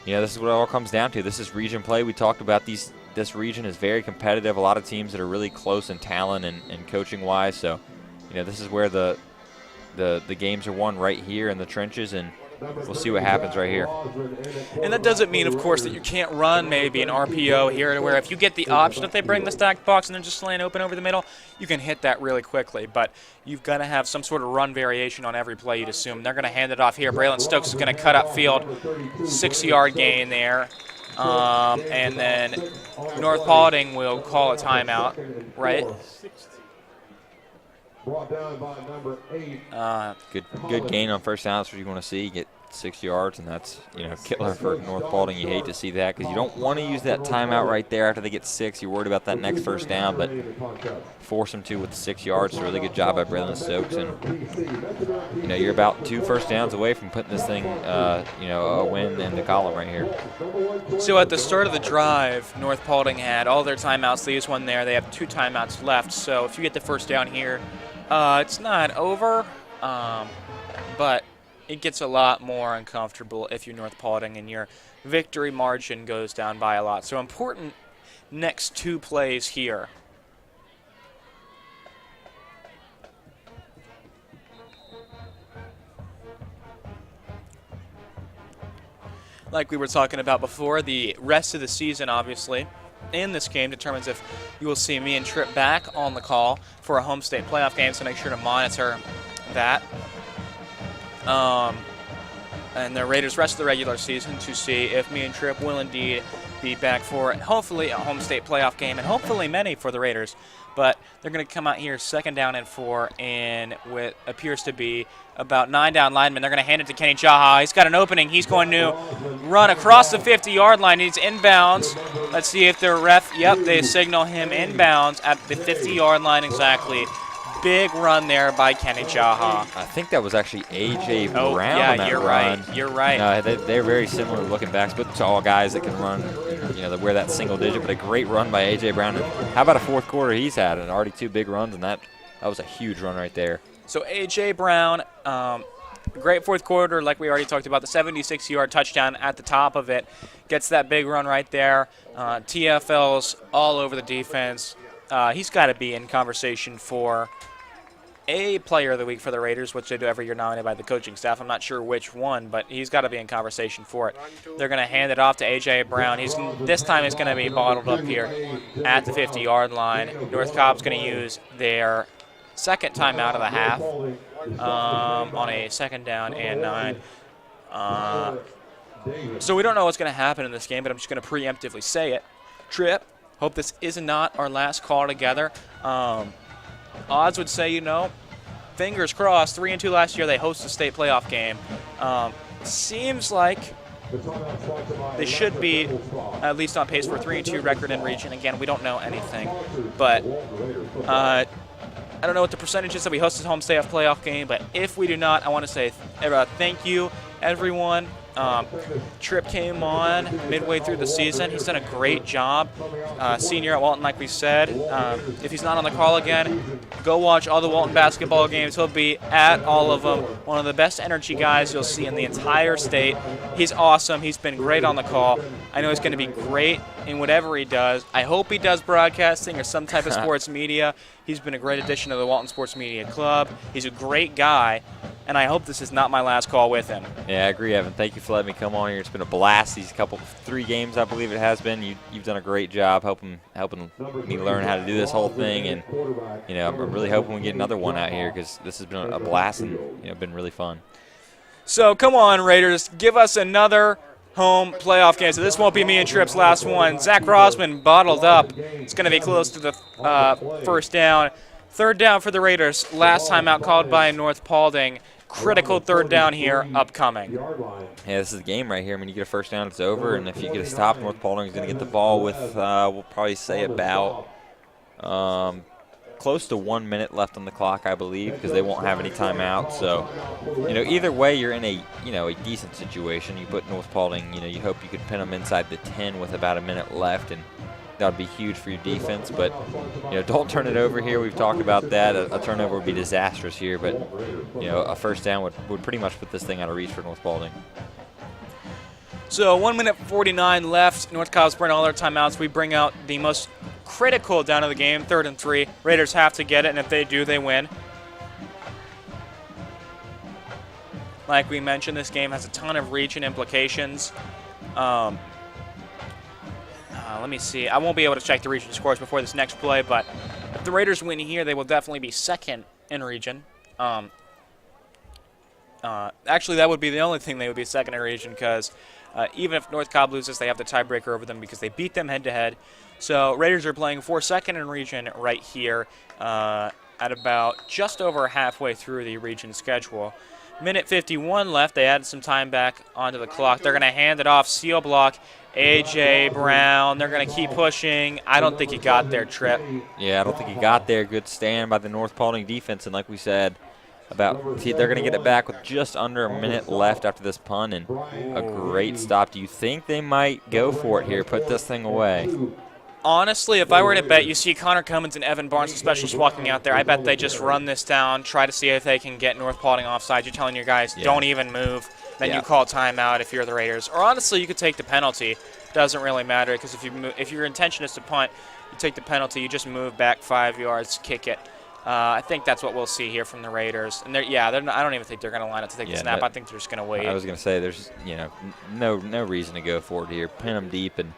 this is what it all comes down to. This is region play. We talked about this region is very competitive. A lot of teams that are really close in talent and coaching-wise. So, this is where the games are won right here in the trenches, and we'll see what happens right here. And that doesn't mean, of course, that you can't run maybe an RPO here to where if you get the option, if they bring the stacked box and they're just laying open over the middle, you can hit that really quickly. But you've got to have some sort of run variation on every play, you'd assume. They're going to hand it off here. Braylon Stokes is going to cut up field, 6-yard gain there. And then North Paulding will call a timeout, right? Brought down by number 8. Good gain on first down. That's what you want to see. Get 6 yards, and that's killer for North Paulding. You hate to see that because you don't want to use that timeout right there after they get 6. You're worried about that next first down, but force them to with 6 yards. So really good job by Braylon Stokes, and you're about 2 first downs away from putting this thing, a win in the column right here. So at the start of the drive, North Paulding had all their timeouts. They used one there. They have 2 timeouts left. So if you get the first down here, it's not over, but it gets a lot more uncomfortable if you're North Paulding and your victory margin goes down by a lot. So important next 2 plays here. Like we were talking about before, the rest of the season, obviously, in this game determines if you will see me and Tripp back on the call for a home state playoff game, so make sure to monitor that. And the Raiders' rest of the regular season to see if me and Tripp will indeed be back for hopefully a home state playoff game, and hopefully many for the Raiders. But they're going to come out here 2nd down and 4 in what appears to be about 9 down linemen. They're going to hand it to Kenny Jaha. He's got an opening. He's going to run across the 50-yard line. He's inbounds. Let's see if the ref, they signal him inbounds at the 50-yard line exactly. Big run there by Kenny Jaha. I think that was actually A.J. Brown on that you're run. right. You're right. They're very similar looking backs, but tall guys that can run, that wear that single digit, but a great run by A.J. Brown. And how about a 4th quarter he's had, and already 2 big runs, and that was a huge run right there. So A.J. Brown, great 4th quarter, like we already talked about, the 76-yard touchdown at the top of it. Gets that big run right there. TFL's all over the defense. He's got to be in conversation for a player of the week for the Raiders, which they do every year, nominated by the coaching staff. I'm not sure which one, but he's got to be in conversation for it. They're going to hand it off to A.J. Brown. This time he's going to be bottled up here at the 50-yard line. North Cobb's going to use their 2nd timeout of the half on a 2nd down and 9. So we don't know what's going to happen in this game, but I'm just going to preemptively say it. Tripp, hope this is not our last call together. Odds would say, fingers crossed, 3-2 last year. They host a state playoff game. Seems like they should be at least on pace for a 3-2 record in region. Again, we don't know anything, but I don't know what the percentage is that we host a home state playoff game. But if we do not, I want to say thank you, everyone. Tripp came on midway through the season. He's done a great job. Senior at Walton, like we said. If he's not on the call again, go watch all the Walton basketball games. He'll be at all of them. One of the best energy guys you'll see in the entire state. He's awesome. He's been great on the call. I know he's going to be great in whatever he does. I hope he does broadcasting or some type of sports media. He's been a great addition to the Walton Sports Media Club. He's a great guy, and I hope this is not my last call with him. Yeah, I agree, Evan. Thank you for letting me come on here. It's been a blast. These 3 games, I believe it has been. You've done a great job helping me learn how to do this whole thing, and I'm really hoping we get another one out here because this has been a blast and been really fun. So come on, Raiders, give us another home playoff game. So this won't be me and Tripp's last one. Zach Rosman bottled up. It's going to be close to the 1st down. 3rd down for the Raiders. Last time out called by North Paulding. Critical 3rd down here upcoming. Yeah, this is the game right here. I mean, you get a 1st down, it's over. And if you get a stop, North Paulding is going to get the ball with, we'll probably say about Close to 1 minute left on the clock, I believe, because they won't have any timeouts. So, either way, you're in a decent situation. You put North Paulding, you hope you could pin them inside the 10 with about a minute left, and that would be huge for your defense. But, don't turn it over here. We've talked about that. A turnover would be disastrous here, but, a first down would pretty much put this thing out of reach for North Paulding. So 1 minute 49 left. North Cobb's burn all their timeouts. We bring out the most critical down of the game, 3rd and 3. Raiders have to get it, and if they do, they win. Like we mentioned, this game has a ton of region implications. Let me see. I won't be able to check the region scores before this next play, but if the Raiders win here, they will definitely be 2nd in region. Actually, that would be the only thing they would be 2nd in region, because even if North Cobb loses, they have the tiebreaker over them because they beat them head-to-head. So Raiders are playing for 2nd in region right here at about just over halfway through the region schedule. Minute 51 left. They added some time back onto the clock. They're going to hand it off. Seal block. A.J. Brown. They're going to keep pushing. I don't think he got there, Trip. Yeah, I don't think he got there. Good stand by the North Paulding defense. And like we said, they're going to get it back with just under a minute left after this punt, and a great stop. Do you think they might go for it here, put this thing away? Honestly, if I were to bet, you see Connor Cummings and Evan Barnes, the specialists, walking out there. I bet they just run this down, try to see if they can get North Paulding offside. You're telling your guys, don't even move. Then you call timeout if you're the Raiders. Or honestly, you could take the penalty. Doesn't really matter, because if your intention is to punt, you take the penalty. You just move back 5 yards, kick it. I think that's what we'll see here from the Raiders. And I don't even think they're going to line up to take the snap. I think they're just going to wait. I was going to say, there's no reason to go forward here. Pin them deep and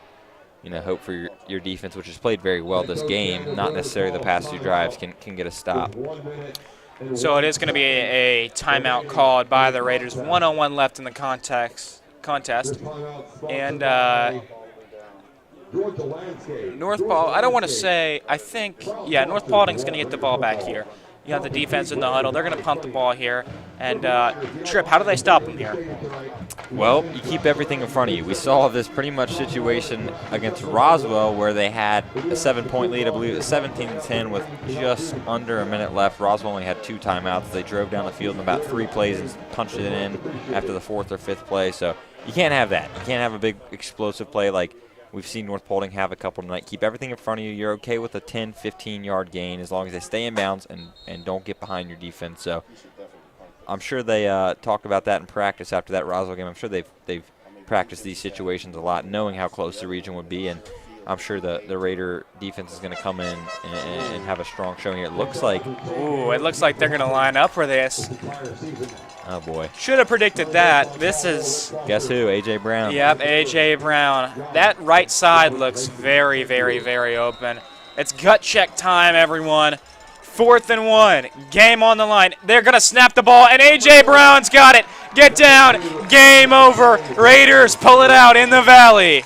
hope for your defense, which has played very well this game, not necessarily the past 2 drives, can get a stop. So it is going to be a timeout called by the Raiders. 1:01 left in the contest. And North Paulding, I don't want to say, I think, North Paulding's going to get the ball back here. You have the defense in the huddle. They're going to pump the ball here. And, Trip, how do they stop them here? Well, you keep everything in front of you. We saw this pretty much situation against Roswell where they had a 7-point lead. I believe it was 17-10 with just under a minute left. Roswell only had 2 timeouts. They drove down the field in about 3 plays and punched it in after the 4th or 5th play. So you can't have that. You can't have a big explosive play like we've seen North Paulding have a couple tonight. Keep everything in front of you. You're okay with a 10, 15-yard gain as long as they stay in bounds and don't get behind your defense. So I'm sure they talked about that in practice after that Roswell game. I'm sure they've practiced these situations a lot, knowing how close the region would be. And I'm sure the Raider defense is going to come in and have a strong showing here. It looks like they're going to line up for this. Oh, boy. Should have predicted that. This is... Guess who? A.J. Brown. Yep, A.J. Brown. That right side looks very, very, very open. It's gut check time, everyone. 4th and 1. Game on the line. They're going to snap the ball, and A.J. Brown's got it. Get down. Game over. Raiders pull it out in the Valley.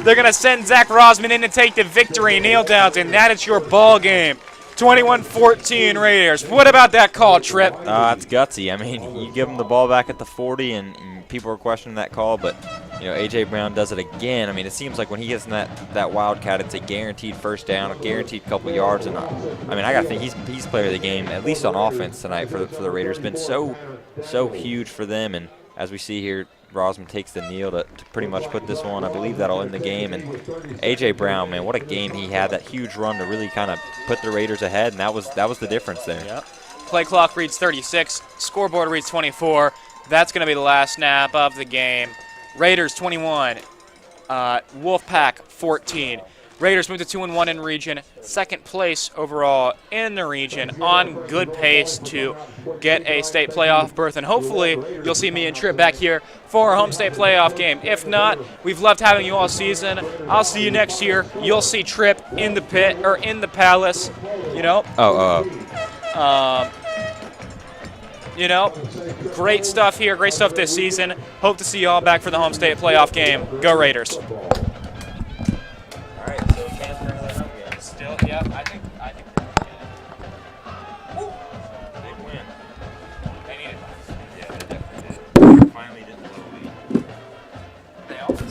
They're going to send Zach Rosman in to take the victory, kneel downs, and that is your ball game. 21-14 Raiders. What about that call, Trip? It's gutsy. I mean, you give them the ball back at the 40, and people are questioning that call, but A.J. Brown does it again. I mean, it seems like when he gets in that Wildcat, it's a guaranteed first down, a guaranteed couple yards. And I got to think he's player of the game, at least on offense tonight for the Raiders. Been so huge for them, and as we see here, Rosman takes the kneel to pretty much put this one. I believe that'll end the game. And A.J. Brown, man, what a game he had. That huge run to really kind of put the Raiders ahead, and that was the difference there. Yep. Play clock reads 36. Scoreboard reads 24. That's going to be the last snap of the game. Raiders 21. Wolfpack 14. Raiders move to 2-1 in region, 2nd place overall in the region, on good pace to get a state playoff berth. And hopefully you'll see me and Trip back here for our home state playoff game. If not, we've loved having you all season. I'll see you next year. You'll see Trip in the pit or in the palace. Great stuff here. Great stuff this season. Hope to see you all back for the home state playoff game. Go Raiders. Yep, I think Big win. they need it. Yeah, they definitely did. Finally didn't blow a lead. They always do.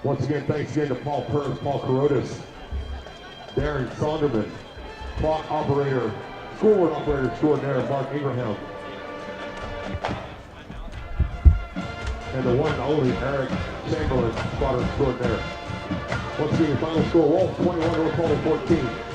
Once again, thanks again to Paul Purvis, Paul Carotis, Darren Sonderman, clock operator, scoreboard operator extraordinaire, Mark Ingraham, and the one and only Eric Chamberlain, spotter extraordinaire. Once again, your final score, Walton 21, North Paulding 14.